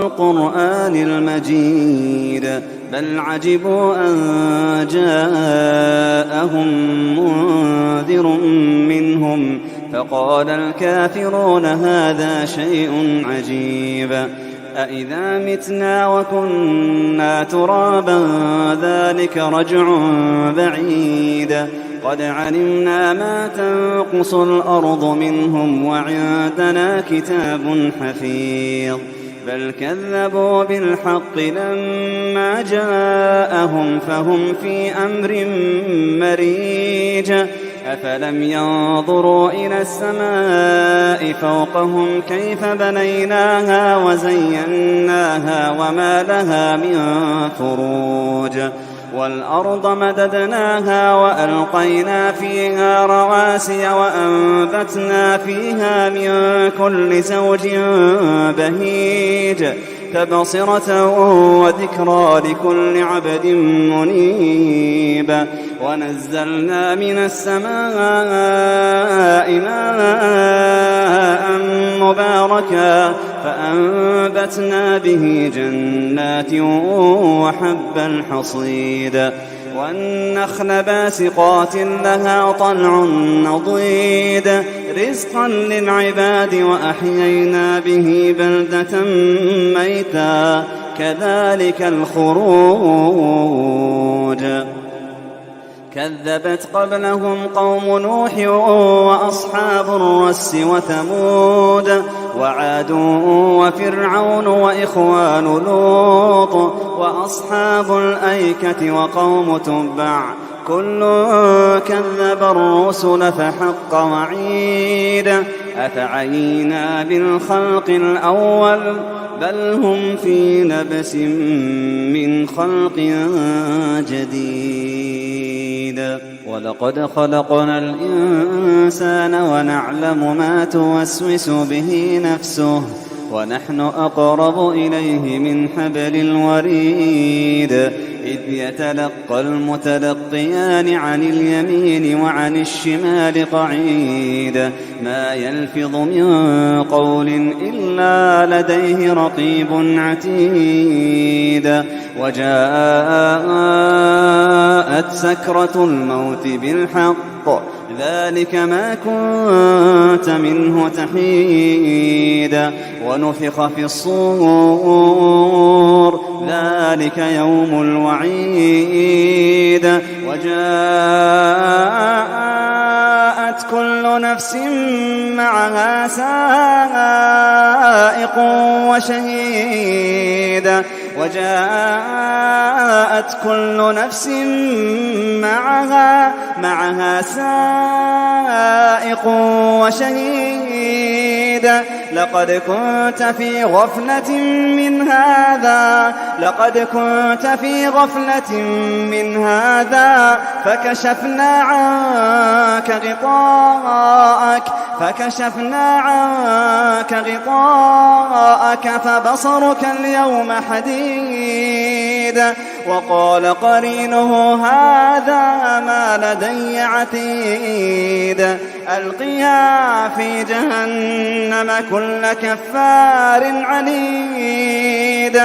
القرآن المجيد بل عجبوا أن جاءهم منذر منهم فقال الكافرون هذا شيء عجيب أإذا متنا وكنا ترابا ذلك رجع بعيد قد علمنا ما تنقص الأرض منهم وعندنا كتاب حفيظ بل كذبوا بالحق لما جاءهم فهم في أمر مريج أفلم ينظروا إلى السماء فوقهم كيف بنيناها وزيناها وما لها من فروج والأرض مددناها وألقينا فيها رواسي وأنبتنا فيها من كل زوج بهيج تبصرة وذكرى لكل عبد منيب ونزلنا من السماء ماء مباركا فأنبتنا به جنات وحب الحصيد والنخل باسقات لها طلع نضيد رزقا للعباد وأحيينا به بلدة ميتا كذلك الخروج كذبت قبلهم قوم نوح وأصحاب الرس وثمود وعاد وفرعون وإخوان لوط وأصحاب الأيكة وقوم تبع كل كذب الرسل فحق وعيد أفعينا بالخلق الأول بل هم في لبس من خلق جديد ولقد خلقنا الإنسان ونعلم ما توسوس به نفسه ونحن أقرب إليه من حبل الوريد إذ يتلقى المتلقيان عن اليمين وعن الشمال قعيد ما يلفظ من قول إلا لديه رقيب عتيد وجاءت سكرة الموت بالحق ذلك ما كنت منه تحيد ونفخ في الصور ذلك يوم الوعيد وجاءت كل نفس معها سائق وشهيد وجاءت كل نفس معها سائق وشهيد لقد كنت في غفلة من هذا فكشفنا عنك غطاءك فبصرك اليوم حديد وقال قرينه هذا ما لدي عتيد ألقيا في جهنم كل كفار عنيد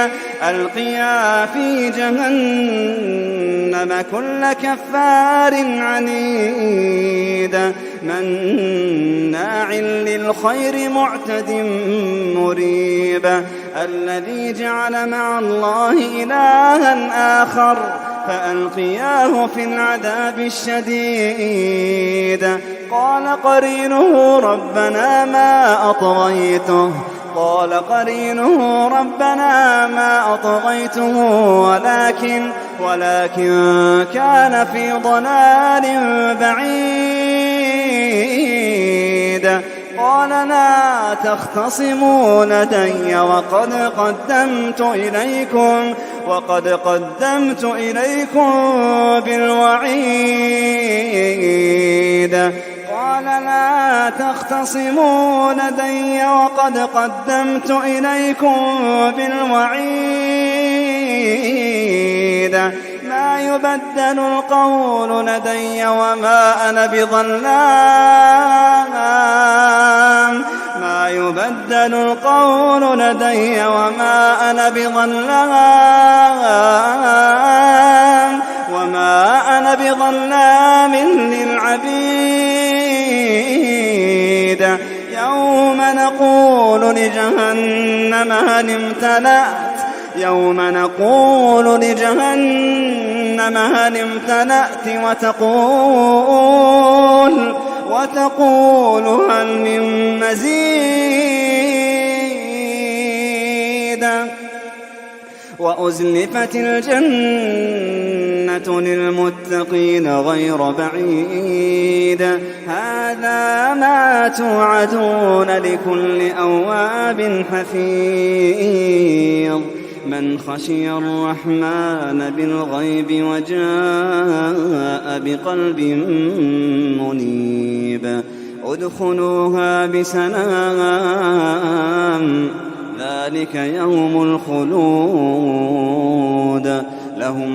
ألقيا في جهنم كل كفار عنيد مناع للخير معتد مريب الذي جعل مع الله إلها آخر فألقياه في العذاب الشديد قال قرينه ربنا ما أطغيته ولكن كان في ضلال بعيد قال لا تختصموا لدي وقد قدمت إليكم بالوعيد قال لا تختصموا لدي وقد قدمت إليكم بالوعيد ما يبدل القول لدي وما أنا بظلام ما يبدل القول لدي وما أنا بظلام للعبيد يوم نقول لجهنم هل امتلأت وتقول هل من مزيد وأزلفت الجنة للمتقين غير بعيد هذا ما توعدون لكل أواب حفيظ من خشي الرحمن بالغيب وجاء بقلب منيب ادخلوها بسلام ذلك يوم الخلود لهم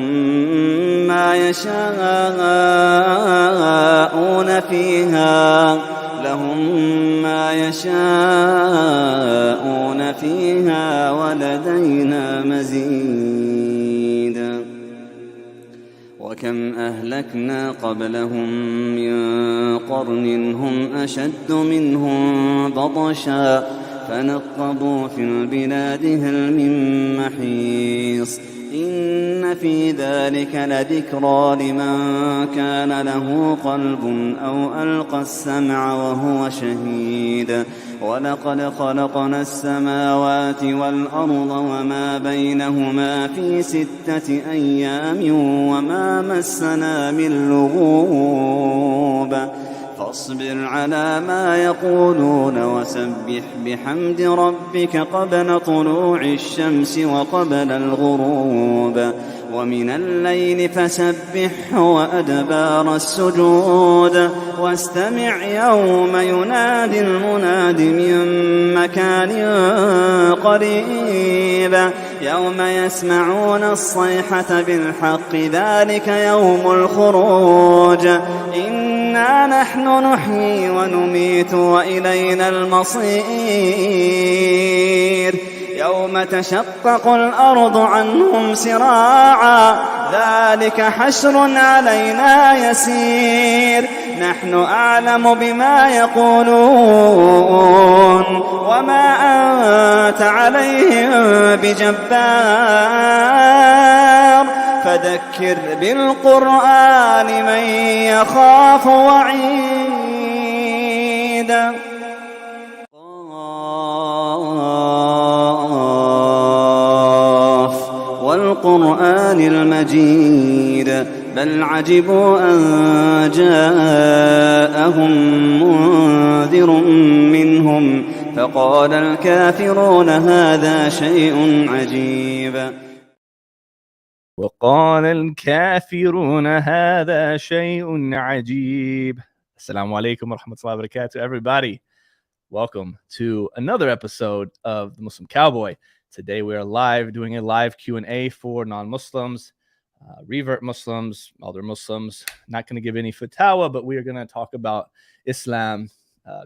ما يشاءون فيها ولدينا مزيد وكم أهلكنا قبلهم من قرن هم أشد منهم بطشا فنقبوا في البلاد هل من محيص إن في ذلك لذكرى لمن كان له قلب أو ألقى السمع وهو شهيد ولقد خلقنا السماوات والأرض وما بينهما في 6 أيام وما مسنا من لغوب فاصبر على ما يقولون وسبح بحمد ربك قبل طلوع الشمس وقبل الغروب ومن الليل فسبحه وأدبار السجود واستمع يوم ينادي المناد من مكان قريب يوم يسمعون الصيحة بالحق ذلك يوم الخروج إنا نحن نحيي ونميت وإلينا المصير يوم تشقق الأرض عنهم سراعا ذلك حشر علينا يسير نحن أعلم بما يقولون وما أنت عليهم بجبار فذكر بالقرآن من يخاف وعيد والقرآن المجيد بل عجبوا أن جاءهم منذر منهم فقال الكافرون هذا شيء عجيب وقال الكافرون هذا شيء عجيب. Assalamu alaikum wa rahmatullahi wa barakatuh, everybody. Welcome to another episode of the Muslim Cowboy. Today we are live, doing a live Q&A for non-Muslims, revert Muslims, other Muslims. Not going to give any fatwa, but we are going to talk about Islam,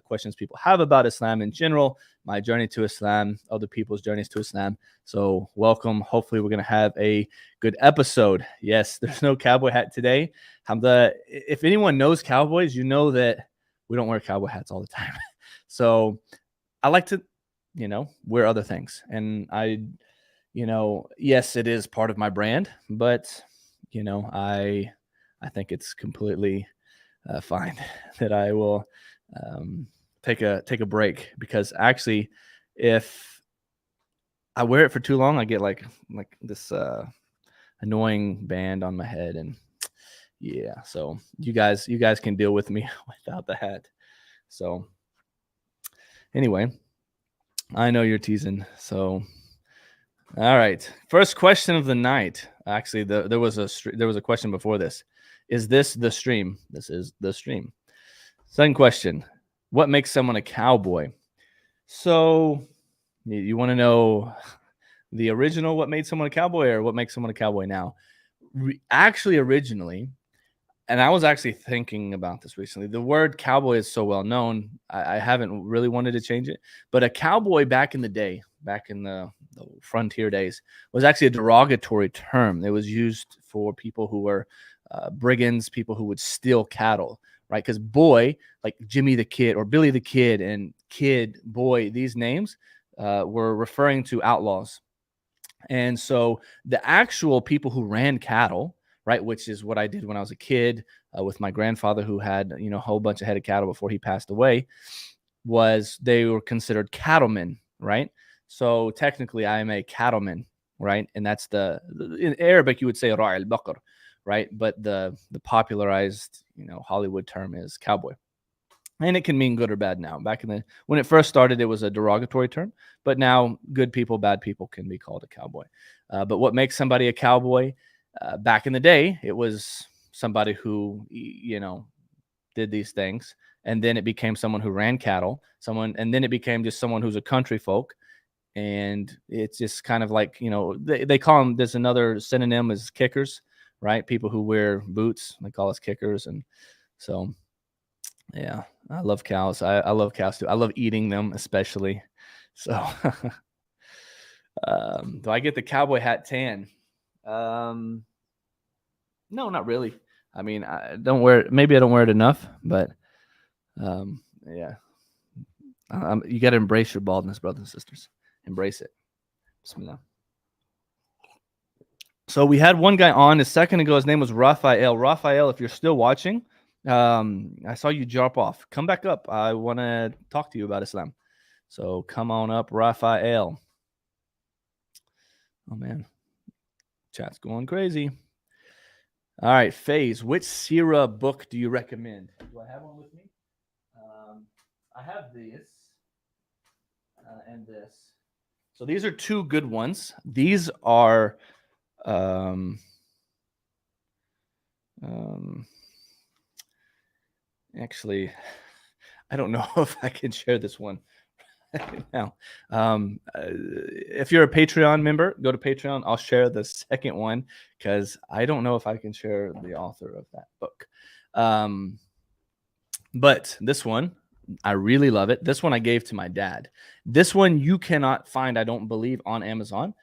questions people have about Islam in general, my journey to Islam, other people's journeys to Islam. So welcome. Hopefully we're going to have a good episode. Yes, there's no cowboy hat today. If anyone knows cowboys, you know that we don't wear cowboy hats all the time. So I like to, wear other things. And yes, it is part of my brand, but, I think it's completely fine that I will take a break, because actually if I wear it for too long, I get like this annoying band on my head, and yeah, so you guys can deal with me without the hat. So anyway, I know you're teasing. So all right, first question of the night. Actually, there was a question before this. Is this the stream? This is the stream. Second question: what makes someone a cowboy? So you want to know the original, what made someone a cowboy, or what makes someone a cowboy now? Actually, originally, And I was actually thinking about this recently. The word cowboy is so well known. I haven't really wanted to change it. But a cowboy back in the day, back in the frontier days, was actually a derogatory term. It was used for people who were brigands, people who would steal cattle, right? Because boy, like Jimmy the Kid or Billy the Kid and Kid, Boy, these names were referring to outlaws. And so the actual people who ran cattle, right, which is what I did when I was a kid with my grandfather, who had, a whole bunch of head of cattle before he passed away, they were considered cattlemen, right? So technically I am a cattleman, right? And that's in Arabic you would say ra'i al-baqar, right? But the popularized, Hollywood term is cowboy. And it can mean good or bad now. Back when it first started, it was a derogatory term, but now good people, bad people can be called a cowboy. But what makes somebody a cowboy? Back in the day, it was somebody who, did these things, and then it became someone who ran cattle, and then it became just someone who's a country folk. And it's just kind of like, they call them, there's another synonym is kickers, right? People who wear boots, they call us kickers. And so, yeah, I love cows. I love cows too. I love eating them, especially. So, do I get the cowboy hat tan? No, not really. I mean, I don't wear it. Maybe I don't wear it enough, but yeah. You got to embrace your baldness, brothers and sisters. Embrace it. Bismillah. So we had one guy on a second ago. His name was Raphael. Raphael, if you're still watching, I saw you drop off. Come back up. I want to talk to you about Islam. So come on up, Raphael. Oh, man. Chat's going crazy. All right, Faze, which Sirah book do you recommend? Do I have one with me? I have this and this. So these are two good ones. These are actually, I don't know if I can share this one now. If you're a Patreon member, go to Patreon. I'll share the second one because I don't know if I can share the author of that book. But this one, I really love it. This one I gave to my dad. This one you cannot find, I don't believe, on Amazon.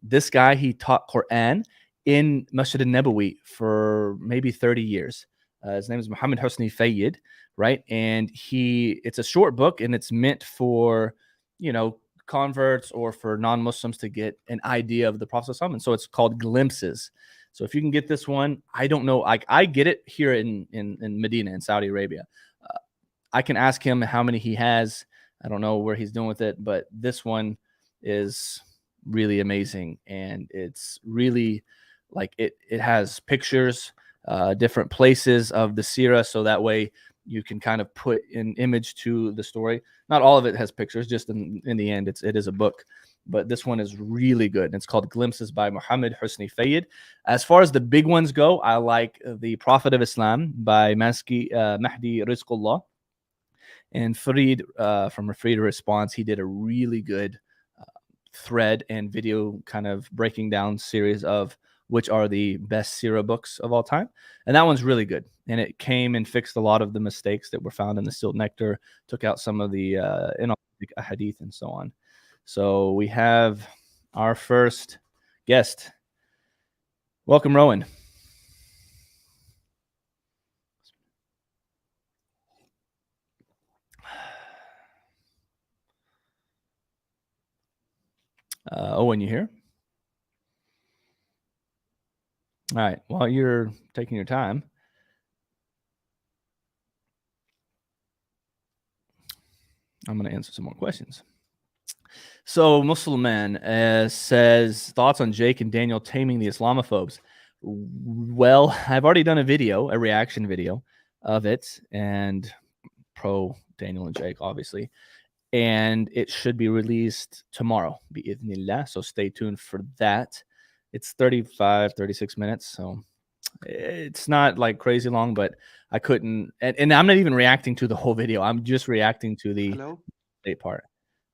This guy, he taught Quran in Masjid al-Nabawi for maybe 30 years. His name is Muhammad Husni Fayyid, right? And it's a short book, and it's meant for, converts or for non-Muslims to get an idea of the Prophet. And so it's called Glimpses. So if you can get this one, I don't know. I get it here in Medina, in Saudi Arabia. I can ask him how many he has. I don't know where he's doing with it, but this one is really amazing. And it's really like it has pictures, different places of the Sirah. So that way you can kind of put an image to the story. Not all of it has pictures, just in the end, it is a book. But this one is really good. It's called Glimpses by Muhammad Husni Fayyid. As far as the big ones go, I like The Prophet of Islam by Mahdi Rizqullah. And Farid, from Farid Response, he did a really good thread and video kind of breaking down series of which are the best Sirah books of all time. And that one's really good. And it came and fixed a lot of the mistakes that were found in the sealed nectar, took out some of the inauthentic hadith and so on. So we have our first guest. Welcome, Rowan. Owen, you here? All right. While you're taking your time, I'm going to answer some more questions. So Muslim Man says, thoughts on Jake and Daniel taming the Islamophobes? Well, I've already done a reaction video of it, and pro Daniel and Jake, obviously. And it should be released tomorrow, bi'idhnillah. So stay tuned for that. It's 36 minutes. So it's not like crazy long, but I couldn't. And I'm not even reacting to the whole video. I'm just reacting to the state part.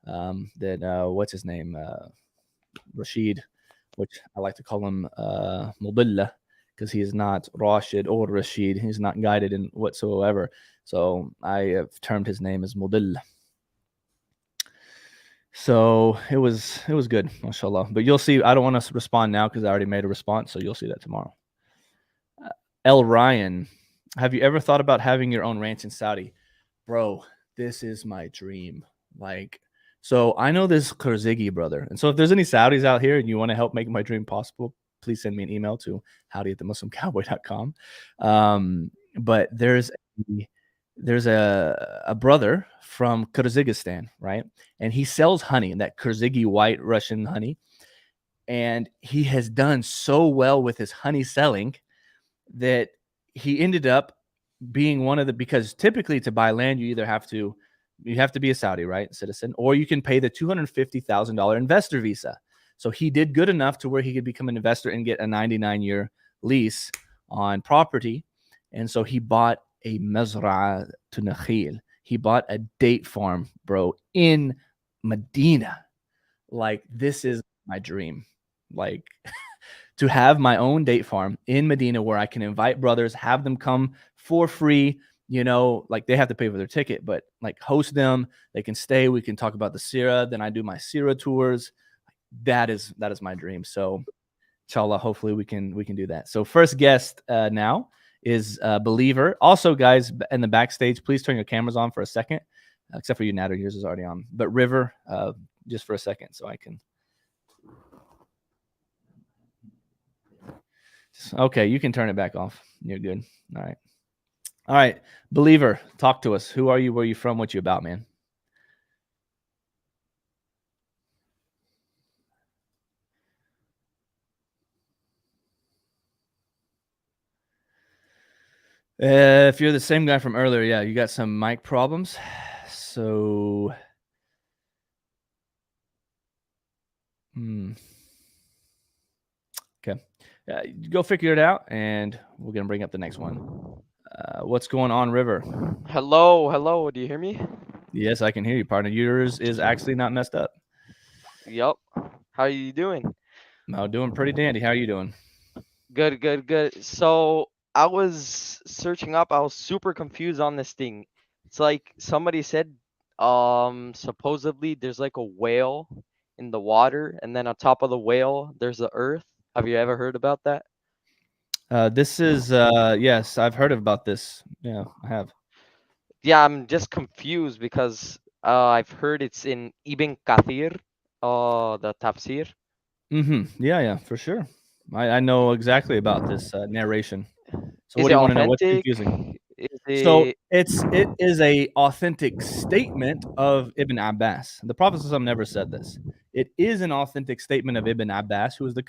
What's his name? Rashid, which I like to call him Mubilla. because he is not Rashid or Rashid. He's not guided in whatsoever. So I have termed his name as Mudil. So it was good, mashallah. But you'll see, I don't want to respond now because I already made a response, so you'll see that tomorrow. L. Ryan, have you ever thought about having your own ranch in Saudi? Bro, this is my dream. Like, so I know this Kurzigi brother. And so if there's any Saudis out here and you want to help make my dream possible, please send me an email to howdy@themuslimcowboy.com. But there's a brother from Kyrgyzstan, right? And he sells honey, that Kurzigi white Russian honey. And he has done so well with his honey selling that he ended up being one of the, because typically to buy land, you either have to be a Saudi, right, citizen, or you can pay the $250,000 investor visa. So he did good enough to where he could become an investor and get a 99-year lease on property. And so he bought a Mazra'a to Nakhil. He bought a date farm, bro, in Medina. Like, this is my dream. Like, to have my own date farm in Medina where I can invite brothers, have them come for free, you know, like they have to pay for their ticket, but like host them, they can stay, we can talk about the Sirah, then I do my Sirah tours. That is my dream. So inshallah, hopefully we can do that. So first guest now is Believer. Also, guys, in the backstage, please turn your cameras on for a second, except for you, Nader, yours is already on. But River, just for a second so I can. Okay, you can turn it back off. You're good. All right. Believer, talk to us. Who are you? Where are you from? What you about, man? If you're the same guy from earlier, yeah, you got some mic problems. So, okay. Go figure it out, and we're going to bring up the next one. What's going on, River? Hello. Do you hear me? Yes, I can hear you, partner. Yours is actually not messed up. Yup. How are you doing? No, doing pretty dandy. How are you doing? Good. So I was searching up. I was super confused on this thing. It's like somebody said, supposedly there's like a whale in the water, and then on top of the whale there's the earth. Have you ever heard about that? This is yes, I've heard about this. Yeah, I have. Yeah, I'm just confused because I've heard it's in Ibn Kathir, the tafsir. Yeah, for sure. I know exactly about this narration. So Is what it do you want to know? What's authentic? confusing? Is So it it is a authentic statement of Ibn Abbas. The Prophet ﷺ never said this. It is an authentic statement of Ibn Abbas, who is the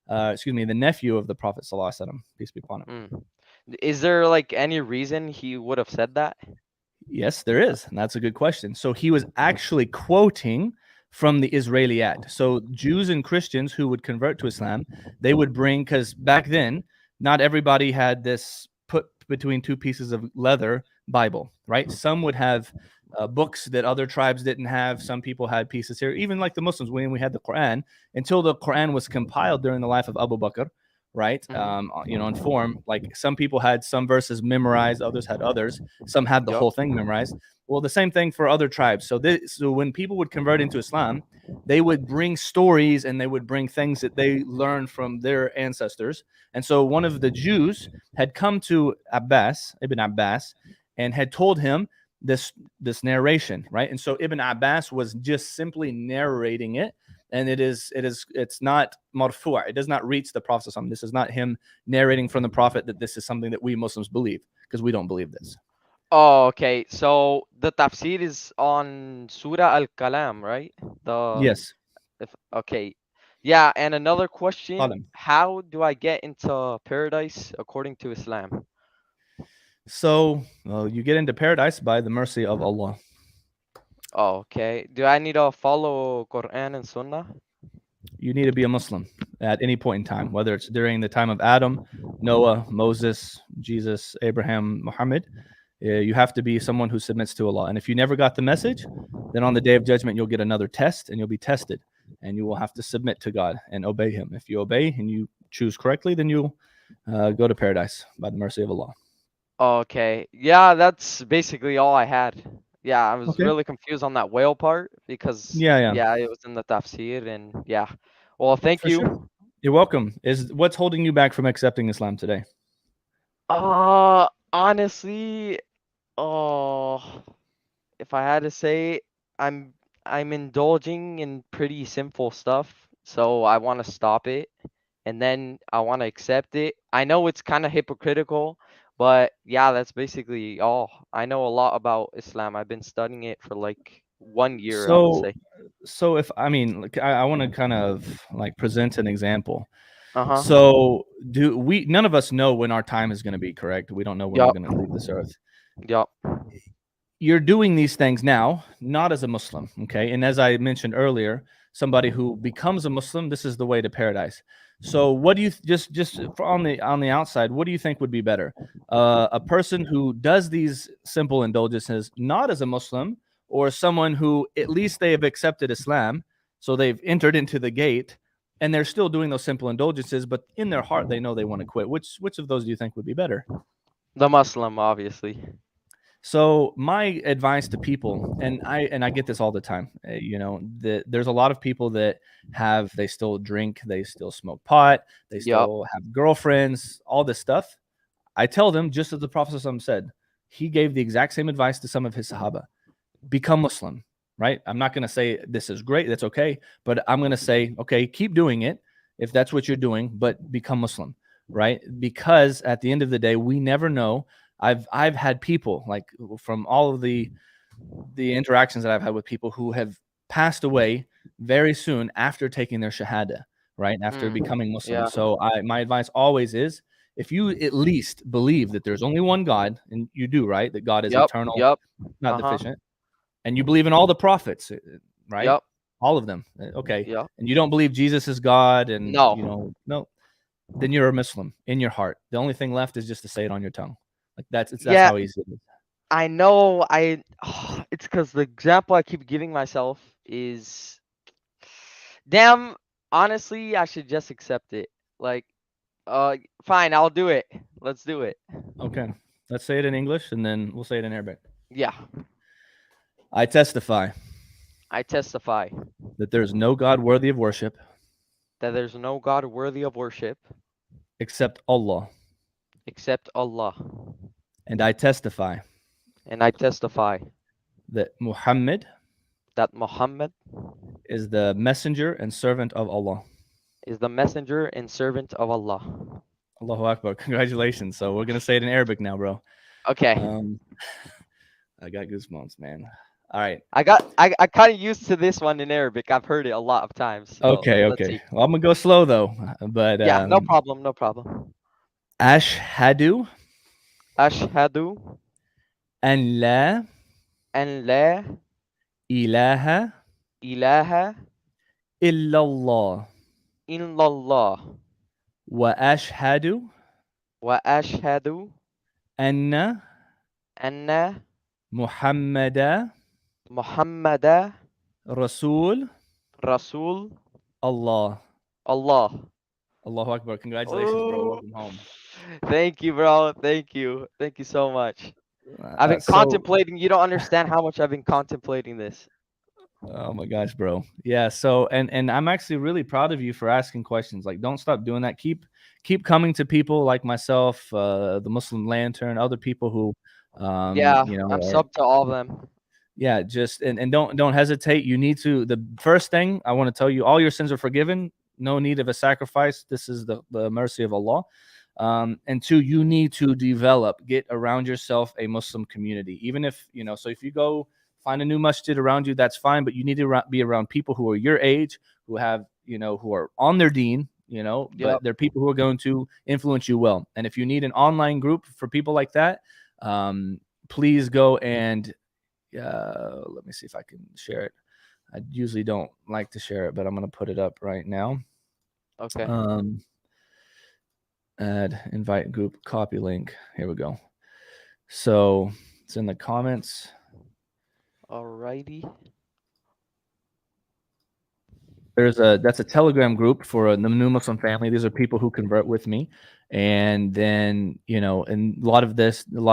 nephew of the Prophet ﷺ, peace be upon him. Is there like any reason he would have said that? Yes, there is. And that's a good question. So he was actually quoting from the Israeliyat. So Jews and Christians who would convert to Islam, they would bring, because back then, not everybody had this put between two pieces of leather Bible, right? Some would have books that other tribes didn't have. Some people had pieces here, even like the Muslims, when we had the Quran, until the Quran was compiled during the life of Abu Bakr, right? In form, like some people had some verses memorized, others had others, some had the whole thing memorized. Well, the same thing for other tribes. So when people would convert into Islam, they would bring stories and they would bring things that they learned from their ancestors. And so one of the Jews had come to Ibn Abbas, and had told him this narration, right? And so Ibn Abbas was just simply narrating it. And it's not marfu'. It does not reach the Prophet. This is not him narrating from the Prophet that this is something that we Muslims believe, because we don't believe this. Oh, okay. So the tafsir is on Surah Al-Kalam, right? Yes. Okay. Yeah, and another question, Kalam. how do I get into paradise according to Islam? So, you get into paradise by the mercy of Allah. Oh, okay. Do I need to follow Quran and Sunnah? You need to be a Muslim at any point in time, whether it's during the time of Adam, Noah, Moses, Jesus, Abraham, Muhammad. You have to be someone who submits to Allah. And if you never got the message, then on the day of judgment, you'll get another test and you'll be tested. And you will have to submit to God and obey him. If you obey and you choose correctly, then you'll go to paradise by the mercy of Allah. Okay. Yeah, that's basically all I had. Yeah, I was Okay. really confused on that whale part because Yeah, yeah, it was in the tafsir and yeah. Well, thank for sure. you. You're welcome. What's holding you back from accepting Islam today? Honestly, oh, if I had to say, I'm I'm indulging in pretty sinful stuff, so I want to stop it, and then I want to accept it. I know it's kind of hypocritical, but yeah, that's basically all. I know a lot about Islam. I've been studying it for like 1 year, I would So, say. if I mean, like, I want to kind of like present an example. Uh-huh. So, none of us know when our time is going to be, correct? We don't know when we're Yup. going to leave this earth. Yup. You're doing these things now, not as a Muslim, okay? And as I mentioned earlier, somebody who becomes a Muslim, this is the way to paradise. So, what do you on the outside, what do you think would be better? A person who does these simple indulgences not as a Muslim, or someone who at least they have accepted Islam, so they've entered into the gate, and they're still doing those simple indulgences, but in their heart they know they want to quit. Which of those do you think would be better? The Muslim, obviously. So my advice to people, and I get this all the time, there's a lot of people that they still drink, they still smoke pot, they Yup. still have girlfriends, all this stuff. I tell them, just as the Prophet said, he gave the exact same advice to some of his Sahaba: become Muslim, right? I'm not going to say this is great, that's okay, but I'm going to say, okay, keep doing it if that's what you're doing, but become Muslim, right? Because at the end of the day, we never know. I've had people, like, from all of the interactions that I've had with people who have passed away very soon after taking their Shahada, right? After becoming Muslim. Yeah. So my advice always is, if you at least believe that there's only one God, and you do, right? That God is Yup. eternal, Yup. not Uh-huh. deficient, and you believe in all the prophets, right? Yup. All of them. Okay. Yup. And you don't believe Jesus is God, and No. no, then you're a Muslim in your heart. The only thing left is just to say it on your tongue. Like, that's Yeah, how easy it is. I know. It's because the example I keep giving myself is, damn. Honestly, I should just accept it. Like, fine, I'll do it. Let's do it. Okay. Let's say it in English, and then we'll say it in Arabic. Yeah. I testify I testify that there is no God worthy of worship that there's no God worthy of worship except Allah. except Allah. And I testify And I testify that Muhammad that Muhammad is the messenger and servant of Allah. is the messenger and servant of Allah. Allahu Akbar. Congratulations. So we're going to say it in Arabic now, bro. Okay. I got goosebumps, man. All right. I kind of used to this one in Arabic. I've heard it a lot of times. So Okay. let's see. Well, I'm going to go slow, though. But Yeah, no problem. No problem. Ashhadu Ashhadu an la an la ilaha ilaha illallah illallah wa ashhadu wa ashhadu anna anna Muhammada Muhammada Rasul Rasul Allah. Allah. Allahu Akbar. Congratulations, bro. Oh, Welcome home. thank you, bro. Thank you. Thank you so much. I've been So, contemplating. You don't understand how much I've been contemplating this. oh my gosh, bro. Yeah. So, and I'm actually really proud of you for asking questions. Like, don't stop doing that. Keep coming to people like myself, the Muslim Lantern, other people who, Yeah, I'm sub to all of them. yeah, just and don't hesitate. You need to. The first thing I want to tell you, all your sins are forgiven. No need of a sacrifice. This is the mercy of Allah. And two, you need to get around yourself a Muslim community. Even if, so if you go find a new masjid around you, that's fine, but you need to be around people who are your age, who have, who are on their deen, but they're people who are going to influence you well. And if you need an online group for people like that, please go and let me see if I can share it. I usually don't like to share it, but I'm going to put it up right now. Okay. Add invite group, copy link. Here we go. So it's in the comments. Alrighty. That's a Telegram group for the new Muslim family. These are people who convert with me, and then and a lot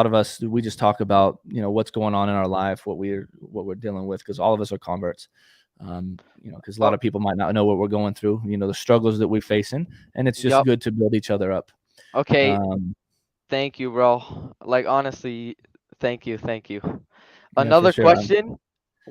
of us, we just talk about what's going on in our life, what we're dealing with, because all of us are converts. Because a lot Oh, of people might not know what we're going through, the struggles that we're facing, and it's just yep. good to build each other up. Okay. Um, Thank you, bro. Like honestly, thank you, thank you. yeah, for Another sure. question.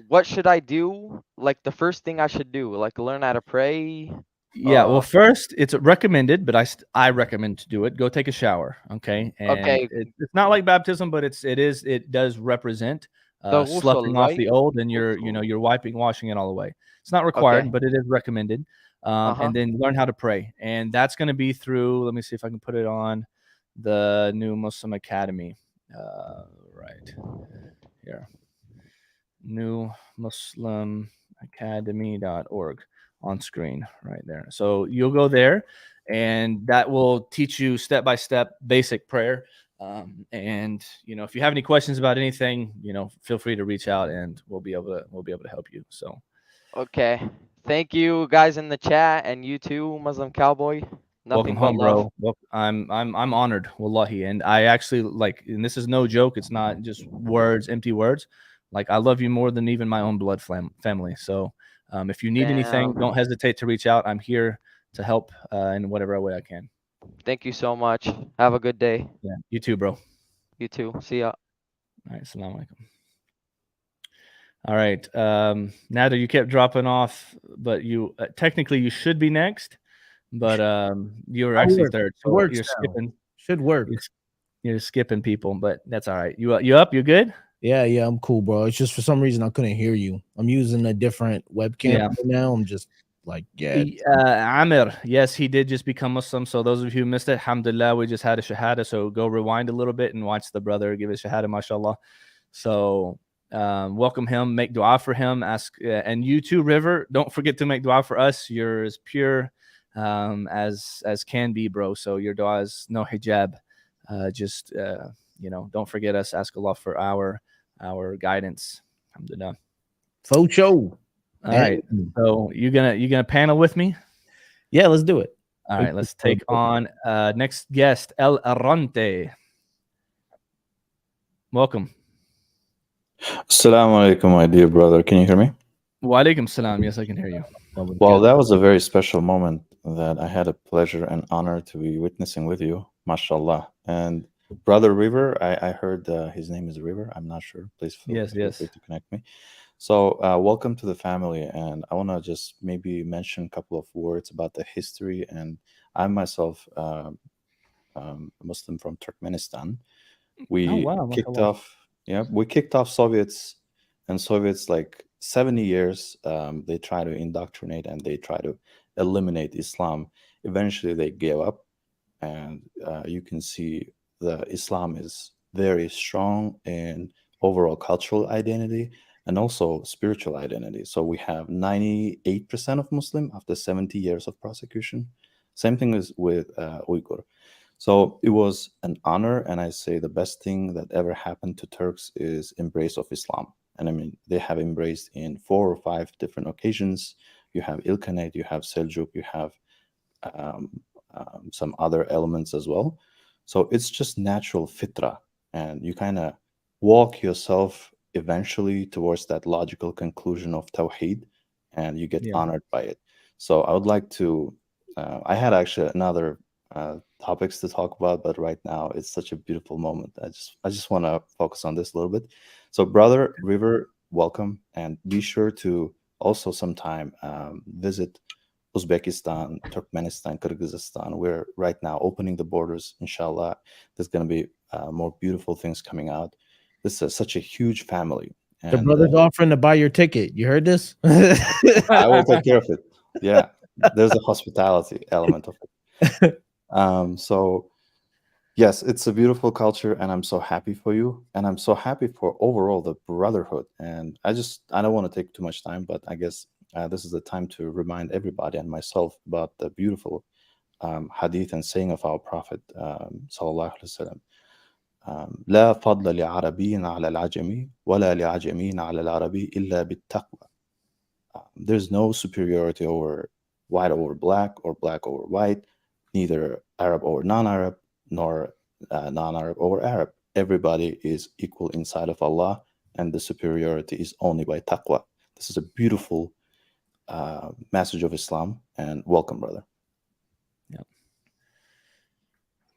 What should I do? Like the first thing I should do, like learn how to pray. Yeah, well, first it's recommended, but I recommend to do it. Go take a shower, okay? And Okay, it's not like baptism, but it does represent the sloughing ghusl, off right? the old, and Ghusl. you're washing it all away. It's not required, Okay. but it is recommended. Uh-huh. And then learn how to pray, and that's going to be through. Let me see if I can put it on the new Muslim Academy. Right here, New Muslim Academy.org on screen right there. So you'll go there, and that will teach you step by step basic prayer. And if you have any questions about anything, feel free to reach out, and we'll be able to help you. So Okay. Thank you guys in the chat, and you too, Muslim Cowboy. welcome Nothing but home, love. bro. Well, I'm honored, wallahi, and I actually and this is no joke. It's not just words, empty words. Like, I love you more than even my own blood family. So, if you need anything, don't Damn. hesitate to reach out. I'm here to help in whatever way I can. Thank you so much. Have a good day. Yeah, you too, bro. All You too. See ya. right, assalamu alaikum. All right, Nada, you kept dropping off, but you technically you should be next, but you were actually third, It so works you're now. skipping. Should work. You're skipping people, but that's all right. You up? You good? Yeah, I'm cool, bro. It's just for some reason I couldn't hear you. I'm using a different webcam Yeah. right now. I'm just like, yeah. Amir, yes, he did just become Muslim. So those of you who missed it, alhamdulillah, we just had a Shahada. So go rewind a little bit and watch the brother give his Shahada, mashallah. So welcome him, make dua for him, ask, and you too, River, don't forget to make dua for us. You're as pure as can be, bro. So your dua is no hijab. Just don't forget us. Ask Allah for our guidance. Alhamdulillah. Focho. All right. So you gonna panel with me? Yeah, let's do it. All right. Let's take on next guest, El Arrante. Welcome. Assalamu alaikum, my dear brother. Can you hear me? Wa alaikum salam. Yes, I can hear you. Well, that was a very special moment that I had a pleasure and honor to be witnessing with you, mashallah. And brother River, I heard his name is River. I'm not sure. Please feel free to connect me. So welcome to the family. And I want to just maybe mention a couple of words about the history. And I'm myself a Muslim from Turkmenistan. We kicked off, we kicked off Soviets like 70 years. They try to indoctrinate and they try to eliminate Islam. Eventually they gave up, and you can see the Islam is very strong in overall cultural identity and also spiritual identity. So we have 98% of Muslim after 70 years of prosecution. Same thing is with Uyghur. So it was an honor, and I say the best thing that ever happened to Turks is embrace of Islam. And I mean, they have embraced in 4 or 5 different occasions. You have Ilkhanate, you have Seljuk, you have some other elements as well. So it's just natural fitra, and you kind of walk yourself eventually towards that logical conclusion of Tawheed, and you get honored by it. So I would like to, I had actually another topics to talk about, but right now it's such a beautiful moment. I just want to focus on this a little bit. So brother River, welcome, and be sure to also sometime visit Uzbekistan, Turkmenistan, Kyrgyzstan. We're right now opening the borders, inshallah. There's going to be more beautiful things coming out. This is such a huge family. And, the brother's offering to buy your ticket. You heard this? I will take care of it. Yeah, there's a hospitality element of it. So yes, it's a beautiful culture, and I'm so happy for you, and I'm so happy for overall the brotherhood. And I don't want to take too much time, but I guess this is the time to remind everybody and myself about the beautiful hadith and saying of our Prophet sallallahu alaihi wasallam. لا فضل لعربي على العجمي ولا لعجمي على العربي إلا بالتقوى. There's no superiority over white over black or black over white, neither Arab over non-Arab, nor non-Arab over Arab. Everybody is equal inside of Allah, and the superiority is only by taqwa. This is a beautiful message of Islam, and welcome, brother. Yep.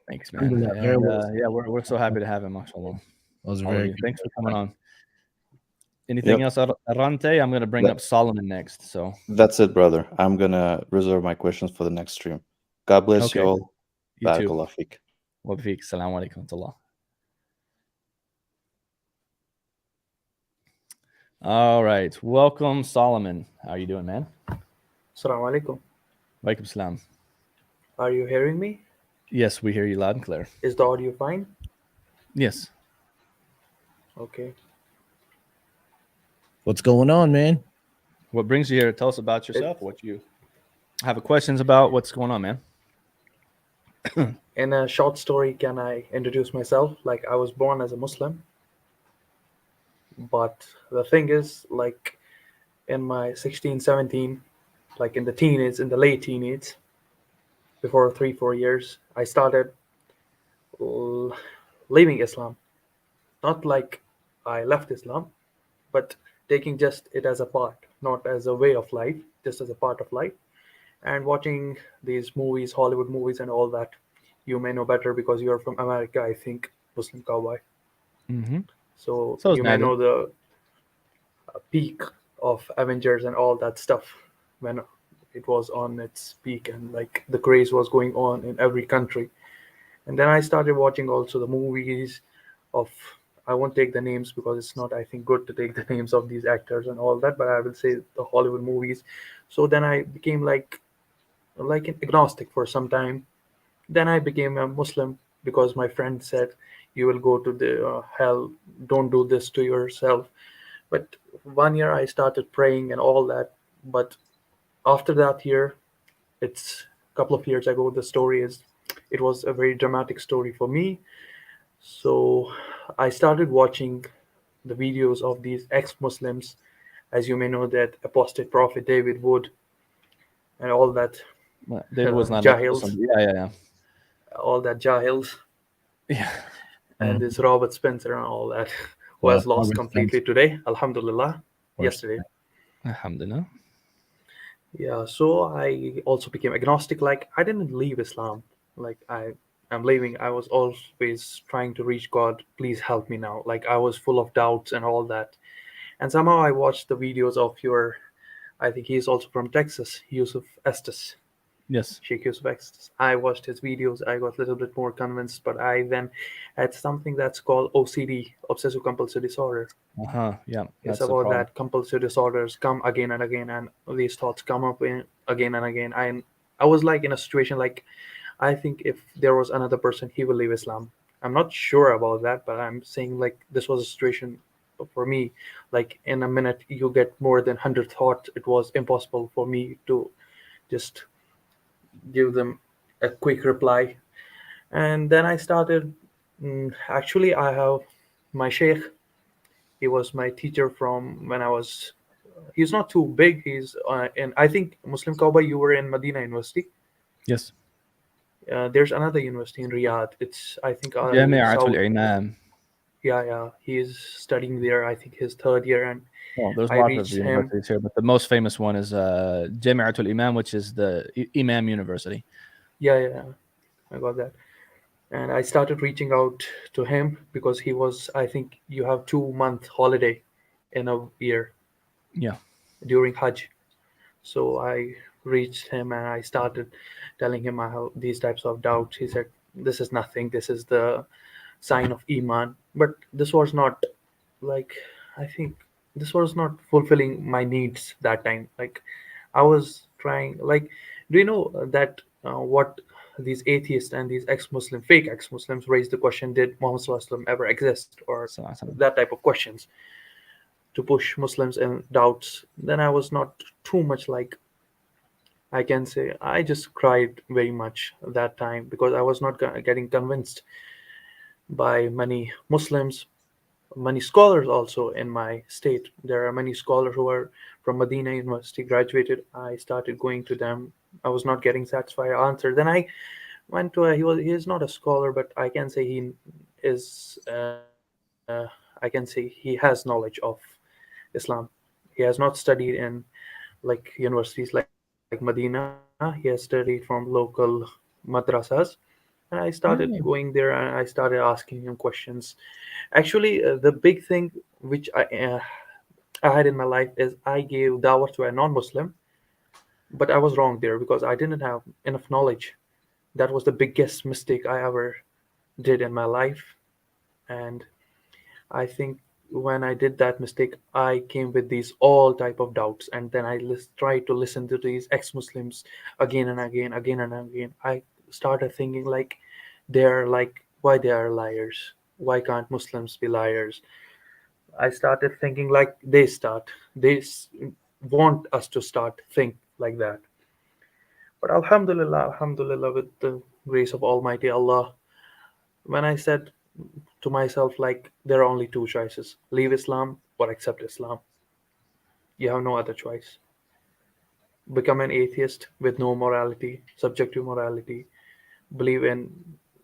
Thanks, man. Alhamdulillah, very And, well. yeah, we're so happy to have him, mashallah. That was All of very you. good. Thanks for coming on. Anything Yep. else, Arante? I'm going to bring up Solomon next. So That's it, brother. I'm gonna reserve my questions for the next stream. God bless Okay. you all. you too. Barakallah fiqh. Wa fiqh. Assalamu alaikum wa rahmatullah. All right. Welcome, Solomon. How are you doing, man? Assalamu alaikum. Walaikum salam. Are you hearing me? Yes, we hear you loud and clear. Is the audio fine? Yes. Okay. What's going on, man? What brings you here? Tell us about yourself. What you have questions about? What's going on, man? In a short story, can I introduce myself? Like, I was born as a Muslim, but the thing is, like, in my 16, 17, like in the late teenage, before 3-4 years, I started leaving Islam. Not like I left Islam, but taking just it as a part, not as a way of life, just as a part of life. And watching these movies, Hollywood movies and all that. You may know better because you're from America, I think, Muslim Cowboy. Mm-hmm. So So is you may Nadia. know the peak of Avengers and all that stuff when it was on its peak and like the craze was going on in every country. And then I started watching also the movies of, I won't take the names because it's not, I think, good to take the names of these actors and all that, but I will say the Hollywood movies. So then I became like an agnostic for some time. Then I became a Muslim because my friend said, you will go to the hell, don't do this to yourself. But 1 year I started praying and all that. But after that year, it's a couple of years ago, the story is, it was a very dramatic story for me. So I started watching the videos of these ex-Muslims, as you may know, that apostate prophet David Wood and all that David was not Jahils. Yeah. all that Jahils Yeah. and this Robert Spencer and all that, who Well, has lost Robert completely today, alhamdulillah, course. yesterday. Alhamdulillah. Yeah, so I also became agnostic. Like, I didn't leave Islam. Like, I'm leaving. I was always trying to reach God. Please help me now. Like, I was full of doubts and all that. And somehow I watched the videos of your, I think he's also from Texas, Yusuf Estes. Yes. Sheikh Yusuf Estes. I watched his videos. I got a little bit more convinced, but I then had something that's called OCD, obsessive compulsive disorder. Yeah. It's That's the about problem. that compulsive disorders come again and again, and these thoughts come up again and again. I was like in a situation like, I think if there was another person, he will leave Islam. I'm not sure about that, but I'm saying like this was a situation for me. Like in a minute, you get more than 100 thoughts. It was impossible for me to just give them a quick reply. And then I started. Actually, I have my sheikh. He was my teacher from when I was. He's not too big. He's in. I think Muslim Cowboy. You were in Medina University. Yes. There's another university in Riyadh. It's I think Jami'atul Imam. Yeah. He's studying there. I think his third year, and Well, there's I lots of reached him. universities here, but the most famous one is Jami'atul Imam, which is the Imam University. Yeah, I got that. And I started reaching out to him because he was. I think you have 2 month holiday in a year. Yeah. During Hajj. So I reached him and I started telling him I have these types of doubts. He said, this is nothing. This is the sign of Iman. But this was not like, I think this was not fulfilling my needs that time. Like I was trying, like, do you know that what these atheists and these fake ex-Muslims raised the question, did Muhammad Sallallahu Alaihi Wasallam ever exist? Or that type of questions to push Muslims in doubts. Then I was not too much like, I can say, I just cried very much that time because I was not getting convinced by many Muslims, many scholars also in my state. There are many scholars who are from Medina University, graduated. I started going to them. I was not getting satisfied answer. Then I went to he is not a scholar, but I can say he is. I can say he has knowledge of Islam. He has not studied in like universities like Medina. He has studied from local madrasas. And I started going there and I started asking him questions. Actually, the big thing which I had in my life is I gave dawah to a non-Muslim, but I was wrong there because I didn't have enough knowledge. That was the biggest mistake I ever did in my life, and I think when I did that mistake, I came with these all type of doubts, and then I tried to listen to these ex-Muslims again and again, again and again. I started thinking like, they're like, why they are liars? Why can't Muslims be liars? I started thinking like they want us to start think like that. But Alhamdulillah, with the grace of Almighty Allah, when I said to myself like there are only two choices: leave Islam or accept Islam. You have no other choice. Become an atheist with no morality, subjective morality. Believe in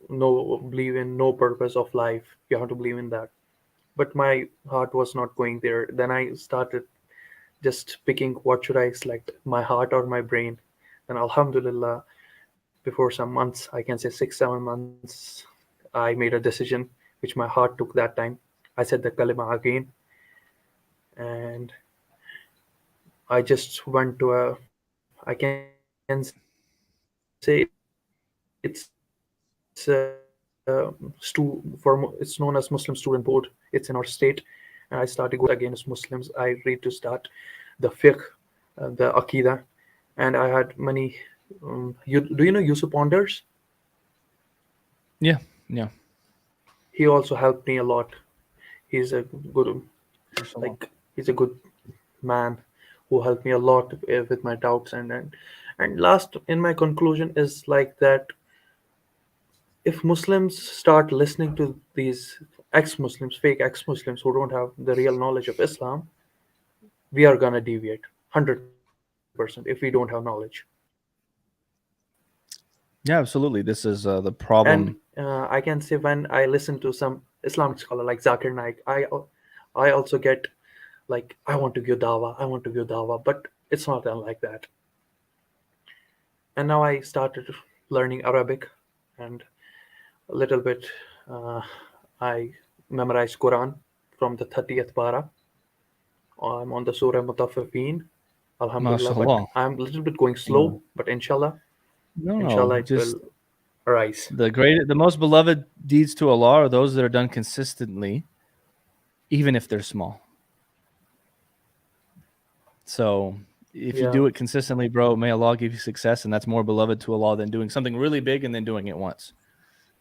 no purpose of life. You have to believe in that. But my heart was not going there. Then I started just picking what should I select, my heart or my brain. And Alhamdulillah, before some months, I can say 6 7 months, I made a decision which my heart took that time. I said the kalima again, and I just went to a, I can say it's it's known as Muslim Student Board. It's in our state, and I started going against Muslims. I read to start the fiqh, the aqidah, and I had many. Do you know Yusuf Ponders? Yeah. He also helped me a lot. He's a good, he's a good man who helped me a lot with my doubts, and last in my conclusion is like that if Muslims start listening to these ex-Muslims, fake ex-Muslims who don't have the real knowledge of Islam, we are gonna deviate 100% if we don't have knowledge. Yeah, absolutely. This is the And problem. I can say when I listen to some Islamic scholar like Zakir Naik, I also get like I want to give dawah, but it's not done like that. And now I started learning Arabic, and a little bit uh, I memorized Quran from the 30th para. I'm on the Surah Mutaffifin, Alhamdulillah, but MashaAllah. I'm a little bit going slow, but inshallah, No, it just will arise. the most beloved deeds to Allah are those that are done consistently, even if they're small. So if you do it consistently, bro, may Allah give you success, and that's more beloved to Allah than doing something really big and then doing it once.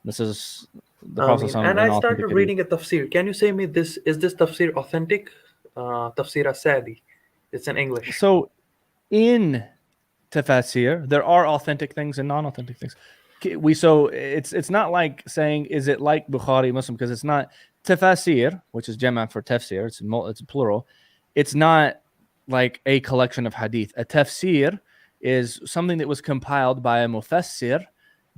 This is the Prophet. And I started reading a tafsir. Can you say me this? Is this tafsir authentic? Tafsir Asadi. It's in English. So in tafsir, there are authentic things and non-authentic things. So it's not like saying is it like Bukhari Muslim, because it's not. Tafsir, which is jama for tafsir, it's plural. It's not like a collection of hadith. A tafsir is something that was compiled by a mufassir,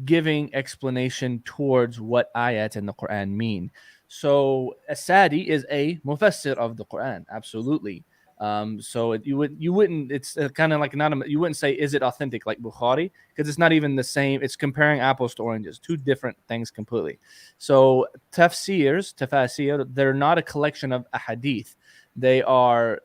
giving explanation towards what ayat in the Quran mean. So Asadi is a mufassir of the Quran, absolutely. So you wouldn't. It's kind of like you wouldn't say is it authentic like Bukhari, because it's not even the same. It's comparing apples to oranges, two different things completely. So tafsir, they're not a collection of ahadith. They are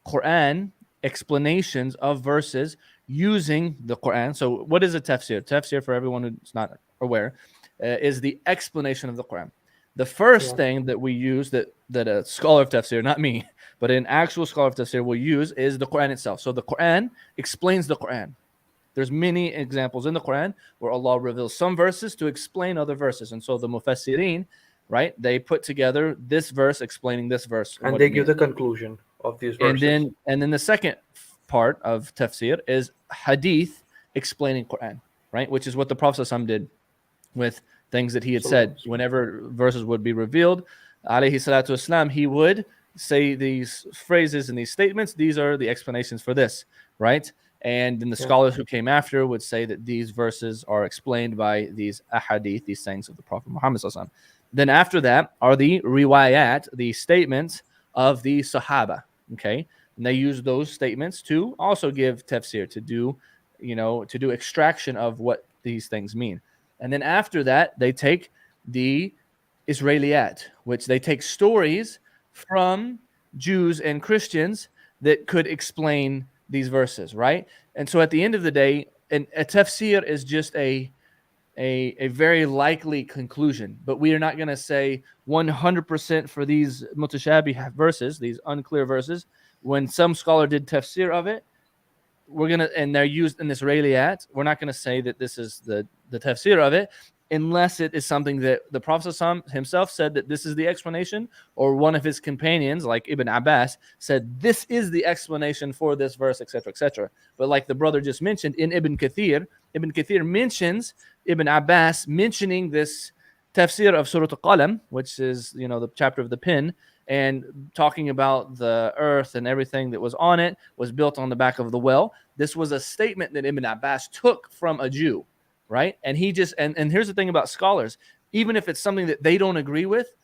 Quran explanations of verses using the Quran. So what is a tafsir? Tafsir, for everyone who's not aware, is the explanation of the Quran. The first thing that we use that a scholar of tafsir, not me, but an actual scholar of tafsir will use is the Quran itself. So the Quran explains the Quran. There's many examples in the Quran where Allah reveals some verses to explain other verses. And so the mufassirin, right, they put together this verse explaining this verse. And they give the conclusion of these verses. And then the second part of tafsir is hadith explaining Quran, right? Which is what the Prophet ﷺ did with things that he had said. Whenever verses would be revealed, alayhi salatu wasalam, he would say these phrases and these statements. These are the explanations for this, right? And then the scholars who came after would say that these verses are explained by these ahadith, these sayings of the Prophet Muhammad sallallahu alaihi wasallam. Then after that are the riwayat, the statements of the Sahaba. Okay, and they use those statements to also give tafsir, to do, to do extraction of what these things mean. And then after that, they take the Israeliyat, which they take stories from Jews and Christians that could explain these verses, right? And so at the end of the day, a tafsir is just a very likely conclusion, but we are not going to say 100% for these mutashabih verses, these unclear verses. When some scholar did tafsir of it, and they're used in Israeliyat, we're not going to say that this is the tafsir of it, unless it is something that the Prophet himself said that this is the explanation, or one of his companions, like Ibn Abbas, said this is the explanation for this verse, etc., etc. But like the brother just mentioned, in Ibn Kathir mentions Ibn Abbas mentioning this tafsir of Surah Al-Qalam, which is, the chapter of the pen, and talking about the earth and everything that was on it was built on the back of the well. This was a statement that Ibn Abbas took from a Jew, right? And he just, and here's the thing about scholars, even if it's something that they don't agree with,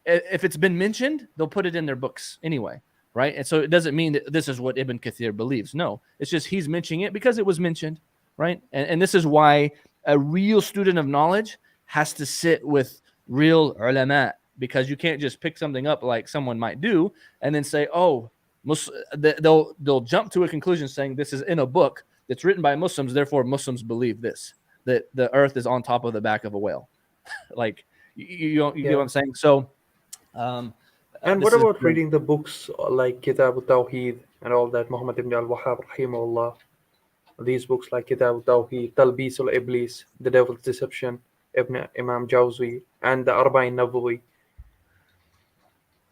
if it's been mentioned, they'll put it in their books anyway, right? And so it doesn't mean that this is what Ibn Kathir believes. No, it's just he's mentioning it because it was mentioned, right? And this is why a real student of knowledge has to sit with real ulama, because you can't just pick something up like someone might do and then say, oh, they'll jump to a conclusion saying this is in a book that's written by Muslims, therefore Muslims believe this, that the earth is on top of the back of a whale. Like, you get what I'm saying? So, and what about reading the books like Kitab al-Tawheed and all that, Muhammad ibn al-Wahhab rahimahullah, these books like Kitab al-Tawheed, Talbis al-Iblis, The Devil's Deception, Imam Jawzi, and the Arba'in Nawawi,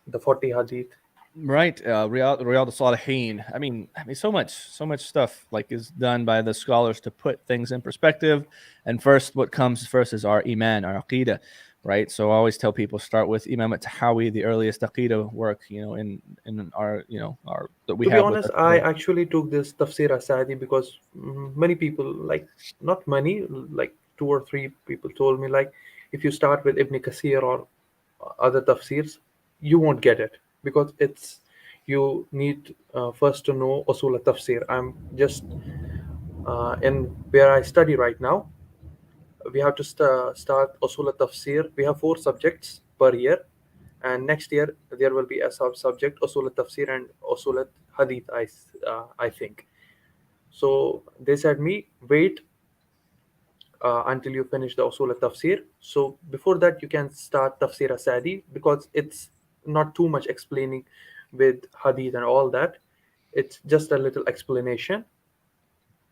the 40 Hadith. Right, Riyadh al-Salihin. I mean, so much stuff like is done by the scholars to put things in perspective. And what comes first is our iman, our aqidah, right? So I always tell people, start with Imam at-Tahawi, the earliest aqidah work, in our, our that we have. To be honest, I actually took this Tafsir Asadi because many people, like not many, like 2 or 3 people told me, like, if you start with Ibn Kathir or other tafsirs, you won't get it, because you need first to know Usul al-Tafsir. I'm just in where I study right now. We have to start Usul al-Tafsir. We have 4 subjects per year, and next year there will be a subject Usul al-Tafsir and Usul al-Hadith, I think. So they said me, wait until you finish the Usul al-Tafsir. So before that you can start Tafsir Asadi, because it's not too much explaining with hadith and all that. It's just a little explanation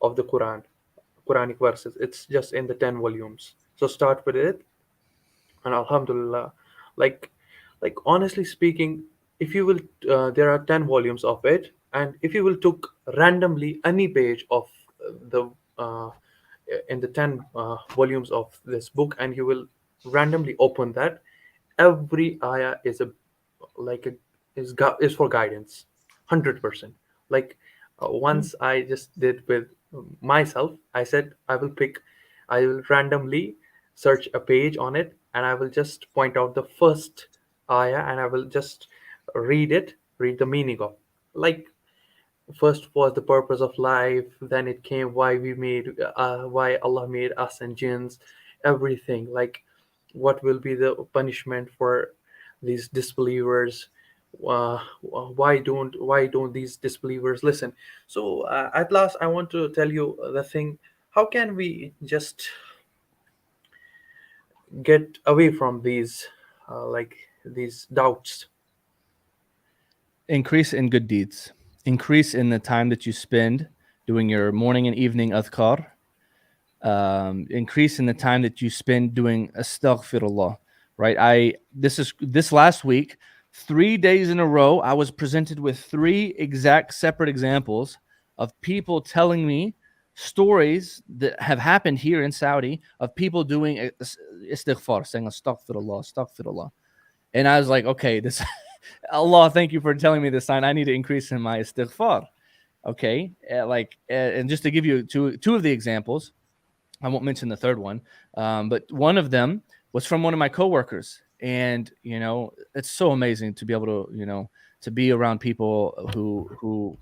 of the Quranic verses. It's just in the 10 volumes. So start with it, and alhamdulillah, like honestly speaking, if you will, there are 10 volumes of it, and if you will took randomly any page of the in the 10 volumes of this book, and you will randomly open that, every ayah is for guidance, 100%. Like once I just did with myself, I said I will randomly search a page on it, and I will just point out the first ayah, and I will just read the meaning of, like, first was the purpose of life, then it came why Allah made us and jinns, everything, like what will be the punishment for these disbelievers, why don't these disbelievers listen. So at last I want to tell you the thing, how can we just get away from these these doubts? Increase in good deeds. Increase in the time that you spend doing your morning and evening adhkar. Increase in the time that you spend doing astaghfirullah, right? This last week, 3 days in a row, I was presented with 3 exact separate examples of people telling me stories that have happened here in Saudi of people doing istighfar, saying astaghfirullah. And I was like, okay, Allah, thank you for telling me this sign. I need to increase in my istighfar. Okay, and just to give you two of the examples, I won't mention the third one, but one of them was from one of my coworkers, and it's so amazing to be able to to be around people who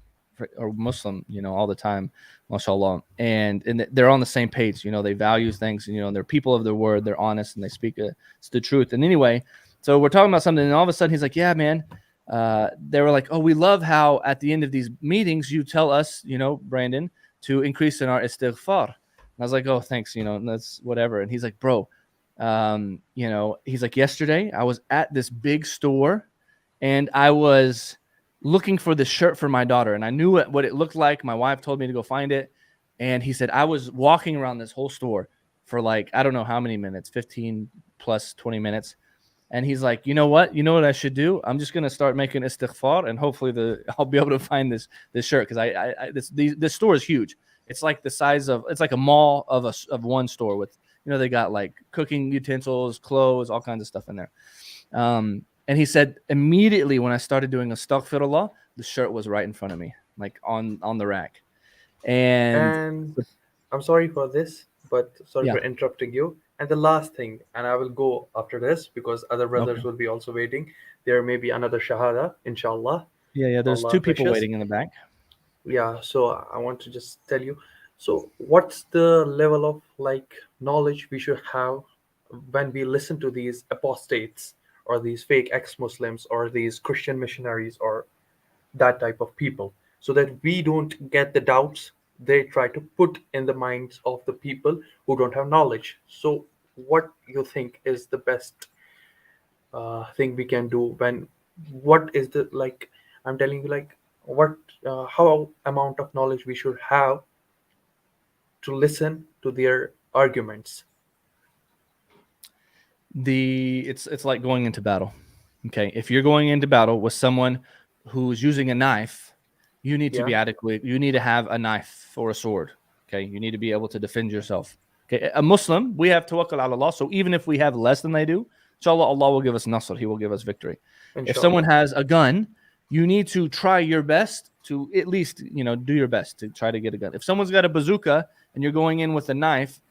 are Muslim, all the time, mashallah, and they're on the same page. They value things, and they're people of their word. They're honest and they speak it's the truth. And anyway, so we're talking about something, and all of a sudden he's like, "Yeah, man." They were like, "Oh, we love how at the end of these meetings you tell us, Brandon, to increase in our istighfar." And I was like, "Oh, thanks, that's whatever." And he's like, "Bro, he's like, yesterday I was at this big store and I was looking for this shirt for my daughter, and I knew what it looked like. My wife told me to go find it." And he said, "I was walking around this whole store for like, I don't know how many minutes, 15 plus 20 minutes. And he's like, you know what I should do? I'm just going to start making istighfar, and hopefully I'll be able to find this shirt. Cause this store is huge. It's like the size of, it's like a mall of one store with, they got like cooking utensils, clothes, all kinds of stuff in there. And he said, immediately when I started doing astaghfirullah, the shirt was right in front of me, like on the rack. And I'm sorry for this, but sorry Yeah. for interrupting you. And the last thing, and I will go after this because other brothers Okay. will be also waiting. There may be another Shahada, inshallah. Yeah. There's Allah two people wishes. waiting in the back. Yeah, so I want to just tell you. So, what's the level of like knowledge we should have when we listen to these apostates or these fake ex-Muslims or these Christian missionaries or that type of people, so that we don't get the doubts they try to put in the minds of the people who don't have knowledge. So, what you think is the best thing we can do when what is the like I'm telling you like what how amount of knowledge we should have to listen to their arguments? It's like going into battle. Okay, if you're going into battle with someone who's using a knife, you need to be adequate. You need to have a knife or a sword. Okay, you need to be able to defend yourself. Okay, a Muslim, we have tawakkul ala Allah. So even if we have less than they do, inshallah, Allah will give us nasr. He will give us victory. Inshallah. If someone has a gun, you need to try your best to at least do your best to try to get a gun. If someone's got a bazooka and you're going in with a knife,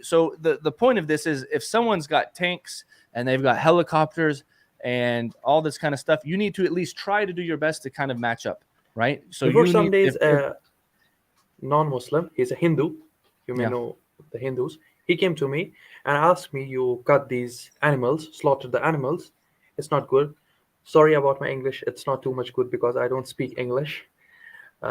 so the point of this is if someone's got tanks and they've got helicopters and all this kind of stuff, you need to at least try to do your best to kind of match up, right? So before you some need, days non-Muslim, he's a Hindu, you may know the Hindus, he came to me and asked me, you cut these animals, slaughtered the animals, it's not good. Sorry about my English, it's not too much good because I don't speak English.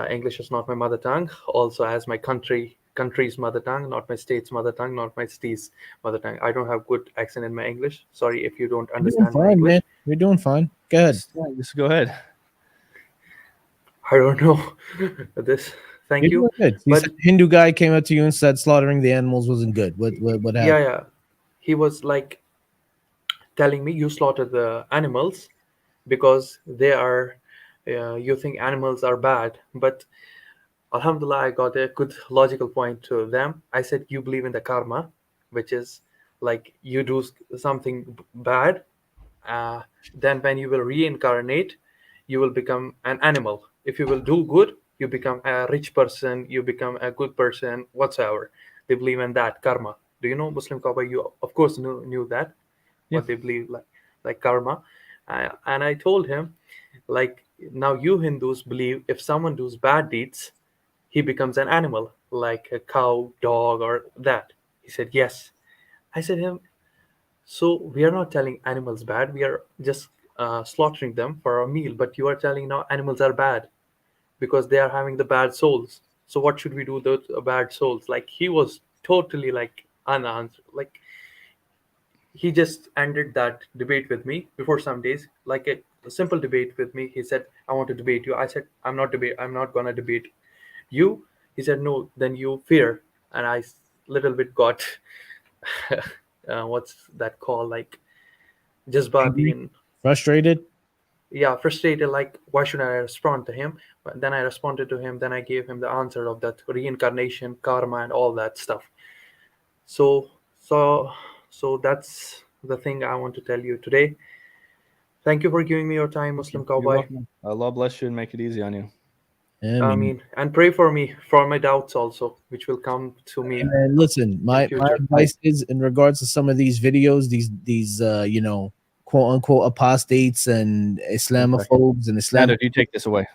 English is not my mother tongue, also as my country's mother tongue, not my state's mother tongue, not my city's mother tongue. I don't have good accent in my English. Sorry if you don't understand my English. Man. You're doing fine. Go ahead. Just go ahead. I don't know this. Thank You're you. doing good. You said Hindu guy came up to you and said slaughtering the animals wasn't good. What happened? Yeah. He was like telling me you slaughter the animals because they are, you think animals are bad. But Alhamdulillah, I got a good logical point to them. I said, you believe in the karma, which is like you do something bad. Then when you will reincarnate, you will become an animal. If you will do good, you become a rich person, you become a good person, whatsoever. They believe in that karma. Do you know Muslim Cowboy? You of course knew that, what they believe like karma. And I told him, like, now you Hindus believe if someone does bad deeds, he becomes an animal, like a cow, dog, or that. He said, yes. I said him, so we are not telling animals bad. We are just slaughtering them for a meal. But you are telling now animals are bad because they are having the bad souls. So what should we do with those bad souls? Like he was totally like unanswered. Like he just ended that debate with me before some days, like a simple debate with me. He said, I want to debate you. I said, I'm not gonna debate you. He said, no, then you fear. And I little bit got what's that called, like just by being frustrated. Yeah, frustrated, like why should I respond to him? But then I responded to him, then I gave him the answer of that reincarnation, karma, and all that stuff. So that's the thing I want to tell you today. Thank you for giving me your time, Muslim You're Cowboy. welcome. Allah bless you and make it easy on you. Yeah, I mean, and pray for me for my doubts also, which will come to me and listen, my future. advice is in regards to some of these videos, these quote unquote apostates and Islamophobes and Islam. Nando, you take this away.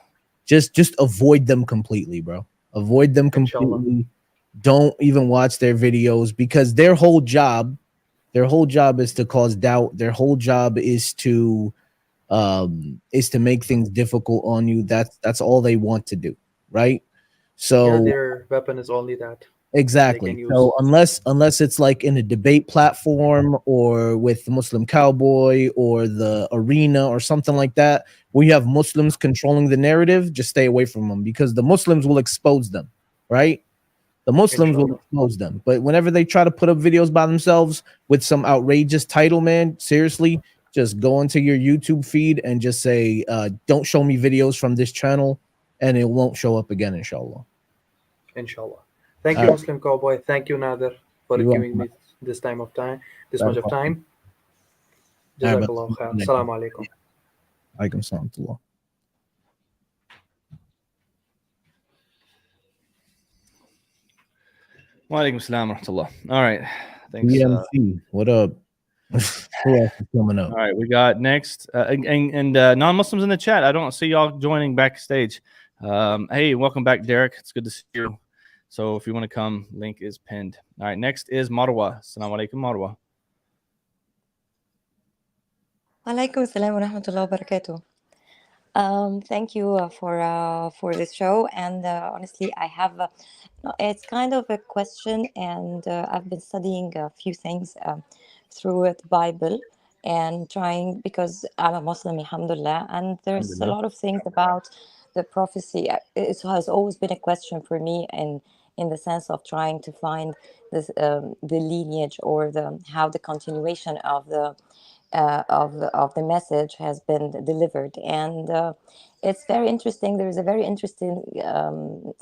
Just avoid them completely, bro. Avoid them Inshallah. completely. Don't even watch their videos, because their whole job is to cause doubt. Their whole job is to make things difficult on you. That's all they want to do, right? So Yeah, their weapon is only that. exactly. So unless it's like in a debate platform or with Muslim Cowboy or the arena or something like that, where you have Muslims controlling the narrative, just stay away from them, because the Muslims will expose them, right? The Muslims will expose them. But whenever they try to put up videos by themselves with some outrageous title, man, seriously, just go into your YouTube feed and just say, don't show me videos from this channel, and it won't show up again, inshallah. Inshallah. Thank you, Muslim Cowboy. Thank you, Nader, for giving me this much of time. Jazakallah khair. Assalamu alaikum. Alaikum salam. Wa alaikum salam wa rahmatullah. All right. Thanks. BMC, what up? Who else is coming up? All right, we got next and non-Muslims in the chat. I don't see y'all joining backstage. Hey, welcome back, Derek. It's good to see you. So if you want to come, link is pinned. All right, next is Marwa. Assalamu alaikum, Marwa. Alaikum assalam wa rahmatullahi wa barakatuh. Thank you for this show, and honestly, I have it's kind of a question, and I've been studying a few things through the Bible and trying, because I'm a Muslim, alhamdulillah, and there's a lot of things about the prophecy. It has always been a question for me, and in the sense of trying to find this the lineage or how the continuation of the message has been delivered. And it's very interesting. There's a very interesting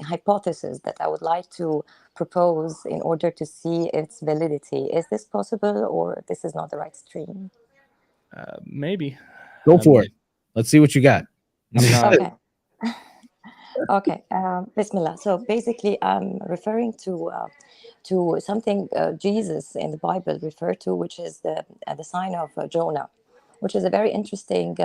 hypothesis that I would like to propose in order to see its validity. Is this possible, or this is not the right stream? Maybe. Go for it. Let's see what you got. Okay. Okay. Bismillah. So basically, I'm referring to something Jesus in the Bible referred to, which is the sign of Jonah, which is a very interesting.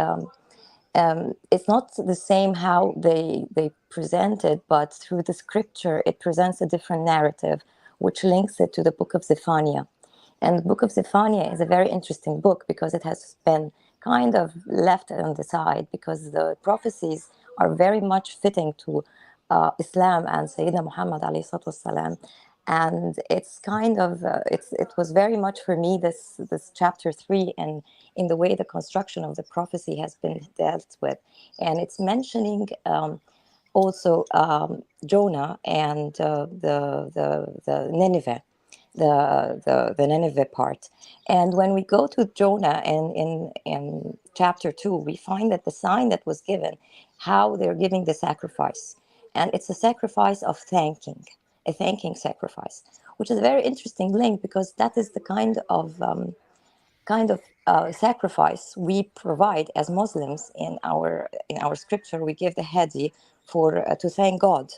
It's not the same how they present it, but through the scripture, it presents a different narrative, which links it to the book of Zephaniah. And the book of Zephaniah is a very interesting book because it has been kind of left on the side, because the prophecies are very much fitting to Islam and Sayyidina Muhammad alayhi salatu wasalam. And it's kind of it was very much for me this chapter 3, and in the way the construction of the prophecy has been dealt with, and it's mentioning also Jonah and the Nineveh, the Nineveh part. And when we go to Jonah in chapter 2, we find that the sign that was given, how they're giving the sacrifice, and it's a sacrifice of thanking. A thanking sacrifice, which is a very interesting link, because that is the kind of sacrifice we provide as Muslims in our scripture. We give the hadi to thank God,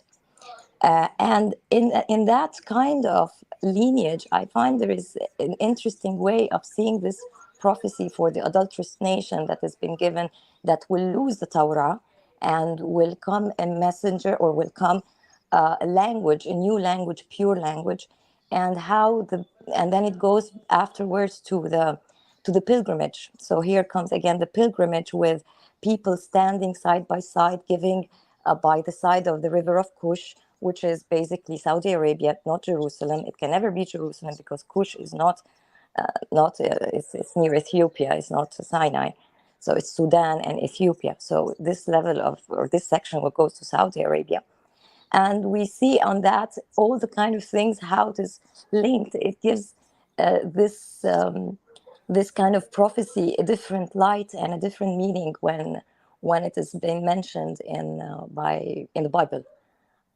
and in that kind of lineage, I find there is an interesting way of seeing this prophecy for the adulterous nation that has been given, that will lose the Torah and will come a messenger, or will come a language, a new language, pure language, and then it goes afterwards to the pilgrimage. So here comes again the pilgrimage, with people standing side by side, giving by the side of the river of Kush, which is basically Saudi Arabia, not Jerusalem. It can never be Jerusalem, because Kush is it's near Ethiopia. It's not Sinai. So it's Sudan and Ethiopia. So this this section will go to Saudi Arabia. And we see on that all the kind of things, how it is linked. It gives this kind of prophecy a different light and a different meaning when it is being mentioned in the Bible.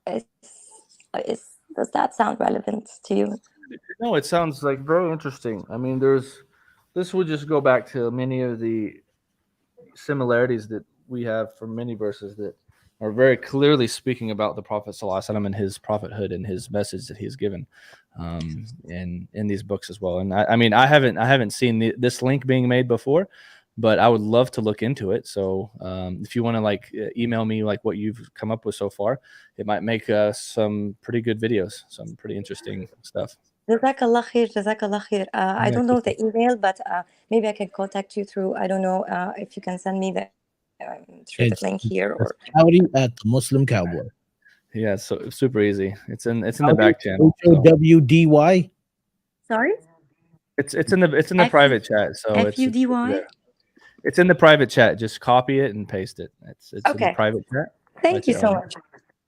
Does that sound relevant to you? No, it sounds like very interesting. I mean, this would just go back to many of the similarities that we have from many verses that are very clearly speaking about the Prophet ﷺ and his prophethood and his message that he's given in these books as well. And I mean, I haven't seen this link being made before, but I would love to look into it. So if you want to like email me like what you've come up with so far, it might make some pretty good videos, some pretty interesting stuff. Jazakallah khair, Jazakallah khair. I don't know the email, but maybe I can contact you through, I don't know if you can send me the through the link here or Howdy at the Muslim Cowboy. Yeah, so super easy. It's in the back channel. HOWDY. sorry? It's in the private chat. So FUDY? it's in the private chat. Just copy it and paste it. It's in the Okay. private chat. Thank you so much.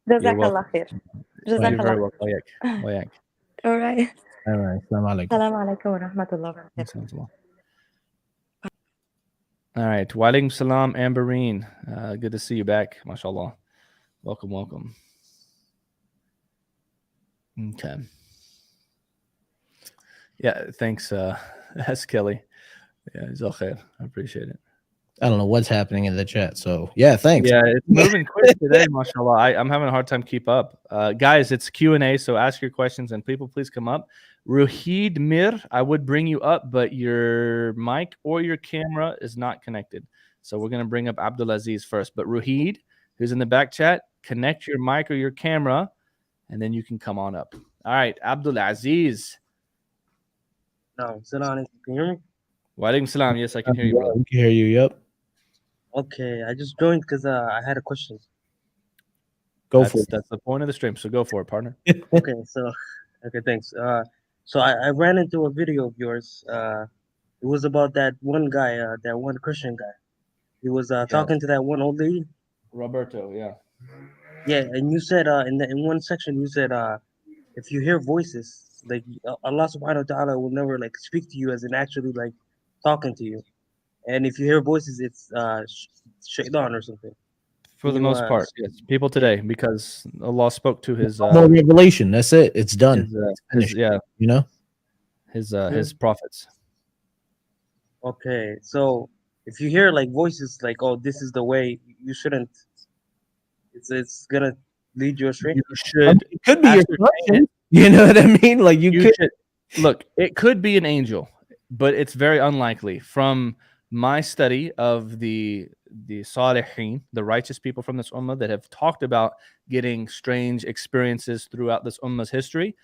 Jazakallah khair. You're very Jazakallah. welcome. All right. All right. Assalamu alaikum. Assalamu alaikum wa rahmatullahi wa barakatuh. All right. Wa alaikum salam, Amberine. Good to see you back. MashaAllah. Welcome. Okay. Yeah, thanks, that's Kelly. Yeah, Zalkhair. I appreciate it. I don't know what's happening in the chat. So yeah, thanks. Yeah, it's moving quick today, mashallah. I'm having a hard time keep up. Guys, it's Q&A, so ask your questions and people please come up. Ruhid Mir, I would bring you up, but your mic or your camera is not connected. So we're going to bring up Abdulaziz first. But Ruhid, who's in the back chat, connect your mic or your camera, and then you can come on up. All right, Abdulaziz. No, salam alaikum. Can you hear me? Wa alaikum salam. Yes, I can hear you, brother. We can hear you. Yep. Okay, I just joined because I had a question. Go for it. That's the point of the stream. So go for it, partner. Okay, thanks. So I ran into a video of yours. It was about that one guy, that one Christian guy. He was talking to that one old lady. Roberto, yeah. Yeah, and you said in one section you said if you hear voices, like Allah subhanahu wa ta'ala will never like speak to you as in actually like talking to you. And if you hear voices, it's shaitan or something. For the most part, yes. People today, because Allah spoke to his more revelation. That's it. It's done. You know, his prophets. Okay, so if you hear like voices like, "Oh, this is the way," you shouldn't. It's gonna lead you astray. You should. It could be your conscience. You know what I mean? Like you could look. It could be an angel, but it's very unlikely. From my study of the Salihin, the righteous people from this ummah that have talked about getting strange experiences throughout this ummah's history,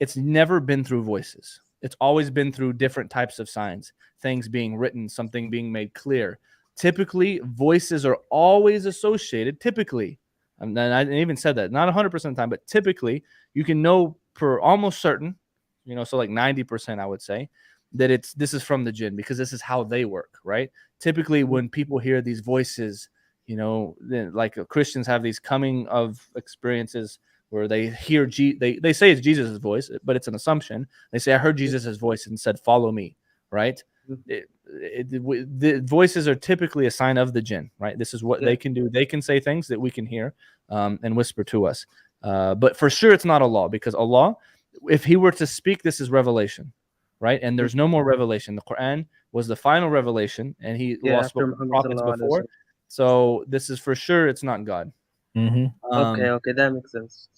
it's never been through voices. It's always been through different types of signs, things being written, something being made clear. Typically, voices are always associated, typically, and I even said that, not 100% of the time, but typically, you can know for almost certain, you know, so like 90%, I would say, that this is from the jinn, because this is how they work, right? Typically, when people hear these voices, you know, like Christians have these coming of experiences where they hear they say it's Jesus' voice, but it's an assumption. They say, I heard Jesus' voice and said, follow me, right? The voices are typically a sign of the jinn, right? This is what they can do. They can say things that we can hear and whisper to us. But for sure, it's not Allah, because Allah, if he were to speak, this is revelation, right? And there's no more revelation. The Quran was the final revelation, and Allah spoke to prophets before. So this is for sure, it's not God. Mm-hmm. Okay, that makes sense.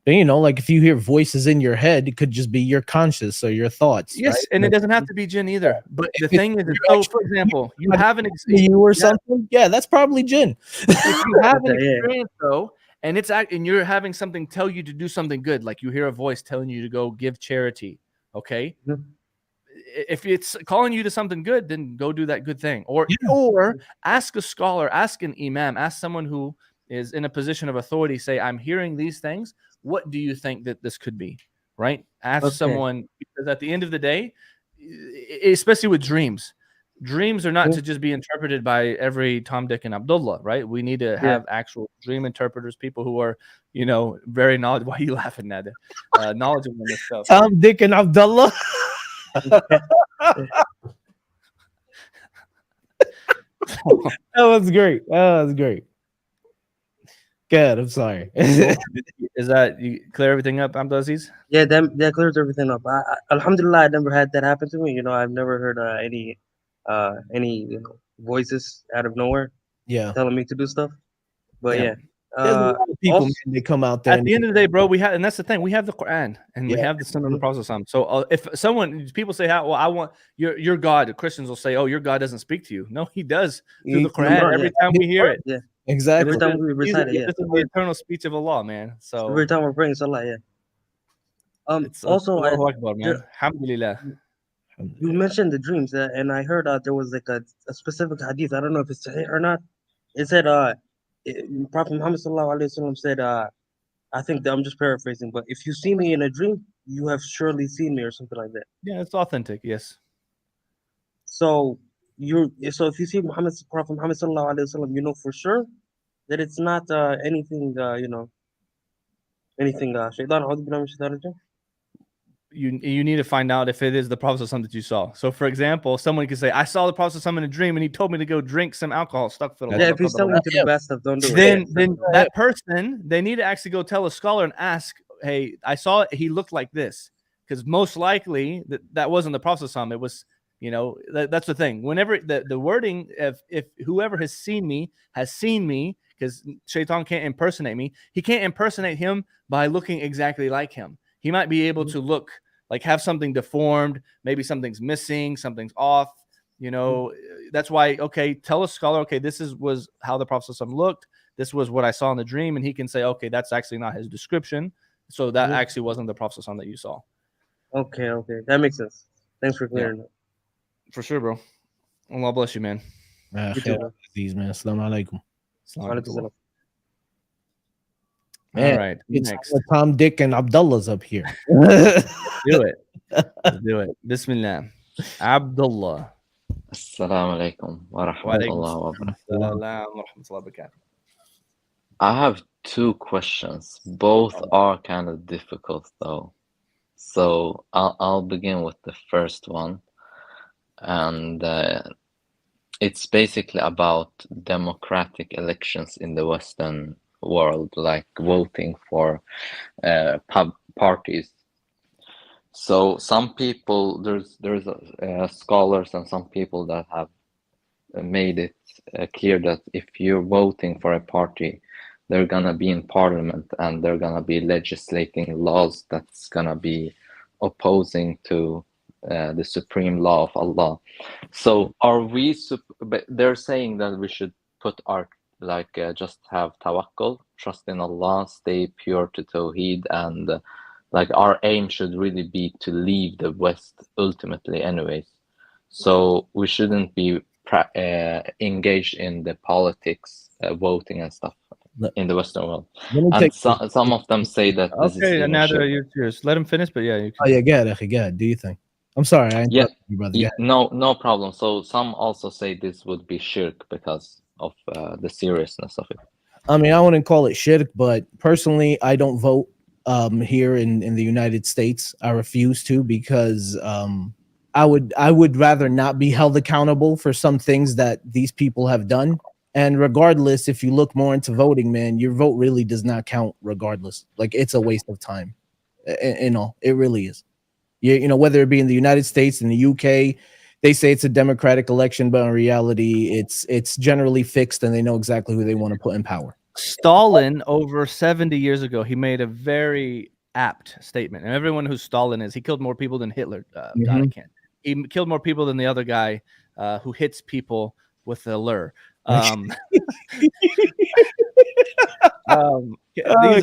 But, you know, like if you hear voices in your head, it could just be your conscious or your thoughts. Yes, right? And it doesn't have to be jinn either. But the thing is, so for example, you have an experience or something. Yeah, that's probably jinn. If you have an experience though, and you're having something tell you to do something good, like you hear a voice telling you to go give charity. Okay. Mm-hmm. If it's calling you to something good, then go do that good thing. Or ask a scholar, ask an imam, ask someone who is in a position of authority, say, I'm hearing these things. What do you think that this could be? Right? Ask someone, because at the end of the day, especially with dreams are not to just be interpreted by every Tom, Dick, and Abdullah, right? We need to have actual dream interpreters, people who are, you know, very knowledgeable. Why are you laughing at it? Knowledgeable in this stuff. Tom, Dick, and Abdullah. That was great. Good. I'm sorry. Is that you clear everything up, Abdulaziz? Yeah, that clears everything up. Alhamdulillah, I never had that happen to me. You know, I've never heard any voices out of nowhere Yeah. telling me to do stuff. But Yeah. There's a lot of people, also, man, they come out there. At the end of the day, bro, we have, and that's the thing, we have the Quran and we Yeah. have the Sunnah of the Prophet. So if people say, "How well, I want your God," the Christians will say, "Oh, your God doesn't speak to you." No, He does through the Quran. yeah. Every time we hear it, Yeah. Exactly. Every time we recite it, yeah. This is the eternal speech of Allah, man. So Every time we're praying Salah, yeah. it's Also, Allahu Akbar, man. Alhamdulillah. you mentioned the dreams, and I heard there was like a specific hadith. I don't know if it's sahih or not. It said, Prophet Muhammad sallallahu alaihi wasallam said, I think that I'm just paraphrasing, but if you see me in a dream, you have surely seen me, or something like that. Yeah, it's authentic. Yes. So if you see Prophet Muhammad sallallahu alaihi wasallam, you know for sure that it's not anything, anything. Shaitan, a'udhu billahi minash shaitanir rajim. You need to find out if it is the Prophet that you saw. So, for example, someone could say, "I saw the Prophet in a dream, and he told me to go drink some alcohol." Yeah, if he's telling you to do bad stuff, don't do then it. Then that person, they need to actually go tell a scholar and ask, "Hey, I saw it. He looked like this," because most likely that wasn't the Prophet. It was, that's the thing. Whenever the wording, if whoever has seen me, because Shaitan can't impersonate me. He can't impersonate him by looking exactly like him. He might be able to look like have something deformed, maybe something's missing, something's off. That's why, okay, tell a scholar, okay, this was how the Prophet looked. This was what I saw in the dream. And he can say, okay, that's actually not his description. So that actually wasn't the Prophet that you saw. Okay. That makes sense. Thanks for clearing that. For sure, bro. Allah bless you, man. Man. Assalamu alaikum. All right. It's Next. Tom, Dick, and Abdullah's up here. Do it. Do it. Bismillah. Abdullah. Assalamu alaikum wa rahmatullahi wa barakatuh. I have two questions. Both are kind of difficult though. So I'll begin with the first one. And it's basically about democratic elections in the Western world, like voting for parties. So some people, there's scholars and some people that have made it clear that if you're voting for a party, they're gonna be in parliament and they're gonna be legislating laws that's gonna be opposing to the supreme law of Allah. So are we? But they're saying that we should put our just have tawakkul, trust in Allah, stay pure to Tawheed, and our aim should really be to leave the West ultimately anyways. So we shouldn't be engaged in the politics, voting and stuff in the Western world. And some of them say that this okay, is another yours. Let him finish, but yeah, you can. Oh yeah, go ahead. Do you think? I'm sorry, I interrupted you, brother. Yeah, no problem. So some also say this would be shirk because of the seriousness of it. I mean, I wouldn't call it shirk, but personally, I don't vote here in the United States. I refuse to because I would rather not be held accountable for some things that these people have done. And regardless, if you look more into voting, man, your vote really does not count regardless. Like, it's a waste of time. It really is. Whether it be in the United States, in the UK, they say it's a democratic election, but in reality, it's generally fixed and they know exactly who they want to put in power. Stalin, over 70 years ago, he made a very apt statement. And everyone who Stalin is, he killed more people than Hitler. God, I can't. He killed more people than the other guy who hits people with a lure. These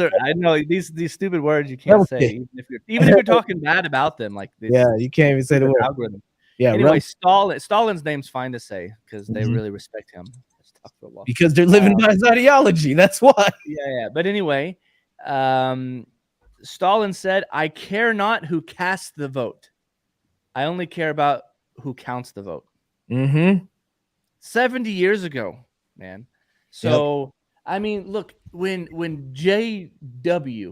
are, I know, these stupid words you can't say, even if you're talking bad about them. Like this, you can't even say the word. Algorithm. Yeah. Anyway, Stalin's name's fine to say because they really respect him. Because they're living by his ideology. That's why. Yeah. But anyway, Stalin said, "I care not who casts the vote. I only care about who counts the vote." 70 years ago, man. So, I mean, look, when GW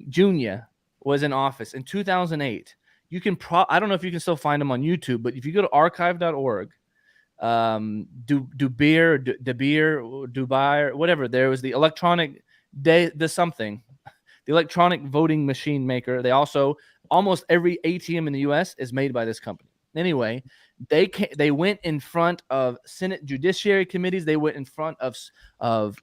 Jr. was in office in 2008, you can I don't know if you can still find him on YouTube, but if you go to archive.org, Dubai, whatever, there was the electronic the electronic voting machine maker. They also, almost every ATM in the US is made by this company. Anyway, they went in front of Senate Judiciary committees. They went in front of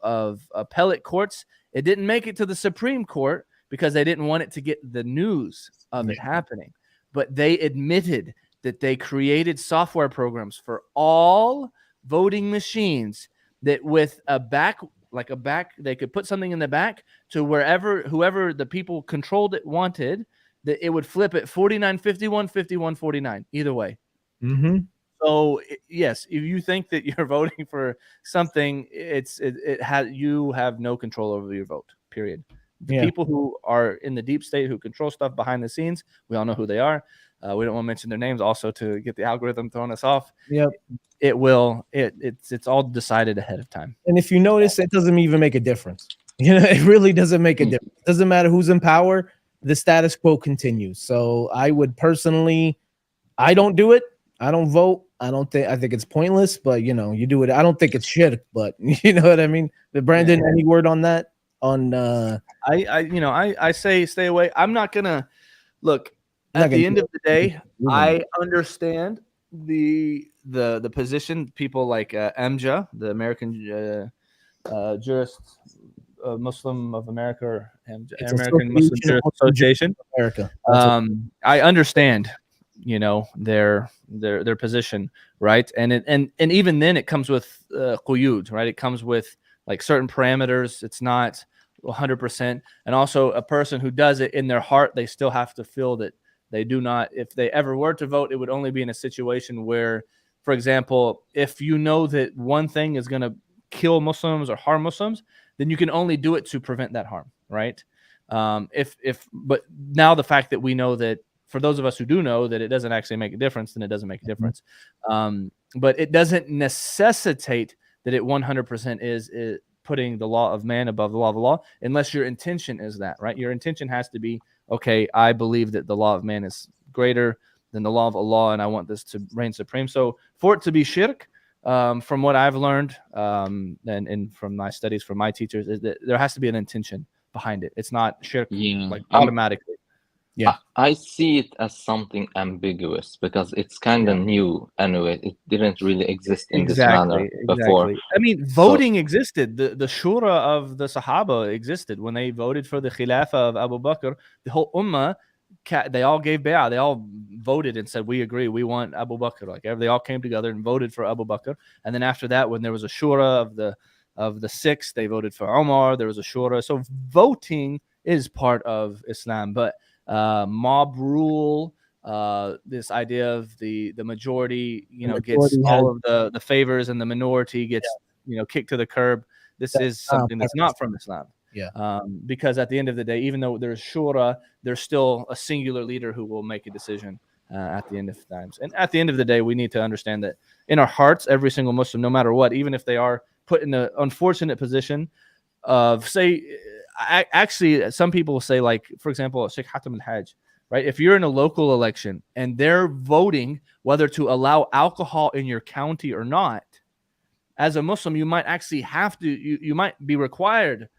appellate courts. It didn't make it to the Supreme Court because they didn't want it to get the news of it happening. But they admitted that they created software programs for all voting machines that with a back, they could put something in the back to whoever the people controlled it wanted, that it would flip at 49-51, 51-49, either way. Mm-hmm. So yes, if you think that you're voting for something, you have no control over your vote, period. The people who are in the deep state who control stuff behind the scenes, we all know who they are. We don't want to mention their names also to get the algorithm throwing us off. Yep. It's all decided ahead of time. And if you notice, it doesn't even make a difference. It really doesn't make a difference. It doesn't matter who's in power. The status quo continues. So I would personally, I don't do it. I don't vote. I think it's pointless, but you do it. I don't think it's shirk, but you know what I mean? Brandon, any word on that? I say stay away. I'm not gonna look at the end of the day. I understand the position. People like AMJA, the American Jurist Muslim of America, or American Muslim Jurist Association. America. I understand, their position, right? And even then, it comes with quyud, right? It comes with like certain parameters. It's not 100%. And also, a person who does it in their heart, they still have to feel that they do not. If they ever were to vote, it would only be in a situation where, for example, if you know that one thing is going to kill Muslims or harm Muslims, then you can only do it to prevent that harm, right? But now the fact that we know that, for those of us who do know that it doesn't actually make a difference, then it doesn't make a difference. But it doesn't necessitate that it 100% is putting the law of man above the law of Allah, unless your intention is that, right? Your intention has to be, okay, I believe that the law of man is greater than the law of Allah, and I want this to reign supreme. So for it to be shirk, from what I've learned, and from my studies from my teachers, is that there has to be an intention behind it. It's not shirk automatically. I see it as something ambiguous because it's kind of new anyway. It didn't really exist in this manner before. I mean, voting existed. The shura of the Sahaba existed when they voted for the Khilafah of Abu Bakr. The whole ummah, they all gave bay'ah. They all voted and said, we agree, we want Abu Bakr. Like, they all came together and voted for Abu Bakr. And then after that, when there was a shura of the six, they voted for Umar. There was a shura. So voting is part of Islam, but mob rule, this idea of the majority, gets all of the favors, and the minority gets kicked to the curb. This is something that's not from Islam. Because at the end of the day, even though there's shura, there's still a singular leader who will make a decision at the end of times. And at the end of the day, we need to understand that in our hearts, every single Muslim, no matter what, even if they are put in an unfortunate position of, say, actually, some people will say, like, for example, Sheikh Hatem al-Hajj, right? If you're in a local election and they're voting whether to allow alcohol in your county or not, as a Muslim, you might actually have to, you might be required,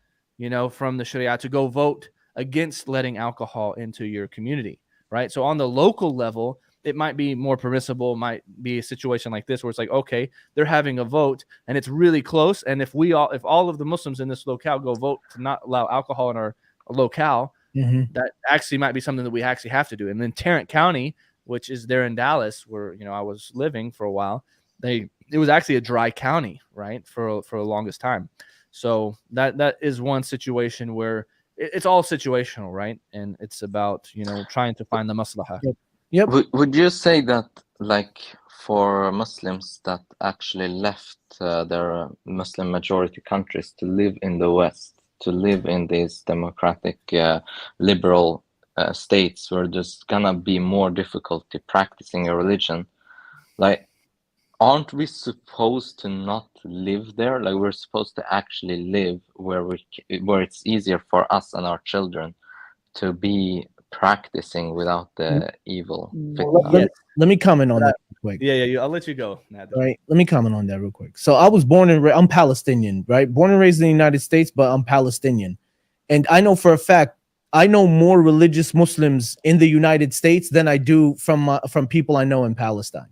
from the Sharia to go vote against letting alcohol into your community, right? So on the local level, it might be more permissible, might be a situation like this where it's like, okay, they're having a vote and it's really close. And if all of the Muslims in this locale go vote to not allow alcohol in our locale, that actually might be something that we actually have to do. And then Tarrant County, which is there in Dallas, where, I was living for a while, it was actually a dry county, right? For the longest time. So that is one situation where it's all situational, right? And it's about, trying to find the maslahah. Yep. Would you say that, like, for Muslims that actually left their Muslim majority countries to live in the West, to live in these democratic, liberal states where there's gonna be more difficulty practicing a religion, like, aren't we supposed to not live there? Like, we're supposed to actually live where it's easier for us and our children to be practicing without the evil. Let me comment on that real quick. Yeah. I'll let you go, Nader. Right. Let me comment on that real quick. So I was I'm Palestinian, right? Born and raised in the United States, but I'm Palestinian. And I know for a fact I know more religious Muslims in the United States than I do from people I know in Palestine.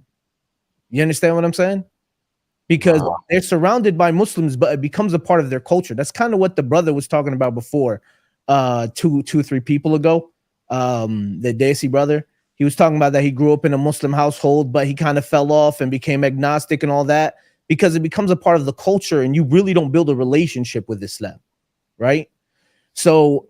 You understand what I'm saying? Because they're surrounded by Muslims, but it becomes a part of their culture. That's kind of what the brother was talking about before, 3 people ago. The Desi brother, he was talking about that he grew up in a Muslim household, but he kind of fell off and became agnostic and all that because it becomes a part of the culture, and you really don't build a relationship with Islam, right? So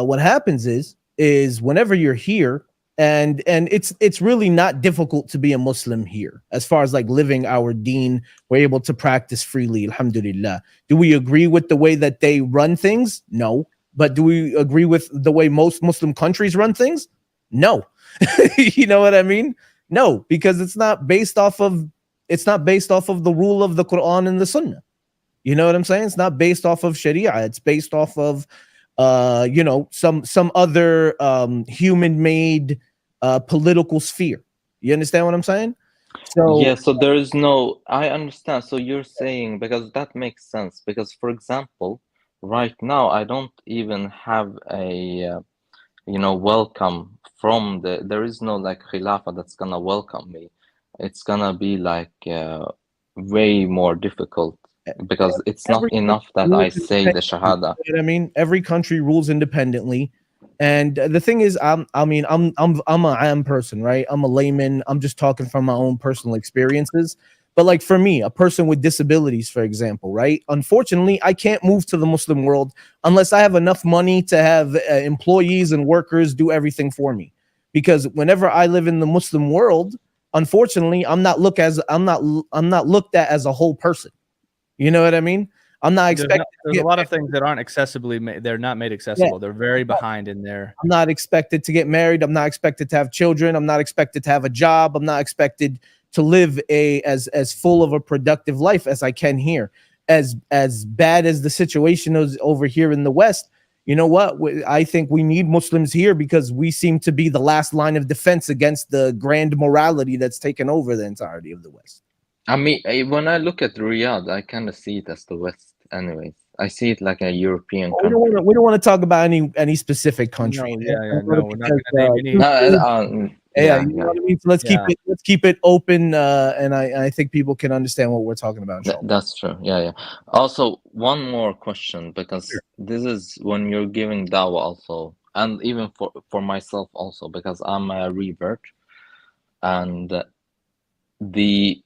what happens is whenever you're here, and it's really not difficult to be a Muslim here as far as like living our deen. We're able to practice freely, alhamdulillah. Do we agree with the way that they run things? No. But do we agree with the way most Muslim countries run things? No. You know what I mean? No, because it's not based off of the rule of the Quran and the Sunnah. You know what I'm saying? It's not based off of Sharia. It's based off of some other human-made political sphere. You understand what I'm saying? So yeah, so there is no, I understand. So you're saying, because that makes sense, because for example, right now I don't even have a welcome from there is no like khilafah that's gonna welcome me. It's gonna be like way more difficult, because it's not enough that I say the Shahada. You know what I mean? Every country rules independently. And the thing is, I'm a am person, right? I'm a layman. I'm just talking from my own personal experiences. But like for me, a person with disabilities, for example, right? Unfortunately, I can't move to the Muslim world unless I have enough money to have employees and workers do everything for me. Because whenever I live in the Muslim world, unfortunately, I'm not looked at as a whole person. You know what I mean? I'm not expecting. There's a lot of things that aren't accessibly made. They're not made accessible. Yeah. They're very behind in there. I'm not expected to get married. I'm not expected to have children. I'm not expected to have a job. I'm not expected to live as full of a productive life as I can here. As bad as the situation is over here in the West, you know what? I think we need Muslims here because we seem to be the last line of defense against the grand morality that's taken over the entirety of the West. I mean, when I look at Riyadh, I kind of see it as the West anyways. I see it like a European country. We don't want to talk about any specific country. No, we're not going to name any. You know what I mean? So let's keep it open, and I think people can understand what we're talking about. That's true. Yeah. Also, one more question, because this is when you're giving dawah also, and even for myself also, because I'm a revert, and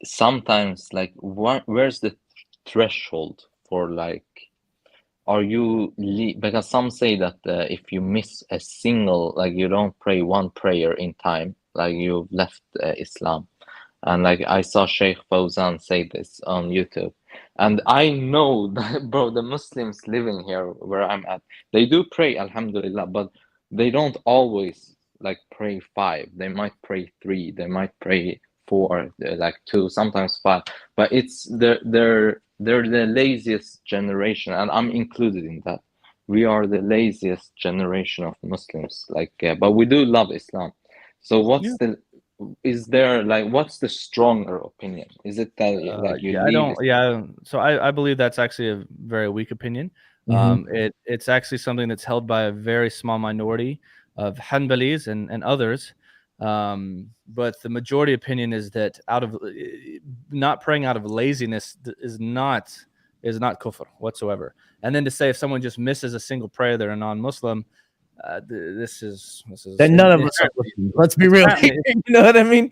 sometimes like where's the threshold for like, are you because some say that if you miss a single, like you don't pray one prayer in time, like you've left Islam. And like I saw Sheikh Fawzan say this on YouTube, and I know that, bro, the Muslims living here where I'm at, they do pray, alhamdulillah, but they don't always like pray 5. They might pray 3, they might pray 4, like 2, sometimes 5, but it's they're the laziest generation, and I'm included in that. We are the laziest generation of Muslims, like but we do love Islam. So what's the stronger opinion? Is it that like you so I believe that's actually a very weak opinion. It's actually something that's held by a very small minority of Hanbalis and others. But the majority opinion is that out of not praying out of laziness is not kufr whatsoever. And then to say if someone just misses a single prayer, they're a non-Muslim, this is then none of us are Muslims. Let's be real. You know what I mean?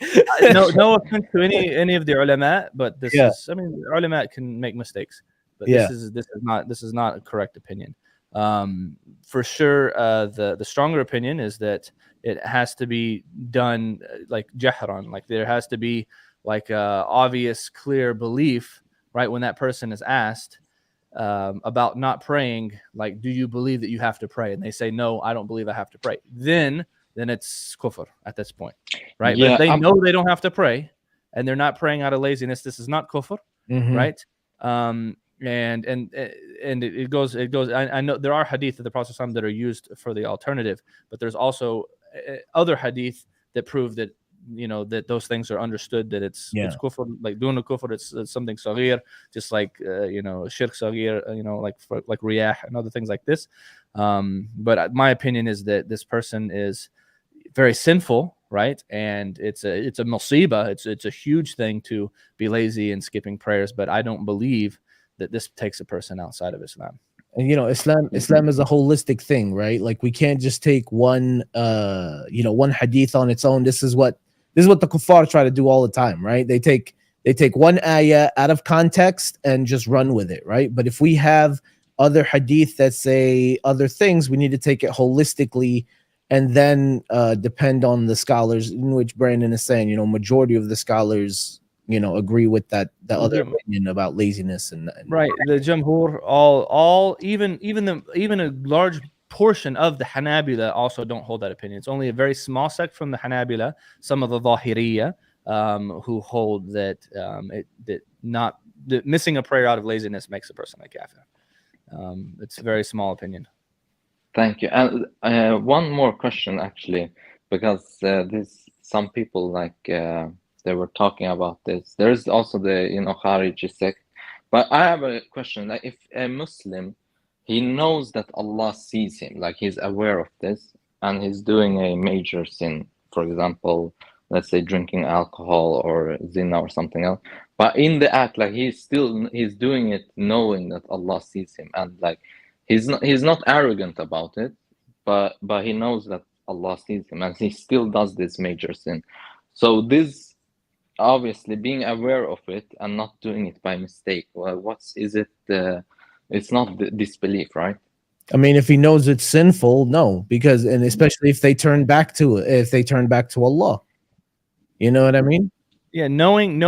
no offense to any of the ulama, but this is, I mean, ulama can make mistakes, but this is not a correct opinion. For sure, the stronger opinion is that it has to be done like jahran, like there has to be like a obvious, clear belief, right? When that person is asked about not praying, like, do you believe that you have to pray? And they say, no, I don't believe I have to pray. Then it's kufr at this point, right? Yeah, but if they know they don't have to pray and they're not praying out of laziness, this is not kufr, right? And it goes. I know there are hadith of the Prophet ﷺ that are used for the alternative, but there's also other hadith that prove that, you know, that those things are understood, that it's kufr, like doing the kufr, it's something saghir, just like shirk saghir, like riyah and other things like this. But my opinion is that this person is very sinful, right? And it's a musiba. It's a huge thing to be lazy and skipping prayers. But I don't believe that this takes a person outside of Islam. And Islam is a holistic thing, right? Like we can't just take one one hadith on its own. This is what the kuffar try to do all the time, right? They take one ayah out of context and just run with it, right? But if we have other hadith that say other things, we need to take it holistically and then depend on the scholars, in which Brandon is saying, majority of the scholars agree with that other opinion about laziness and right. The Jamhur, all even a large portion of the Hanabila also don't hold that opinion. It's only a very small sect from the Hanabila, some of the Zahiriyya, who hold that that missing a prayer out of laziness makes a person a kafir. It's a very small opinion. Thank you. And one more question, actually, because there's some people like they were talking about this. There's also the Khariji sect. But I have a question. Like, if a Muslim, he knows that Allah sees him, like he's aware of this, and he's doing a major sin, for example, let's say drinking alcohol or zina or something else. But in the act, like he's doing it knowing that Allah sees him, and like he's not arrogant about it, but he knows that Allah sees him, and he still does this major sin. So this, obviously, being aware of it and not doing it by mistake, well, it's not disbelief, right? I mean, if he knows it's sinful, no, and especially if they turn back to Allah, you know what I mean? Yeah, knowing,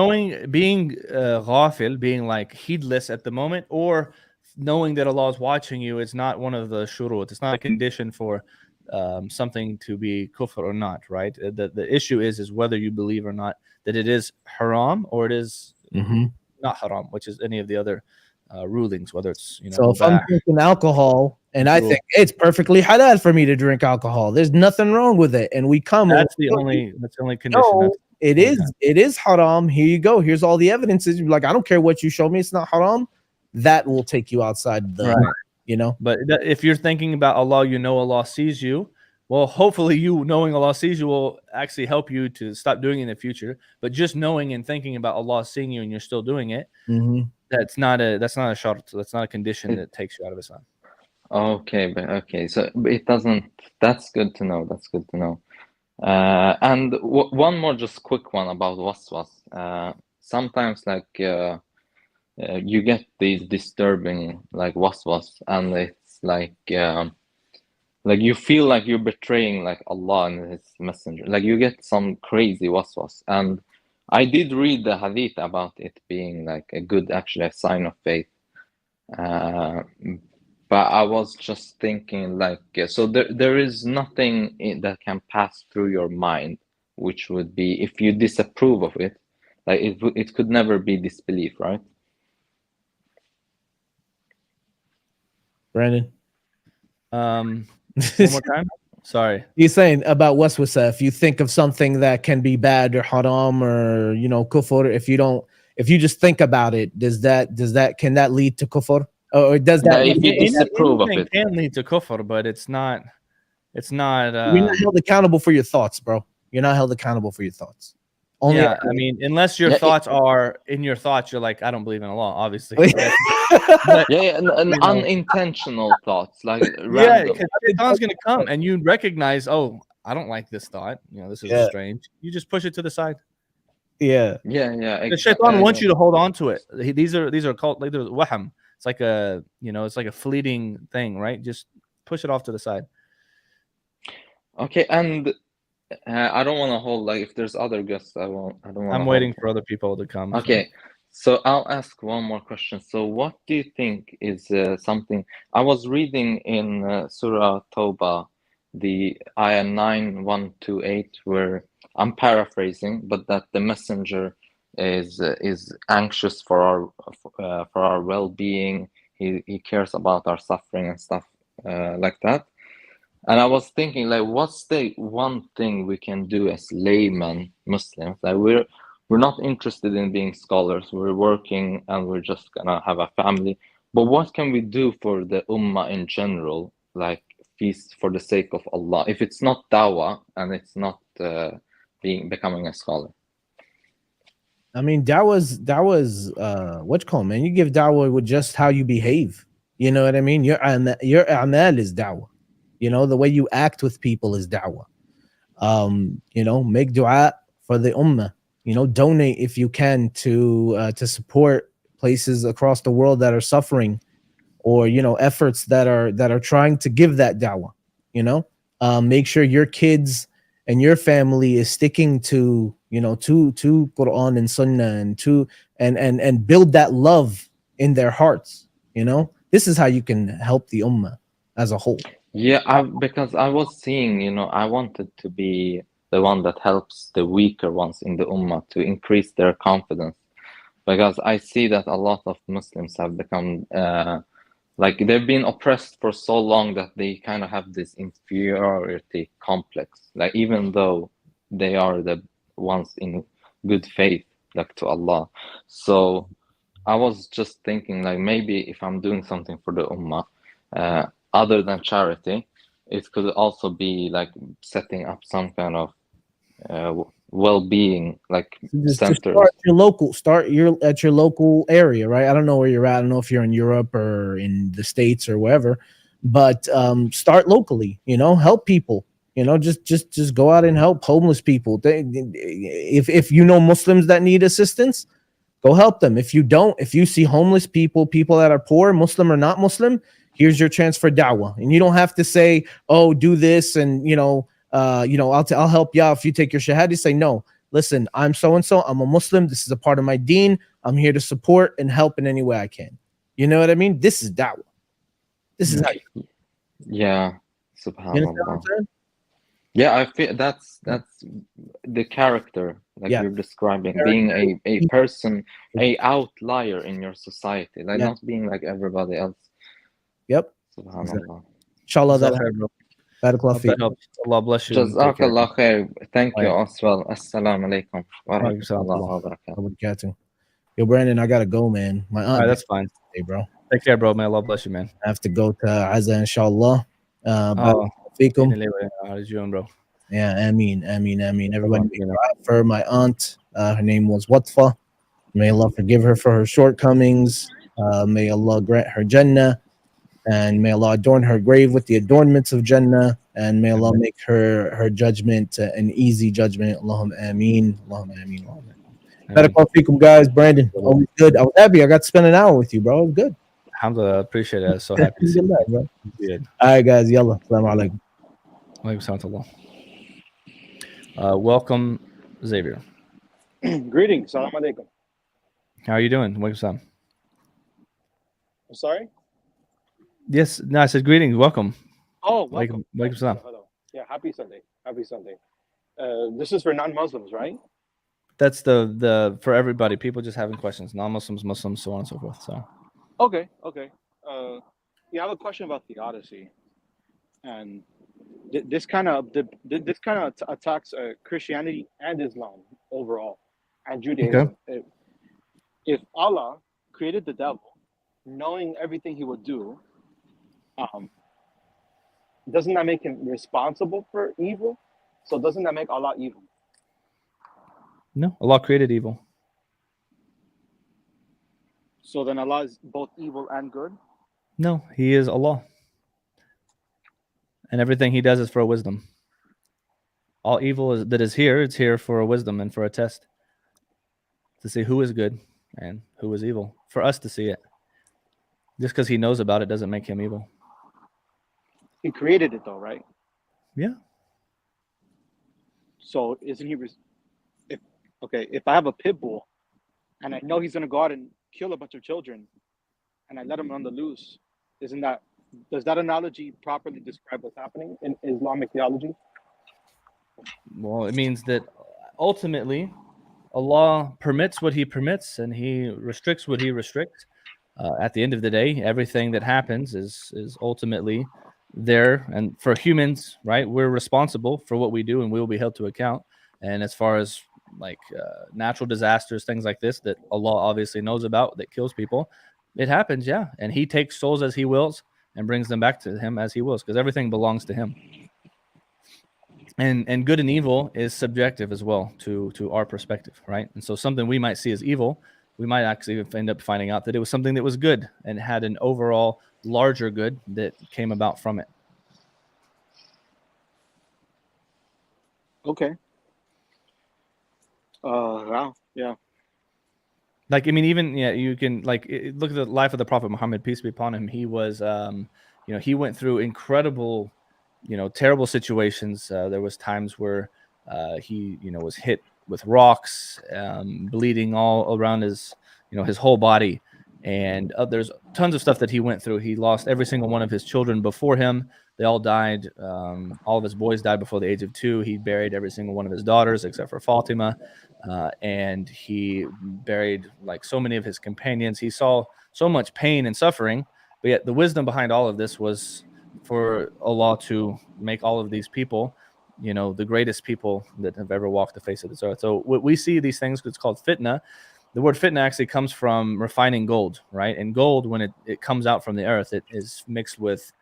being ghafil, being like heedless at the moment, or knowing that Allah is watching you, is not one of the shurut. It's not a condition for something to be kufr or not, right? The issue is whether you believe or not that it is haram or it is not haram, which is any of the other rulings, whether it's So if I'm drinking alcohol and I think it's perfectly halal for me to drink alcohol, there's nothing wrong with it, and we come. That's the only condition. No, it is haram. Here you go. Here's all the evidences. You're like, I don't care what you show me. It's not haram. That will take you outside the, right. But if you're thinking about Allah, Allah sees you. Well, hopefully knowing Allah sees you will actually help you to stop doing it in the future. But just knowing and thinking about Allah seeing you and you're still doing it, that's not a shart. That's not a condition that takes you out of Islam. Okay. So it doesn't. That's good to know. And one more just quick one about waswas. Sometimes like you get these disturbing like waswas, and it's like you feel like you're betraying like Allah and His Messenger. Like you get some crazy waswas. And I did read the hadith about it being like a good, actually a sign of faith. But I was just thinking like, so there is nothing that can pass through your mind, which would be, if you disapprove of it, like it could never be disbelief, right? Brandon. One more time. Sorry. He's saying about waswasa, if you think of something that can be bad or haram or kufr, if you just think about it, can that lead to kufr? Or does that if you disapprove of it? Can lead to kufr, but it's not you're not held accountable for your thoughts, bro. You're not held accountable for your thoughts. I mean, unless your thoughts are in your thoughts, you're like, I don't believe in Allah, obviously. But, unintentional thoughts, like random. Because Shaitan's gonna come and you recognize, oh, I don't like this thought. This is strange. You just push it to the side. Yeah. The Shaitan wants you to hold on to it. These are called like waham. It's like it's like a fleeting thing, right? Just push it off to the side. Okay, and I don't want to hold, like, if there's other guests, I don't want I'm waiting for other people to come. Okay, so I'll ask one more question. So what do you think is something, I was reading in Surah Tawbah, the ayah 9128, where I'm paraphrasing, but that the messenger is anxious for our well-being. He cares about our suffering and stuff like that. And I was thinking, like, what's the one thing we can do as laymen Muslims? Like, we're not interested in being scholars. We're working and we're just gonna have a family. But what can we do for the ummah in general like feast for the sake of Allah, if it's not dawah and it's not becoming a scholar? I mean, dawah's what you call, man. You give dawah with just how you behave. You know what I mean? Your amal is dawah. You know, the way you act with people is dawah. You know, make dua for the ummah. You know, donate if you can to support places across the world that are suffering, or you know, efforts that are trying to give that dawah. You know, make sure your kids and your family is sticking to, you know, to Quran and Sunnah, and build that love in their hearts. You know, this is how you can help the ummah as a whole. Yeah, because I was seeing, you know, I wanted to be the one that helps the weaker ones in the ummah to increase their confidence, because I see that a lot of Muslims have become like they've been oppressed for so long that they kind of have this inferiority complex, like even though they are the ones in good faith, like to Allah. So I was just thinking, like, maybe if I'm doing something for the ummah, other than charity, it could also be like setting up some kind of well-being, like centers. Start at your local area, right? I don't know where you're at. I don't know if you're in Europe or in the States or wherever, but start locally. You know, help people. You know, just go out and help homeless people. If you know Muslims that need assistance, go help them. If you don't, if you see homeless people that are poor, Muslim or not Muslim, here's your chance for da'wah. And you don't have to say, oh, do this, and I'll help you out if you take your shahada. Say, no, listen, I'm so and so, I'm a Muslim, this is a part of my deen, I'm here to support and help in any way I can. You know what I mean? This is da'wah. This is how you, yeah, you understand what I'm subhanallah. saying? Yeah, I feel that's the character, like Yeah. you're describing, being a person, a outlier in your society, like Yeah. not being like everybody else. Yep. Subhanallah. Inshallah, that Jazakallah khair, bro. Barakallah Hope that feek. helps. Allah bless you. and take care. Jazakallah khair. Thank you Alright. as well. Assalamu alaikum wa Alaikum salam. rahmatullahi wa barakatuh. Barakatuh. Yo, Brandon, I gotta go, man. My aunt. Alright, that's fine. Hey, bro. Take care, bro, man. Allah bless you, man. I have to go to Azza, inshallah. Barakallah Oh, feekum. how did you doing, bro? Yeah, Ameen. Everybody make You know. dua for my aunt. Her name was Watfa. May Allah forgive her for her shortcomings. May Allah grant her Jannah. And may Allah adorn her grave with the adornments of Jannah. And may Allah make her judgment an easy judgment. Allahumma ameen. Allahumma ameen. Barakallahu feekum, guys. Brandon, always good. I was happy. I got to spend an hour with you, bro. It was good. Alhamdulillah, appreciate it. I was so happy to see you. Bro. Good. All right, guys. Yalla. Assalamu alaikum. Alaikum salam. Welcome, Xavier. Greetings. Salam alaikum. How are you doing? Welcome, salam. I'm sorry? Yes, no, I said greetings. Welcome. Oh, welcome. Welcome, salam. Hello. Yeah, happy Sunday. Happy Sunday. This is for non-Muslims, right? That's the for everybody. People just having questions. Non-Muslims, Muslims, so on and so forth. So. Okay. Yeah, I have a question about Theodicy, and this kind of attacks Christianity and Islam overall, and Judaism. Okay. If Allah created the devil, knowing everything he would do, doesn't that make him responsible for evil? So doesn't that make Allah evil? No, Allah created evil. So then Allah is both evil and good? No, He is Allah. And everything He does is for a wisdom. All evil that is here, it's here for a wisdom and for a test. To see who is good and who is evil. For us to see it. Just because He knows about it doesn't make Him evil. He created it though, right? Yeah. So isn't He... if I have a pit bull and I know he's going to go out and kill a bunch of children and I let him on the loose, does that analogy properly describe what's happening in Islamic theology? Well, it means that ultimately Allah permits what He permits and He restricts what He restricts. At the end of the day, everything that happens is ultimately there. And for humans, right, we're responsible for what we do and we will be held to account. And as far as like natural disasters, things like this that Allah obviously knows about that kills people, it happens, yeah. And He takes souls as He wills, and brings them back to him as he wills, because everything belongs to him. And good and evil is subjective as well to our perspective, right? And so something we might see as evil, we might actually end up finding out that it was something that was good and had an overall larger good that came about from it. Okay. Wow. Yeah. Like, I mean, even, yeah, you can like look at the life of the Prophet Muhammad, peace be upon him. He was, he went through incredible, terrible situations. There was times where he, was hit with rocks, bleeding all around his, his whole body. And there's tons of stuff that he went through. He lost every single one of his children before him. They all died. All of his boys died before the age of 2. He buried every single one of his daughters except for Fatima. And he buried like so many of his companions. He saw so much pain and suffering, but yet the wisdom behind all of this was for Allah to make all of these people, the greatest people that have ever walked the face of this earth. So what we see these things, it's called fitna. The word fitna actually comes from refining gold, right? And gold, when it comes out from the earth, it is mixed with,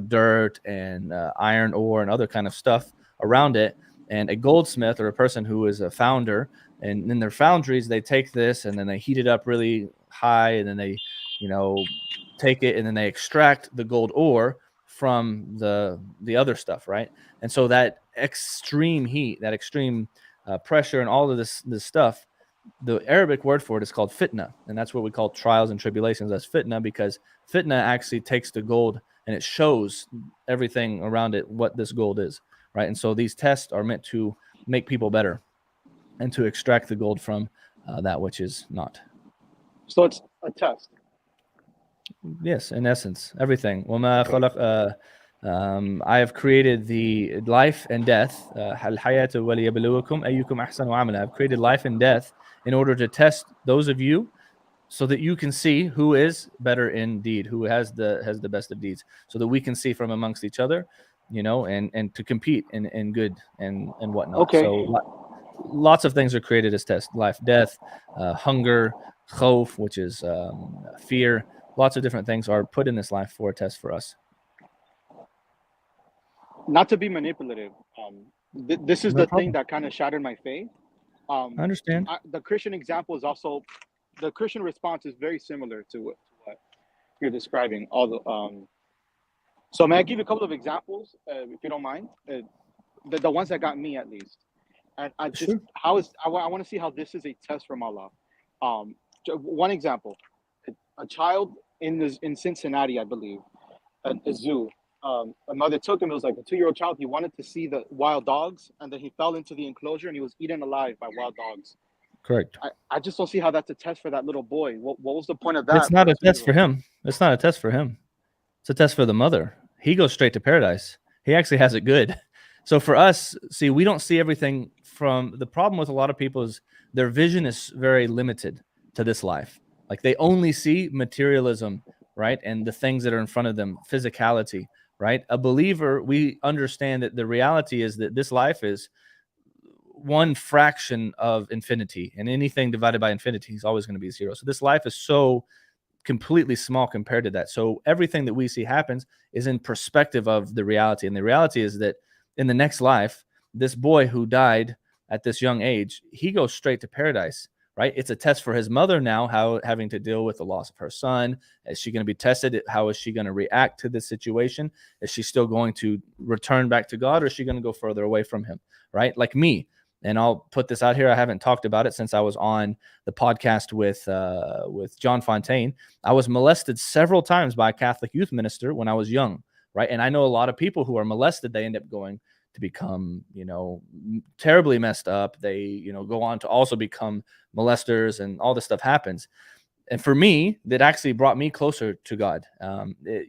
dirt and iron ore and other kind of stuff around it. And a goldsmith, or a person who is a founder, and in their foundries, they take this and then they heat it up really high, and then they, take it and then they extract the gold ore from the other stuff, right? And so that extreme heat, that extreme pressure, and all of this stuff, the Arabic word for it is called fitna, and that's what we call trials and tribulations. That's fitna, because fitna actually takes the gold and it shows everything around it what this gold is, right? And so these tests are meant to make people better and to extract the gold from that which is not. So it's a test. Yes, in essence, everything. I have created the life and death. I've created life and death in order to test those of you, so that you can see who is better in deed, who has the best of deeds, so that we can see from amongst each other, and to compete in good and whatnot. Okay. So lots of things are created as tests: life, death, hunger, khawf, which is fear. Lots of different things are put in this life for a test for us. Not to be manipulative, this is the thing that kind of shattered my faith. I understand. The Christian example is also, the Christian response is very similar to what you're describing. So may I give you a couple of examples, if you don't mind? The ones that got me, at least. And I want to see how this is a test from Allah. One example: a child in Cincinnati, I believe, at a zoo. A mother took him. It was like a 2-year-old child. He wanted to see the wild dogs, and then he fell into the enclosure and he was eaten alive by wild dogs. Correct. I just don't see how that's a test for that little boy. What was the point of that? It's not a test for him. It's not a test for him. It's a test for the mother. He goes straight to paradise. He actually has it good. So for us, see, we don't see everything from, the problem with a lot of people is their vision is very limited to this life. Like, they only see materialism, right? And the things that are in front of them, physicality, right? A believer, we understand that the reality is that this life is one fraction of infinity, and anything divided by infinity is always going to be 0. So this life is so completely small compared to that. So everything that we see happens is in perspective of the reality. And the reality is that in the next life, this boy who died at this young age, he goes straight to paradise, right? It's a test for his mother now, having to deal with the loss of her son. Is she going to be tested? How is she going to react to this situation? Is she still going to return back to God, or is she going to go further away from him, right? Like me. And I'll put this out here. I haven't talked about it since I was on the podcast with John Fontaine. I was molested several times by a Catholic youth minister when I was young, right? And I know a lot of people who are molested, they end up going to become, terribly messed up. They, go on to also become molesters, and all this stuff happens. And for me, that actually brought me closer to God.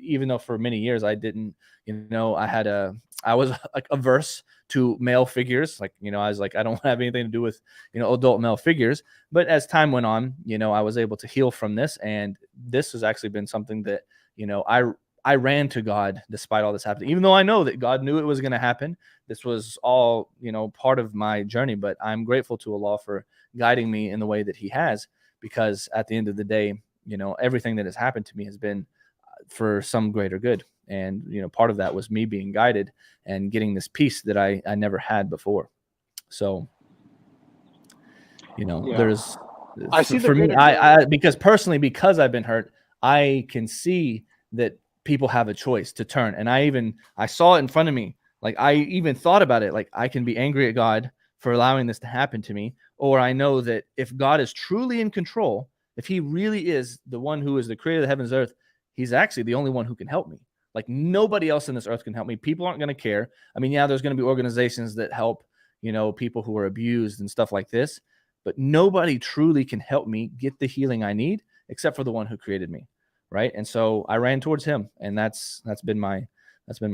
Even though for many years I didn't, I was like averse to male figures. Like, I was like, I don't have anything to do with, adult male figures. But as time went on, I was able to heal from this. And this has actually been something that, I ran to God despite all this happening, even though I know that God knew it was going to happen. This was all, part of my journey, but I'm grateful to Allah for guiding me in the way that he has, because at the end of the day, everything that has happened to me has been for some greater good. And, you know, part of that was me being guided and getting this peace that I never had before. So, you know, there's, I see for me, because I've been hurt, I can see that people have a choice to turn. And I saw it in front of me. Like, I even thought about it. Like, I can be angry at God for allowing this to happen to me. Or I know that if God is truly in control, if he really is the one who is the creator of the heavens and earth, he's actually the only one who can help me. Like, nobody else in this earth can help me. People aren't going to care. I mean, yeah, there's going to be organizations that help, you know, people who are abused and stuff like this, but nobody truly can help me get the healing I need except for the one who created me, right? And so I ran towards him, and that's been my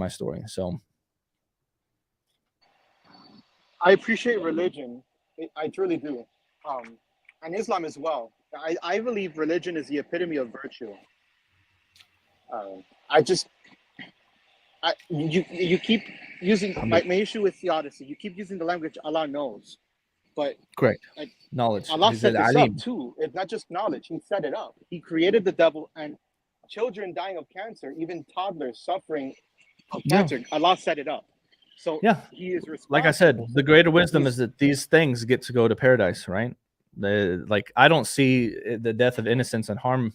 story. So I appreciate religion. I truly do. And Islam as well. I believe religion is the epitome of virtue. You keep using my issue with Theodicy. You keep using the language Allah knows, but correct knowledge. Allah set this up too. It's not just knowledge. He set it up. He created the devil and children dying of cancer, even toddlers suffering of cancer. Allah set it up. So he is responsible. Like I said, the greater wisdom is that these things get to go to paradise, right? Like, I don't see the death of innocence and harm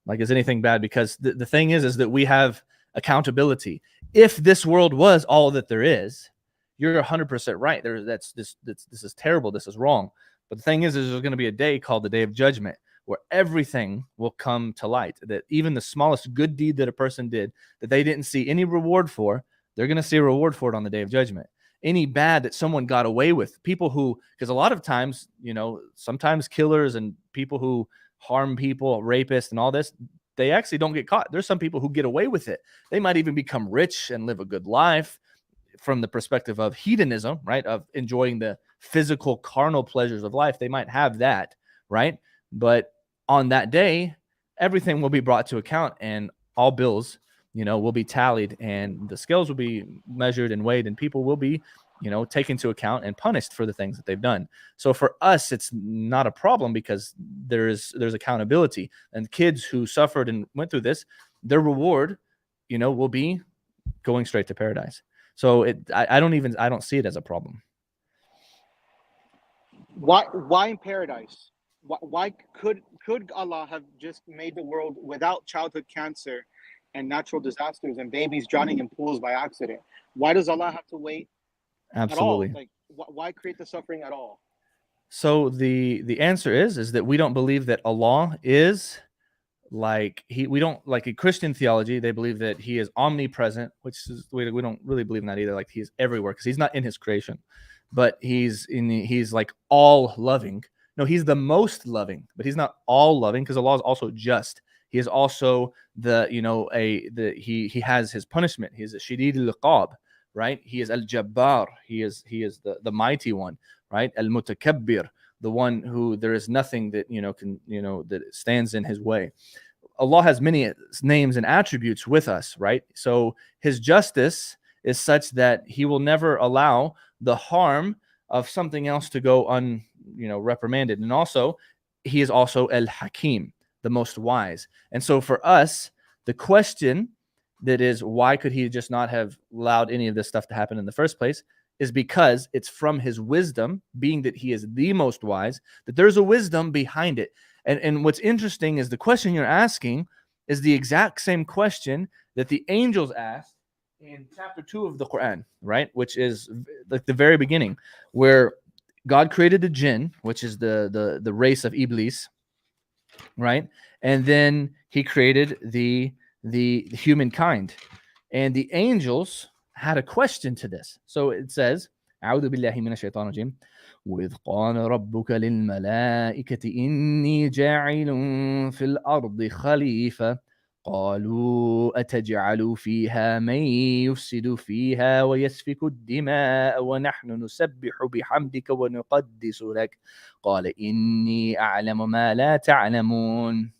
like as anything bad, because the thing is that we have accountability. If this world was all that there is, you're 100% right. This is terrible. This is wrong. But the thing is there's going to be a day called the Day of Judgment, where everything will come to light. That even the smallest good deed that a person did that they didn't see any reward for, they're going to see a reward for it on the Day of Judgment. Any bad that someone got away with, people who, because a lot of times, you know, sometimes killers and people who harm people, rapists and all this, they actually don't get caught. There's some people who get away with it. They might even become rich and live a good life from the perspective of hedonism, right? Of enjoying the physical carnal pleasures of life. They might have that, right? But on that day, everything will be brought to account, and all bills, you know, will be tallied, and the scales will be measured and weighed, and people will be, you know, taken into account and punished for the things that they've done. So for us, it's not a problem, because there's accountability, and kids who suffered and went through this, their reward, you know, will be going straight to paradise. So I don't see it as a problem. Why in paradise? Why could Allah have just made the world without childhood cancer and natural disasters and babies drowning in pools by accident? Why does Allah have to wait? Absolutely. At all? Like, why create the suffering at all? So the answer is that we don't believe that Allah is like we don't, like, a Christian theology, they believe that he is omnipresent, which is we don't really believe in that either. Like, he's everywhere, because he's not in his creation, but he's like all loving. No, he's the most loving, but he's not all loving, because Allah is also just. He is also he has his punishment. He is a shadid al-iqab, right? He is al-jabbar. He is the mighty one, right? Al-mutakabbir, the one who there is nothing that that stands in his way. Allah has many names and attributes with us, right? So his justice is such that he will never allow the harm of something else to go reprimanded. And also, he is also al-hakim, the most wise. And so for us, the question that is, why could he just not have allowed any of this stuff to happen in the first place, is because it's from his wisdom, being that he is the most wise, that there's a wisdom behind it. And what's interesting is the question you're asking is the exact same question that the angels asked in chapter 2 of the Quran, right? Which is like the very beginning, where God created the Jinn, which is the race of Iblis, right? And then he created the humankind. And the angels had a question to this. So it says, أعوذ بالله من الشيطان الرجيم وإذ قال ربك للملائكة إني جاعل في الأرض خليفة قالوا أتجعل فيها من يفسد فيها ويسفك الدماء ونحن نسبح بحمدك ونقدس لك قال إني أعلم ما لا تعلمون.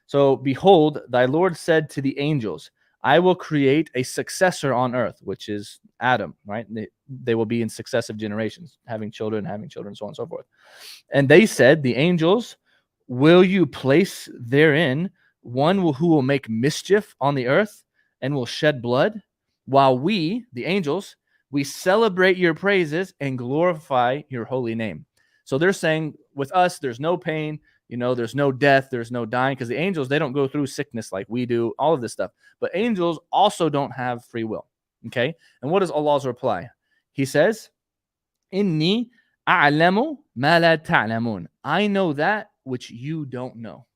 So behold, thy Lord said to the angels, I will create a successor on earth, which is Adam, right? They will be in successive generations, having children, so on and so forth. And they said, the angels, will you place therein who will make mischief on the earth and will shed blood, while we, the angels, we celebrate your praises and glorify your holy name. So they're saying with us, there's no pain, there's no death, there's no dying, because the angels, they don't go through sickness like we do, all of this stuff. But angels also don't have free will. Okay? And what is Allah's reply? He says, Inni a'lamu ma la ta'lamun. I know that which you don't know.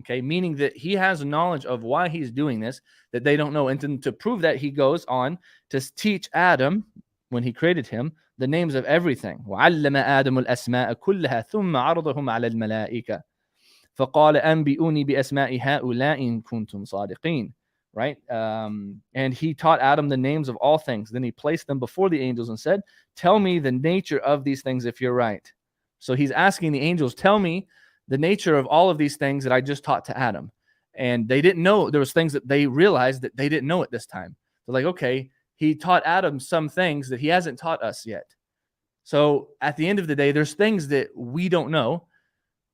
Okay, meaning that he has knowledge of why he's doing this that they don't know. And to prove that, he goes on to teach Adam, when he created him, the names of everything. وَعَلَّمَ آدَمُ الْأَسْمَاءَ كُلَّهَا ثُمَّ عَرَضَهُمْ عَلَى الْمَلَائِكَةِ فَقَالَ أَنْبِئُونِي بِأَسْمَاءِ هَؤُلَاءِ إِن كُنتُمْ صَادِقِينَ. Right? And he taught Adam the names of all things. Then he placed them before the angels and said, tell me the nature of these things if you're right. So he's asking the angels, tell me the nature of all of these things that I just taught to Adam. And they didn't know. There was things that they realized that they didn't know at this time. They're like, okay, he taught Adam some things that he hasn't taught us yet. So at the end of the day, there's things that we don't know.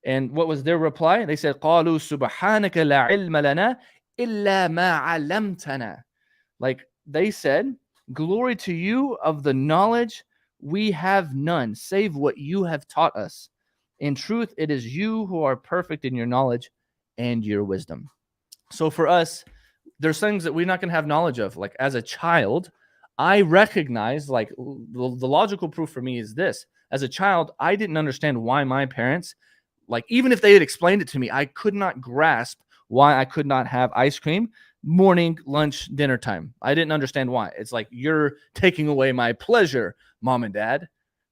And what was their reply? They said, قَالُوا سُبْحَانَكَ لَا عِلْمَ لَنَا إِلَّا مَا عَلَّمْتَنَا. Like they said, glory to you of the knowledge we have none, save what you have taught us. In truth, it is you who are perfect in your knowledge and your wisdom. So for us, there's things that we're not going to have knowledge of. Like as a child, I recognize, like the logical proof for me is this. As a child, I didn't understand why my parents, like even if they had explained it to me, I could not grasp why I could not have ice cream morning, lunch, dinner time. I didn't understand why. It's like, you're taking away my pleasure, mom and dad.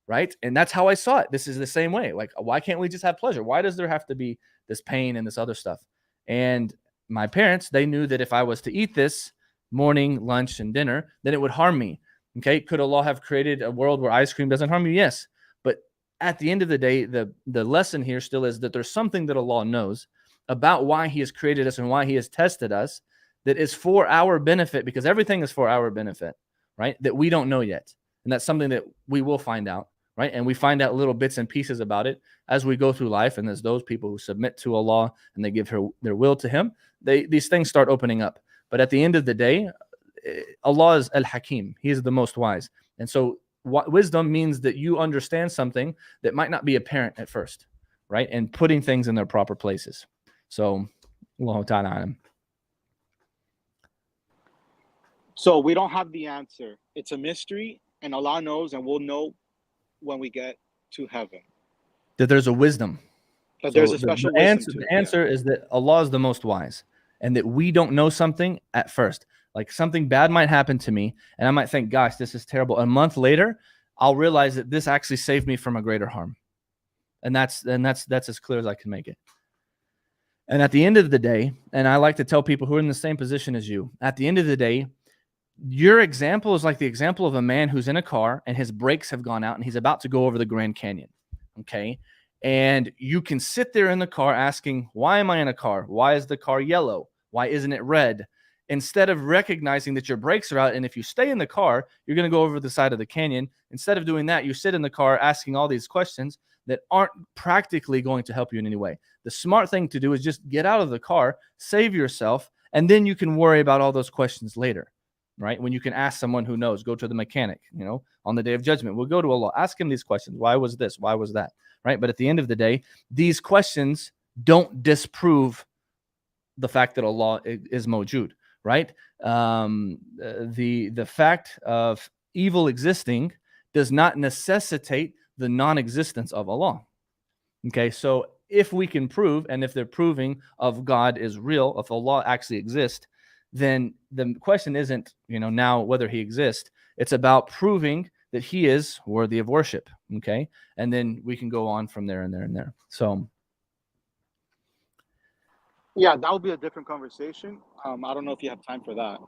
Right? And that's how I saw it. This is the same way. Like, why can't we just have pleasure? Why does there have to be this pain and this other stuff? And my parents, they knew that if I was to eat this morning, lunch, and dinner, then it would harm me. Okay. Could Allah have created a world where ice cream doesn't harm you? Yes. But at the end of the day, the lesson here still is that there's something that Allah knows about why he has created us and why he has tested us that is for our benefit, because everything is for our benefit, right? That we don't know yet. And that's something that we will find out. Right? And we find out little bits and pieces about it as we go through life. And there's those people who submit to Allah and they give their will to him. These things start opening up. But at the end of the day, Allah is Al-Hakim. He is the most wise. And so wisdom means that you understand something that might not be apparent at first, right? And putting things in their proper places. So, Allah Ta'ala alam. So we don't have the answer. It's a mystery, and Allah knows, and we'll know when we get to heaven. That there's a wisdom. That there's a special wisdom. The answer is that Allah is the most wise, and that we don't know something at first. Like something bad might happen to me, and I might think, gosh, this is terrible. A month later, I'll realize that this actually saved me from a greater harm. And that's as clear as I can make it. And at the end of the day, and I like to tell people who are in the same position as you, at the end of the day, your example is like the example of a man who's in a car and his brakes have gone out and he's about to go over the Grand Canyon. Okay. And you can sit there in the car asking, why am I in a car? Why is the car yellow? Why isn't it red? Instead of recognizing that your brakes are out, and if you stay in the car, you're going to go over the side of the canyon. Instead of doing that, you sit in the car asking all these questions that aren't practically going to help you in any way. The smart thing to do is just get out of the car, save yourself, and then you can worry about all those questions later. Right? When you can ask someone who knows, go to the mechanic, on the day of judgment, we'll go to Allah, ask him these questions. Why was this? Why was that? Right? But at the end of the day, these questions don't disprove the fact that Allah is mawjood, right? The fact of evil existing does not necessitate the non-existence of Allah. Okay, so if we can prove, and if they're proving of God is real, if Allah actually exists, then the question isn't, now whether he exists. It's about proving that he is worthy of worship. Okay. And then we can go on from there and there and there. So. Yeah, that would be a different conversation. I don't know if you have time for that.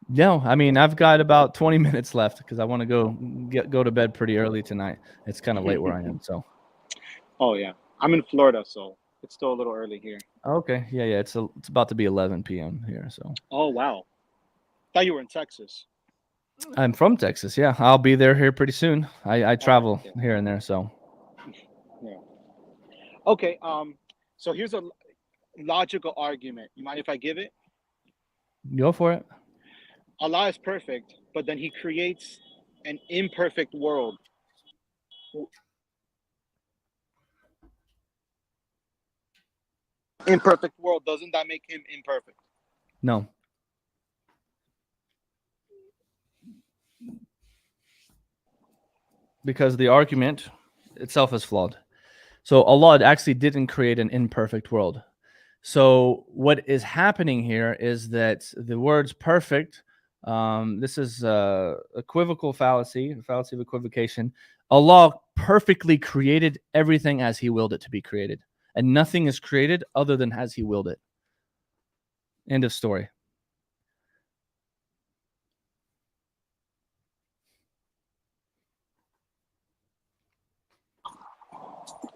No, I mean, I've got about 20 minutes left because I want to go to bed pretty early tonight. It's kind of late where I am. So. Oh yeah. I'm in Florida, so it's still a little early here. Okay. Yeah. It's about to be 11 p.m. here. So. Oh, wow. Thought you were in Texas. I'm from Texas. Yeah. I'll be here pretty soon. I travel here and there. So. Yeah. Okay. So logical argument. You mind if I give it? Go for it. Allah is perfect, but then He creates an imperfect world. Imperfect world, doesn't that make Him imperfect? No. Because the argument itself is flawed. So Allah actually didn't create an imperfect world. So what is happening here is that the words perfect, this is equivocal fallacy, a fallacy of equivocation. Allah perfectly created everything as He willed it to be created. And nothing is created other than as He willed it. End of story.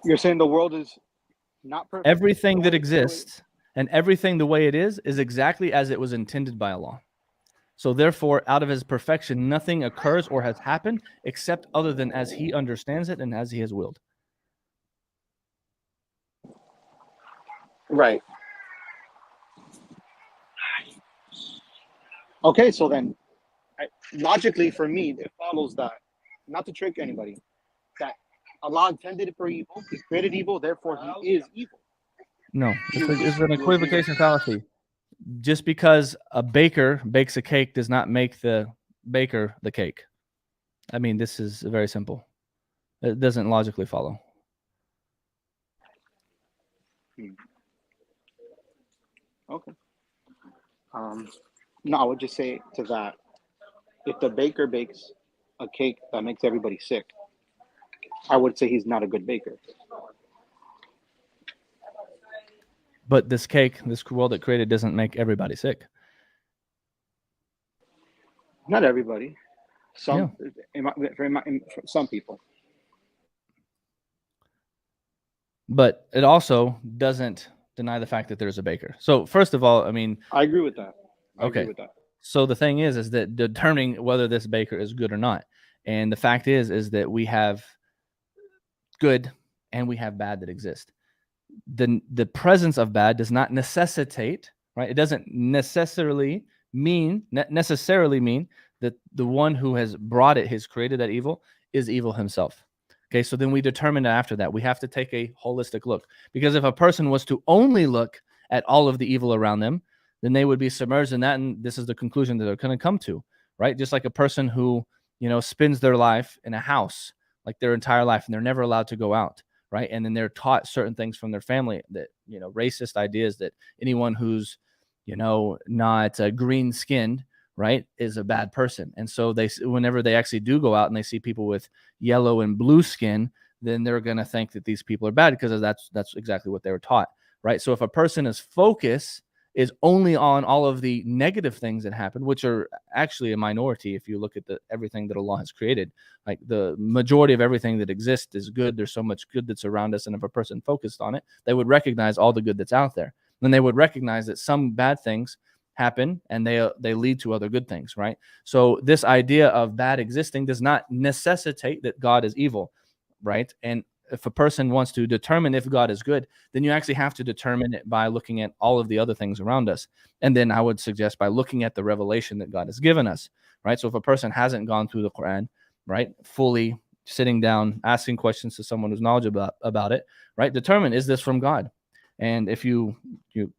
You're saying the world is not perfect? Everything that exists and everything the way it is exactly as it was intended by Allah. So therefore, out of His perfection, nothing occurs or has happened except other than as He understands it and as He has willed. Right. Okay, so then, logically for me, it follows that, not to trick anybody, that Allah intended it for evil, He created evil, therefore He is evil. No, it's an equivocation fallacy. Just because a baker bakes a cake does not make the baker the cake. I mean, this is very simple. It doesn't logically follow. Okay. No, I would just say to that, if the baker bakes a cake that makes everybody sick, I would say he's not a good baker. But this cake, this world it created, doesn't make everybody sick. Not everybody. Some, for some people. But it also doesn't deny the fact that there's a baker. So first of all, I mean, I agree with that. I okay. agree with that. So the thing is that determining whether this baker is good or not. And the fact is that we have good and we have bad that exist. The presence of bad does not necessitate, right? It doesn't necessarily mean that the one who has brought it, has created that evil, is evil himself. Okay, so then we determine after that. We have to take a holistic look. Because if a person was to only look at all of the evil around them, then they would be submerged in that, and this is the conclusion that they're going to come to, right? Just like a person who, spends their life in a house, like their entire life, and they're never allowed to go out, right? And then they're taught certain things from their family that, racist ideas that anyone who's, not green-skinned, right, is a bad person. And so whenever they actually do go out and they see people with yellow and blue skin, then they're going to think that these people are bad because that's exactly what they were taught, right? So if a person's focus is only on all of the negative things that happen, which are actually a minority if you look at everything that Allah has created, like the majority of everything that exists is good. There's so much good that's around us, and if a person focused on it, they would recognize all the good that's out there. Then they would recognize that some bad things happen and they lead to other good things, right? So this idea of bad existing does not necessitate that God is evil, right? And if a person wants to determine if God is good, then you actually have to determine it by looking at all of the other things around us. And then I would suggest by looking at the revelation that God has given us, right? So if a person hasn't gone through the Quran, right, fully sitting down, asking questions to someone who's knowledgeable about it, right, determine, is this from God? And if you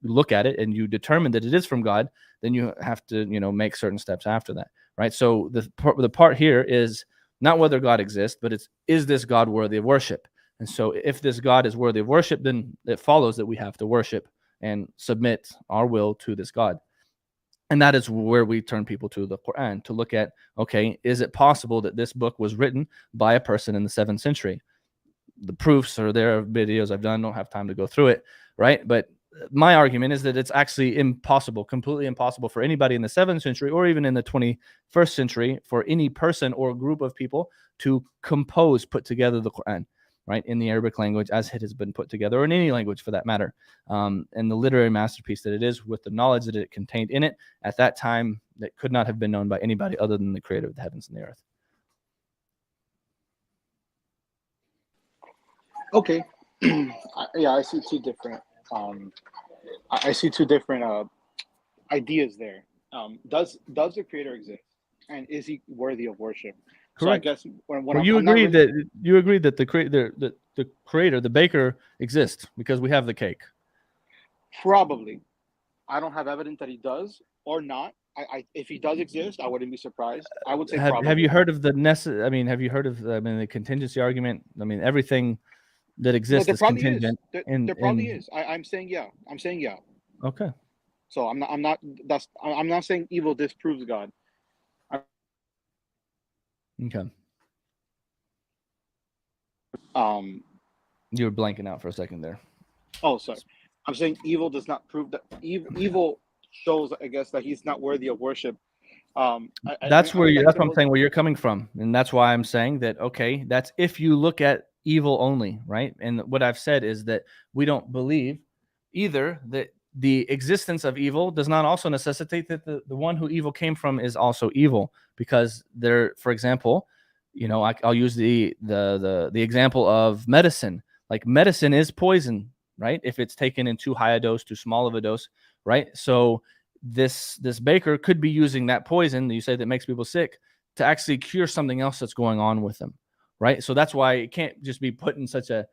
look at it and you determine that it is from God, then you have to, make certain steps after that, right? So the part here is not whether God exists, but is this God worthy of worship? And so if this God is worthy of worship, then it follows that we have to worship and submit our will to this God. And that is where we turn people to the Quran to look at, okay, is it possible that this book was written by a person in the 7th century? The proofs are there, videos I've done, don't have time to go through it, right? But my argument is that it's actually impossible, completely impossible for anybody in the 7th century or even in the 21st century for any person or group of people to put together the Quran, right, in the Arabic language as it has been put together, or in any language for that matter. And the literary masterpiece that it is, with the knowledge that it contained in it at that time, that could not have been known by anybody other than the creator of the heavens and the earth. Okay. Yeah, I see two different I see two different ideas there. Does the creator exist, and is he worthy of worship? Correct. So I guess when well, you agree that the creator, the baker, exists because we have the cake. Probably. I don't have evidence that he does or not. If he does exist, I wouldn't be surprised. I would say probably. Have you heard of have you heard of the contingency argument? I mean, everything that exists is contingent. There probably is. I'm saying yeah. Okay. So I'm not saying evil disproves God. Okay. You were blanking out for a second there. Oh, sorry. I'm saying evil does not prove that evil shows, I guess, that he's not worthy of worship. That's what I'm saying, where you're coming from, and that's why I'm saying that. Okay, that's if you look at evil only, right? And what I've said is that we don't believe either that the existence of evil does not also necessitate that the one who evil came from is also evil, because there, for example, I'll use the example of medicine. Like medicine is poison, right? If it's taken in too high a dose, too small of a dose, right? So this baker could be using that poison that you say that makes people sick to actually cure something else that's going on with them, right? So that's why it can't just be put in such a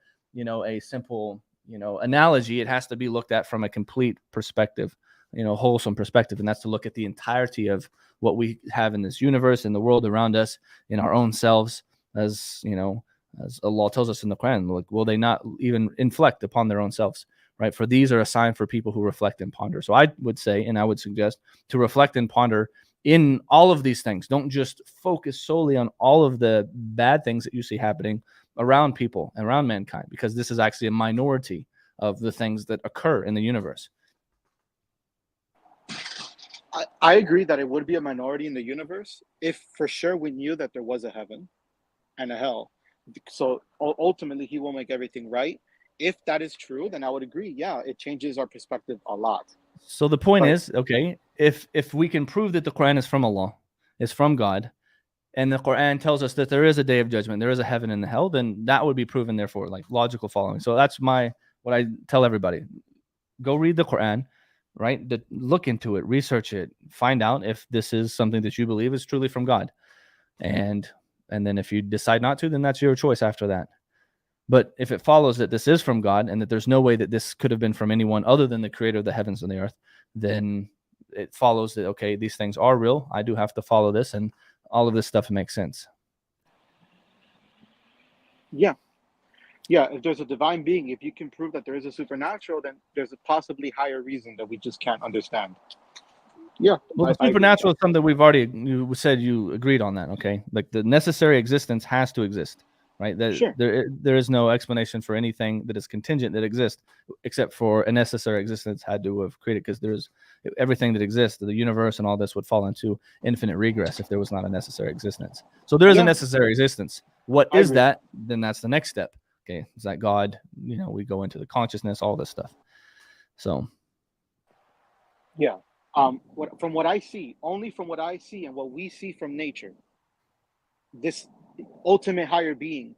simple analogy. It has to be looked at from a complete perspective, wholesome perspective, and that's to look at the entirety of what we have in this universe, in the world around us, in our own selves, as Allah tells us in the Quran. Like, will they not even inflect upon their own selves? Right? For these are a sign for people who reflect and ponder. So I would say, and I would suggest, to reflect and ponder in all of these things. Don't just focus solely on all of the bad things that you see happening around people, around mankind, because this is actually a minority of the things that occur in the universe. I agree that it would be a minority in the universe if for sure we knew that there was a heaven and a hell. So ultimately, he will make everything right. If that is true, then I would agree. Yeah, it changes our perspective a lot. So the point is, okay, if we can prove that the Quran is from Allah, is from God, and the Quran tells us that there is a day of judgment, there is a heaven and a hell, then that would be proven, therefore, like logical following. So that's what I tell everybody. Go read the Quran, right? Look into it, research it, find out if this is something that you believe is truly from God. And then if you decide not to, then that's your choice after that. But if it follows that this is from God and that there's no way that this could have been from anyone other than the creator of the heavens and the earth, then it follows that, okay, these things are real. I do have to follow this, and all of this stuff makes sense. Yeah. Yeah, if there's a divine being, if you can prove that there is a supernatural, then there's a possibly higher reason that we just can't understand. Yeah. Well, the supernatural is something you said you agreed on that, okay? Like the necessary existence has to exist, right? Sure. There is no explanation for anything that is contingent that exists, except for a necessary existence had to have created, because there's everything that exists, the universe and all this would fall into infinite regress if there was not a necessary existence. So there is a necessary existence. What is that? Then that's the next step. Okay, is that God? We go into the consciousness, all this stuff. So, yeah. From what I see, only from what I see and what we see from nature, this ultimate higher being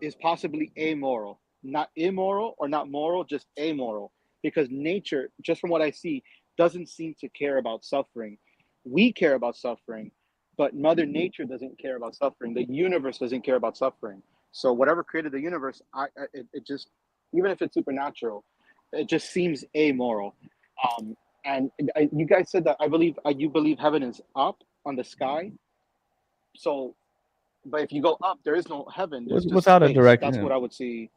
is possibly amoral, not immoral or not moral, just amoral, because nature, just from what I see, doesn't seem to care about suffering. We care about suffering, but Mother Nature doesn't care about suffering. The universe doesn't care about suffering. So whatever created the universe, it just, even if it's supernatural, it just seems amoral. And you guys said that you believe heaven is up on the sky. So, but if you go up, there is no heaven. There's just without space. a direct. That's what I would see.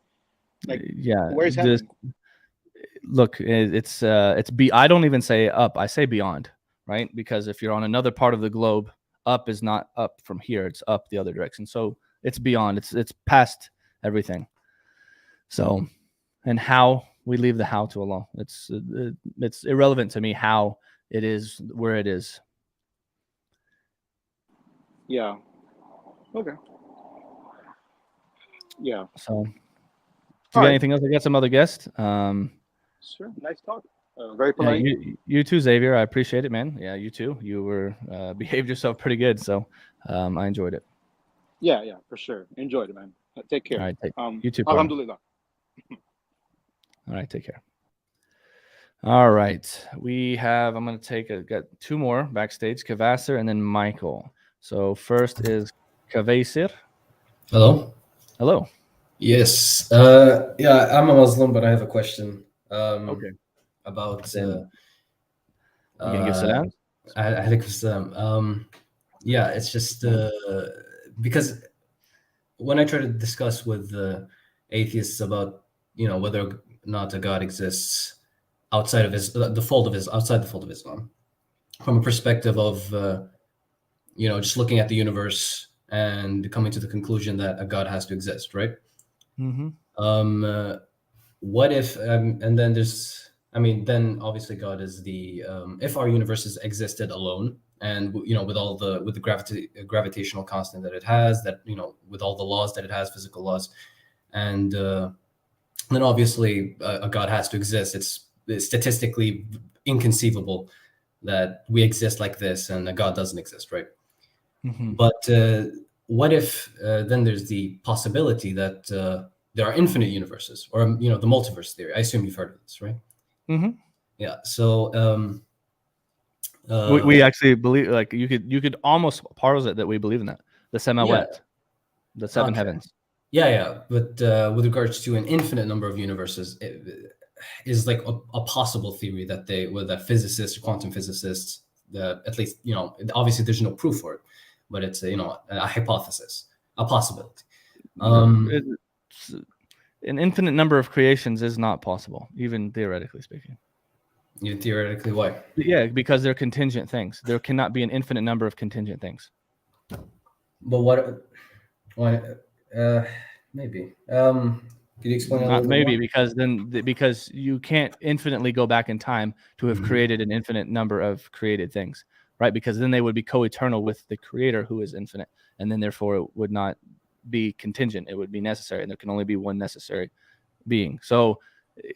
Like, yeah, where's heaven? Look, I don't even say up. I say beyond, right? Because if you're on another part of the globe, up is not up from here. It's up the other direction. So it's beyond. It's past everything. So, and how we leave the how to Allah. It's irrelevant to me how it is where it is. Yeah. Okay. Yeah. So, do you got anything else? I got some other guests. Sure. Nice talk. Very polite. Yeah, you too, Xavier. I appreciate it, man. Yeah, you too. You were behaved yourself pretty good, so I enjoyed it. Yeah, for sure. Enjoyed it, man. Take care. All right, you too. Alhamdulillah. All right, take care. All right. I'm going to got two more backstage, Kavasir and then Michael. So first is Kavasir. Hello. Hello. Yes. Yeah, I'm a Muslim, but I have a question. Okay. About. You can give salam. Alaikum salam. Yeah, it's just because when I try to discuss with atheists about whether or not a God exists outside of outside the fold of Islam, from a perspective of just looking at the universe and coming to the conclusion that a God has to exist, right? Mm-hmm. What if and then then obviously God is the if our universe existed alone, and with the gravitational constant that it has, that with all the laws that it has, physical laws, and then obviously a God has to exist. It's statistically inconceivable that we exist like this and a God doesn't exist, right? Mm-hmm. But what if then there's the possibility that there are infinite universes, or the multiverse theory? I assume you've heard of this, right? Mm-hmm. Yeah. So we actually believe, like, you could almost parse it that we believe in that, the Samawat, the seven heavens. Yeah. But with regards to an infinite number of universes, it is like a possible theory that physicists, quantum physicists, at least obviously there's no proof for it, but it's a hypothesis, a possibility. An infinite number of creations is not possible, even theoretically speaking. Theoretically, why? Yeah, because they're contingent things. There cannot be an infinite number of contingent things. But what? Why? Maybe. Can you explain a little bit maybe more? because you can't infinitely go back in time to have created an infinite number of created things, right? Because then they would be co-eternal with the creator, who is infinite, and then therefore it would not be contingent. It would be necessary, and there can only be one necessary being. So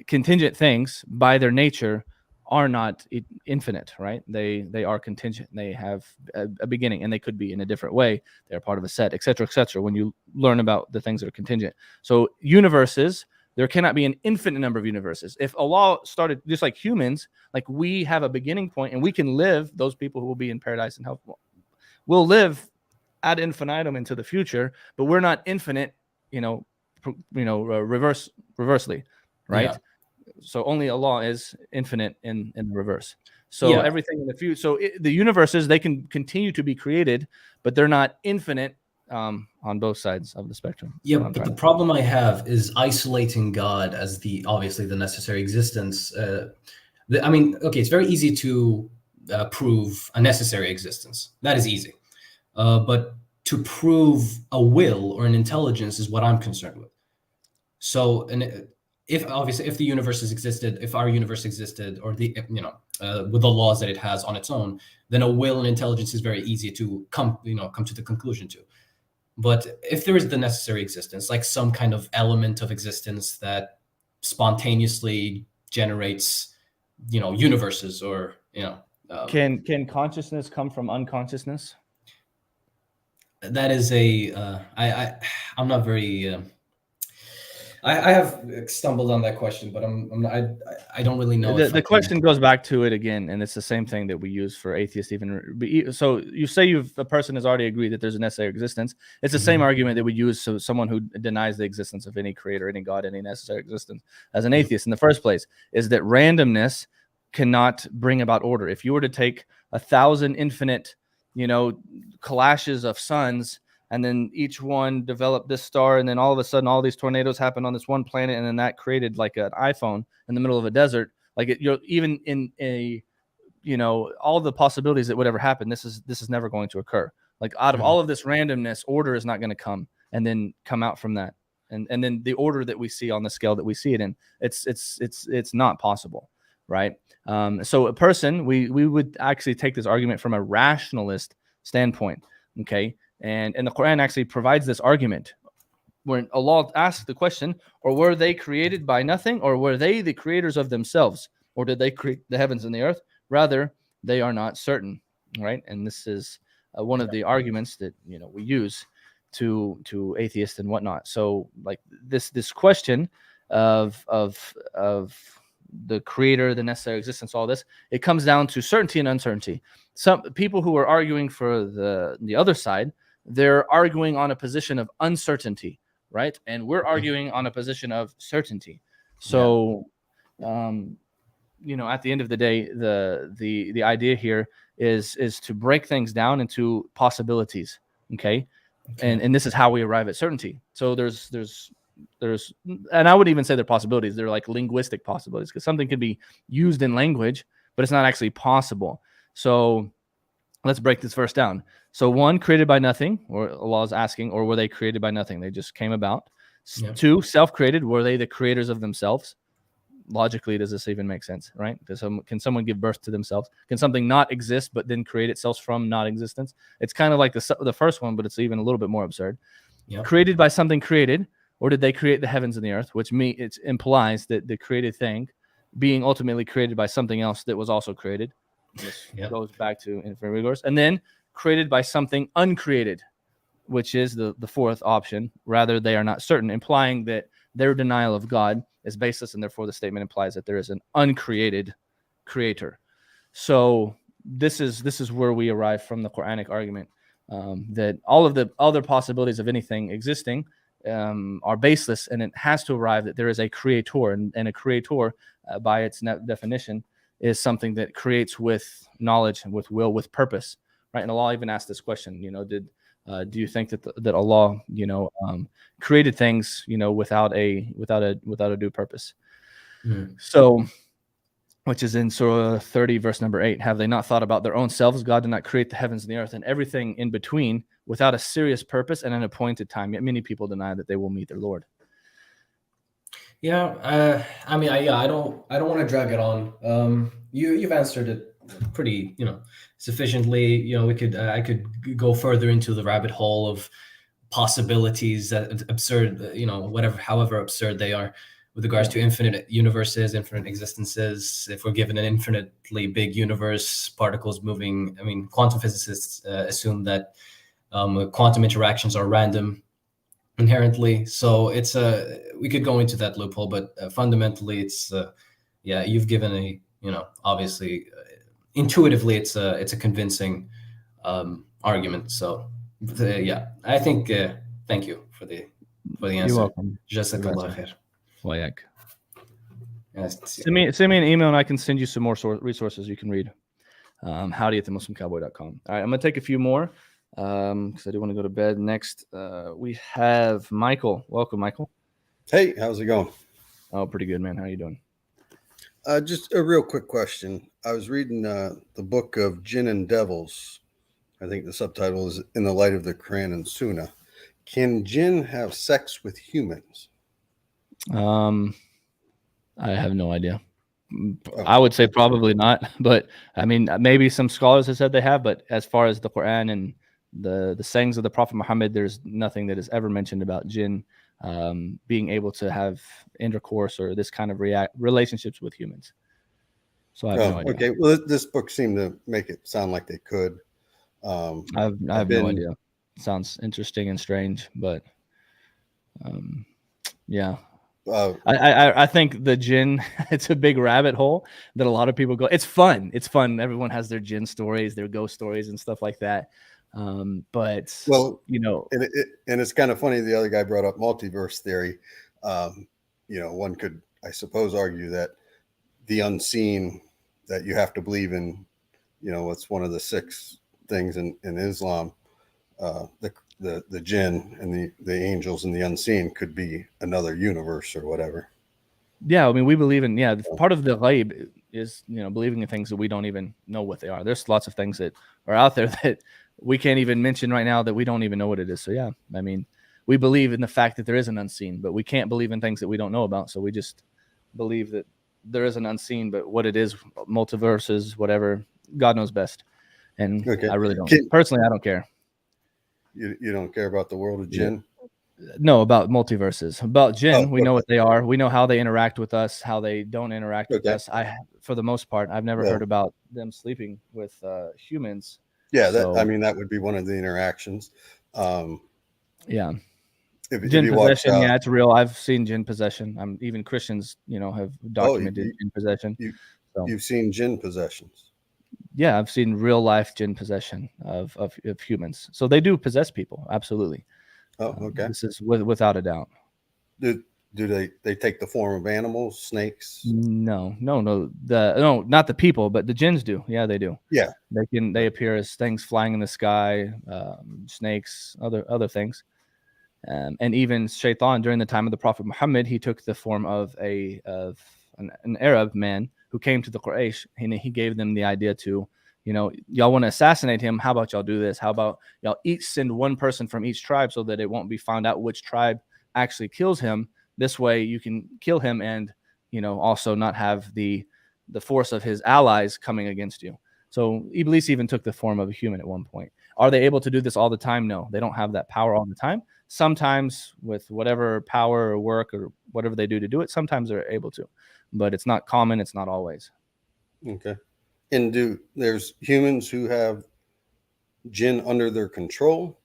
contingent things by their nature are not infinite, right? They are contingent. They have a beginning, and they could be in a different way. They're part of a set, etc., etc. When you learn about the things that are contingent, so universes, there cannot be an infinite number of universes. If Allah started just like humans, like we have a beginning point, and we can live. Those people who will be in paradise and hell will live ad infinitum into the future, but we're not infinite. Reversely, right? Yeah. So only Allah is infinite in the reverse. So everything in the future, so the universes, they can continue to be created, but they're not infinite on both sides of the spectrum. Yeah, but the problem I have is isolating God as obviously the necessary existence. It's very easy to prove a necessary existence. That is easy. But to prove a will or an intelligence is what I'm concerned with. So, if the universe existed, if our universe existed, or with the laws that it has on its own, then a will and intelligence is very easy to come to the conclusion to. But if there is the necessary existence, like some kind of element of existence that spontaneously generates, universes, or can consciousness come from unconsciousness? That is I'm not very. I have stumbled on that question, but I don't really know. The question goes back to it again, and it's the same thing that we use for atheists. So you say a person has already agreed that there's a necessary existence. It's the same argument that we use to someone who denies the existence of any creator, any God, any necessary existence as an atheist in the first place, is that randomness cannot bring about order. If you were to take 1,000 infinite, clashes of suns, and then each one developed this star, and then all of a sudden all these tornadoes happened on this one planet, and then that created like an iPhone in the middle of a desert. Like even in a, all the possibilities that would ever happen, this is never going to occur. Like out of all of this randomness, order is not going to come and then come out from that. And then the order that we see on the scale that we see it in, it's not possible, right? So a person, we would actually take this argument from a rationalist standpoint, okay? And the Quran actually provides this argument when Allah asks the question, or were they created by nothing, or were they the creators of themselves, or did they create the heavens and the earth? Rather, they are not certain, right? And this is one of the arguments that we use to atheists and whatnot. So like this question of the creator, the necessary existence, all this. It comes down to certainty and uncertainty. Some people who are arguing for the other side, they're arguing on a position of uncertainty, right? And we're arguing on a position of certainty. So, at the end of the day, the idea here is to break things down into possibilities. Okay. And this is how we arrive at certainty. So there's, and I wouldn't even say they're possibilities. They're like linguistic possibilities, because something could be used in language, but it's not actually possible. So let's break this verse down. So 1, created by nothing, or Allah is asking, or were they created by nothing? They just came about. 2, self-created. Were they the creators of themselves? Logically, does this even make sense, right? Can someone give birth to themselves? Can something not exist but then create itself from non-existence? It's kind of like the first one, but it's even a little bit more absurd. Created by something created, or did they create the heavens and the earth? Which it implies that the created thing being ultimately created by something else that was also created. This goes back to infinite rigors. And then created by something uncreated, which is the fourth option. Rather, they are not certain, implying that their denial of God is baseless, and therefore the statement implies that there is an uncreated creator. So this is where we arrive from the Quranic argument, that all of the other possibilities of anything existing are baseless, and it has to arrive that there is a creator, and a creator, by its definition, is something that creates with knowledge and with will, with purpose, right? And Allah even asked this question, do you think that Allah, created things, without a due purpose? So, which is in Surah 30, verse number 8. Have they not thought about their own selves? God did not create the heavens and the earth and everything in between without a serious purpose and an appointed time. Yet many people deny that they will meet their Lord. Yeah, I don't want to drag it on. You've answered it pretty, sufficiently. I could go further into the rabbit hole of possibilities that absurd, however absurd they are, with regards to infinite universes, infinite existences. If we're given an infinitely big universe, particles moving, quantum physicists assume that quantum interactions are random inherently. So we could go into that loophole, but fundamentally it's you've given obviously intuitively it's a convincing argument. So I think thank you for the answer. You're welcome. Jazakallah khair. Wayak. Send me an email and I can send you some more resources you can read. Howdy@themuslimcowboy.com. All right, I'm gonna take a few more because I do want to go to bed. Next, we have Michael. Welcome, Michael. Hey, how's it going? Oh, pretty good, man. How are you doing? Just a real quick question. I was reading the book of Jinn and Devils. I think the subtitle is In the Light of the Quran and Sunnah. Can jinn have sex with humans? I have no idea. I would say probably not, but maybe some scholars have said they have, but as far as the Quran and the sayings of the Prophet Muhammad, there's nothing that is ever mentioned about jinn being able to have intercourse or this kind of relationships with humans. So I have no idea. Okay, well, this book seemed to make it sound like they could. I have no idea. It sounds interesting and strange, but yeah. I think the jinn, it's a big rabbit hole that a lot of people go. It's fun. Everyone has their jinn stories, their ghost stories and stuff like that. But and it's kind of funny. The other guy brought up multiverse theory. One could, I suppose, argue that the unseen, that you have to believe in, what's one of the 6 things in Islam, the jinn and the angels and the unseen could be another universe or whatever. Yeah, we believe in, part of the ghaib is, believing in things that we don't even know what they are. There's lots of things that are out there that we can't even mention right now that we don't even know what it is. So yeah, we believe in the fact that there is an unseen, but we can't believe in things that we don't know about. So we just believe that there is an unseen, but what it is, multiverses, whatever, God knows best. And I really don't. Personally, I don't care. You don't care about the world of jinn? No, about multiverses. About jinn, we know what they are. We know how they interact with us, how they don't interact with us. For the most part, I've never heard about them sleeping with humans. Yeah, that would be one of the interactions. Yeah. if Jinn you watch, possession, yeah, it's real. I've seen jinn possession. Even Christians, have documented jinn possession. So you've seen jinn possessions. yeah, I've seen real life jinn possession of humans. So they do possess people, absolutely. Oh, okay. This is without a doubt. Do they take the form of animals, snakes? No, not the people, but the jinns do. Yeah, they do. Yeah, they appear as things flying in the sky, snakes, other things. And even Shaitan, during the time of the Prophet Muhammad, he took the form of an Arab man who came to the Quraysh, and he gave them the idea to, y'all want to assassinate him. How about y'all do this? How about y'all each send one person from each tribe so that it won't be found out which tribe actually kills him. This way you can kill him and, also not have the force of his allies coming against you. So Iblis even took the form of a human at one point. Are they able to do this all the time? No, they don't have that power all the time. Sometimes with whatever power or work or whatever they do to do it, sometimes they're able to, but it's not common. It's not always. Okay. And there's humans who have jinn under their control?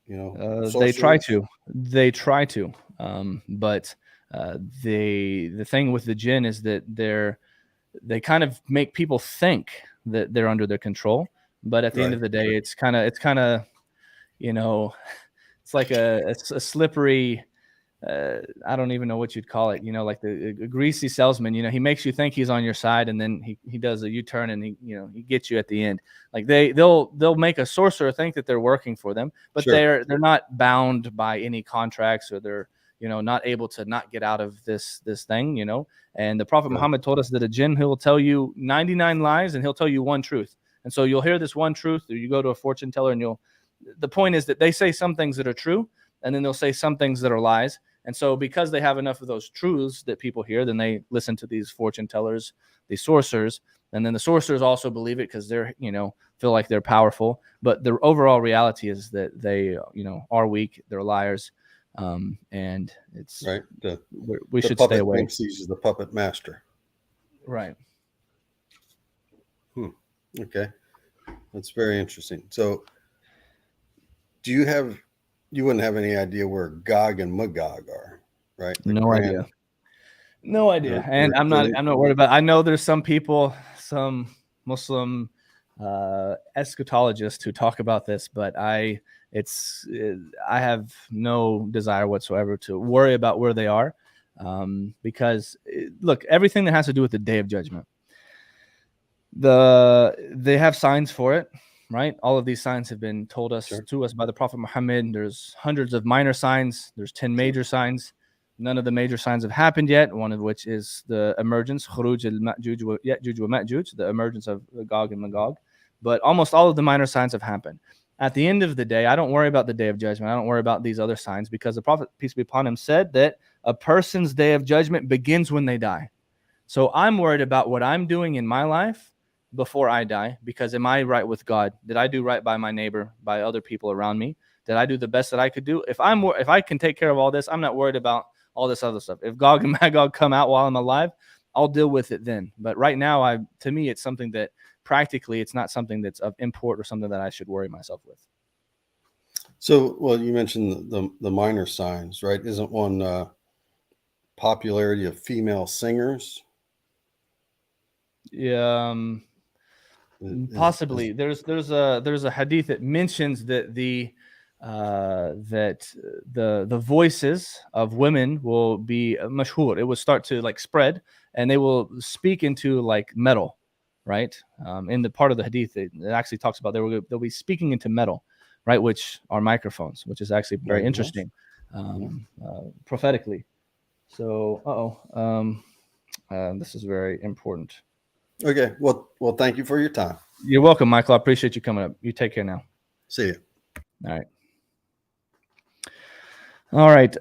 They try to, but the thing with the jinn is that they kind of make people think that they're under their control, but at the end of the day, it's kind of it's like a slippery, I don't even know what you'd call it, like a greasy salesman. He makes you think he's on your side, and then he does a U-turn, and he gets you at the end. Like they'll make a sorcerer think that they're working for them, but they're not bound by any contracts, or they're not able to not get out of this thing. And the Prophet Muhammad told us that a jinn, he'll tell you 99 lies and he'll tell you one truth. And so you'll hear this one truth, or you go to a fortune teller, and the point is that they say some things that are true, and then they'll say some things that are lies. And so because they have enough of those truths that people hear, then they listen to these fortune tellers, these sorcerers, and then the sorcerers also believe it because they're, feel like they're powerful. But the overall reality is that they, are weak, they're liars, and it's right. We should stay away. He's the puppet master. Right. Okay, that's very interesting. So, you wouldn't have any idea where Gog and Magog are, right? No idea. And I'm not worried about it. I know there's some people, some Muslim eschatologists who talk about this, but I have no desire whatsoever to worry about where they are, because look, everything that has to do with the Day of Judgment, they have signs for it, right? All of these signs have been told us to us by the Prophet Muhammad. There's hundreds of minor signs. There's 10 major signs. None of the major signs have happened yet, one of which is the emergence, Khuruj al-Ma'juj wa Ma'juj, the emergence of Gog and Magog. But almost all of the minor signs have happened. At the end of the day, I don't worry about the Day of Judgment. I don't worry about these other signs, because the Prophet, peace be upon him, said that a person's Day of Judgment begins when they die. So I'm worried about what I'm doing in my life before I die, because am I right with God? Did I do right by my neighbor, by other people around me? Did I do the best that I could do? If I can take care of all this, I'm not worried about all this other stuff. If Gog and Magog come out while I'm alive, I'll deal with it then. But right now, to me, it's something that practically, it's not something that's of import or something that I should worry myself with. So, well, you mentioned the minor signs, right? Isn't one popularity of female singers? Yeah, possibly. There's a hadith that mentions that the voices of women will be mashhur. It will start to like spread, and they will speak into like metal, right? In the part of the hadith, it actually talks about they'll be speaking into metal, right? Which are microphones, which is actually very interesting, prophetically. So, this is very important. Okay. Well, thank you for your time. You're welcome, Michael. I appreciate you coming up. You take care now. See you. All right. All right.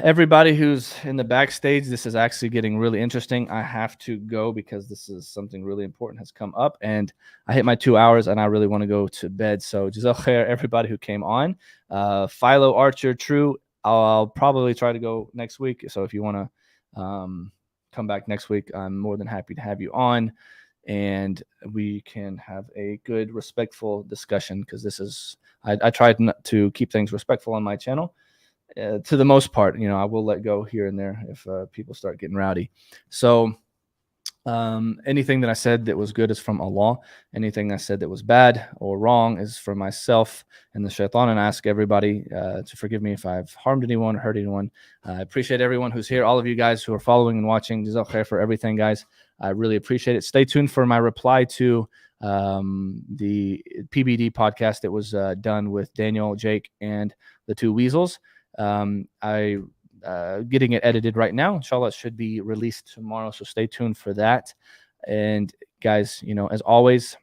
Everybody who's in the backstage, this is actually getting really interesting. I have to go because this is something really important has come up, and I hit my 2 hours and I really want to go to bed. So Jazak khair, everybody who came on. Philo Archer, True. I'll probably try to go next week. So if you want to come back next week, I'm more than happy to have you on, and we can have a good, respectful discussion, because this is, I tried to keep things respectful on my channel. to the most part, I will let go here and there if people start getting rowdy. So anything that I said that was good is from Allah. Anything I said that was bad or wrong is from myself and the shaitan. And I ask everybody to forgive me if I've harmed anyone or hurt anyone. I appreciate everyone who's here, all of you guys who are following and watching. Jazakallah khair for everything, guys. I really appreciate it. Stay tuned for my reply to the PBD podcast that was done with Daniel, Jake, and the two weasels. Getting it edited right now. Inshallah, it should be released tomorrow, so stay tuned for that. And guys, as always,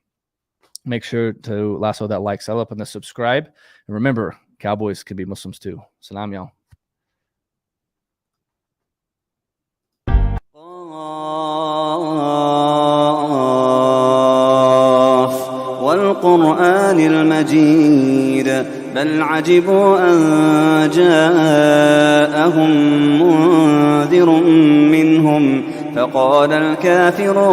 make sure to lasso that like, sell up, and the subscribe. And remember, cowboys can be Muslims too. Salam, y'all. والقرآن المجيد بل عجبوا أن جاءهم منذر منهم فقال الكافرون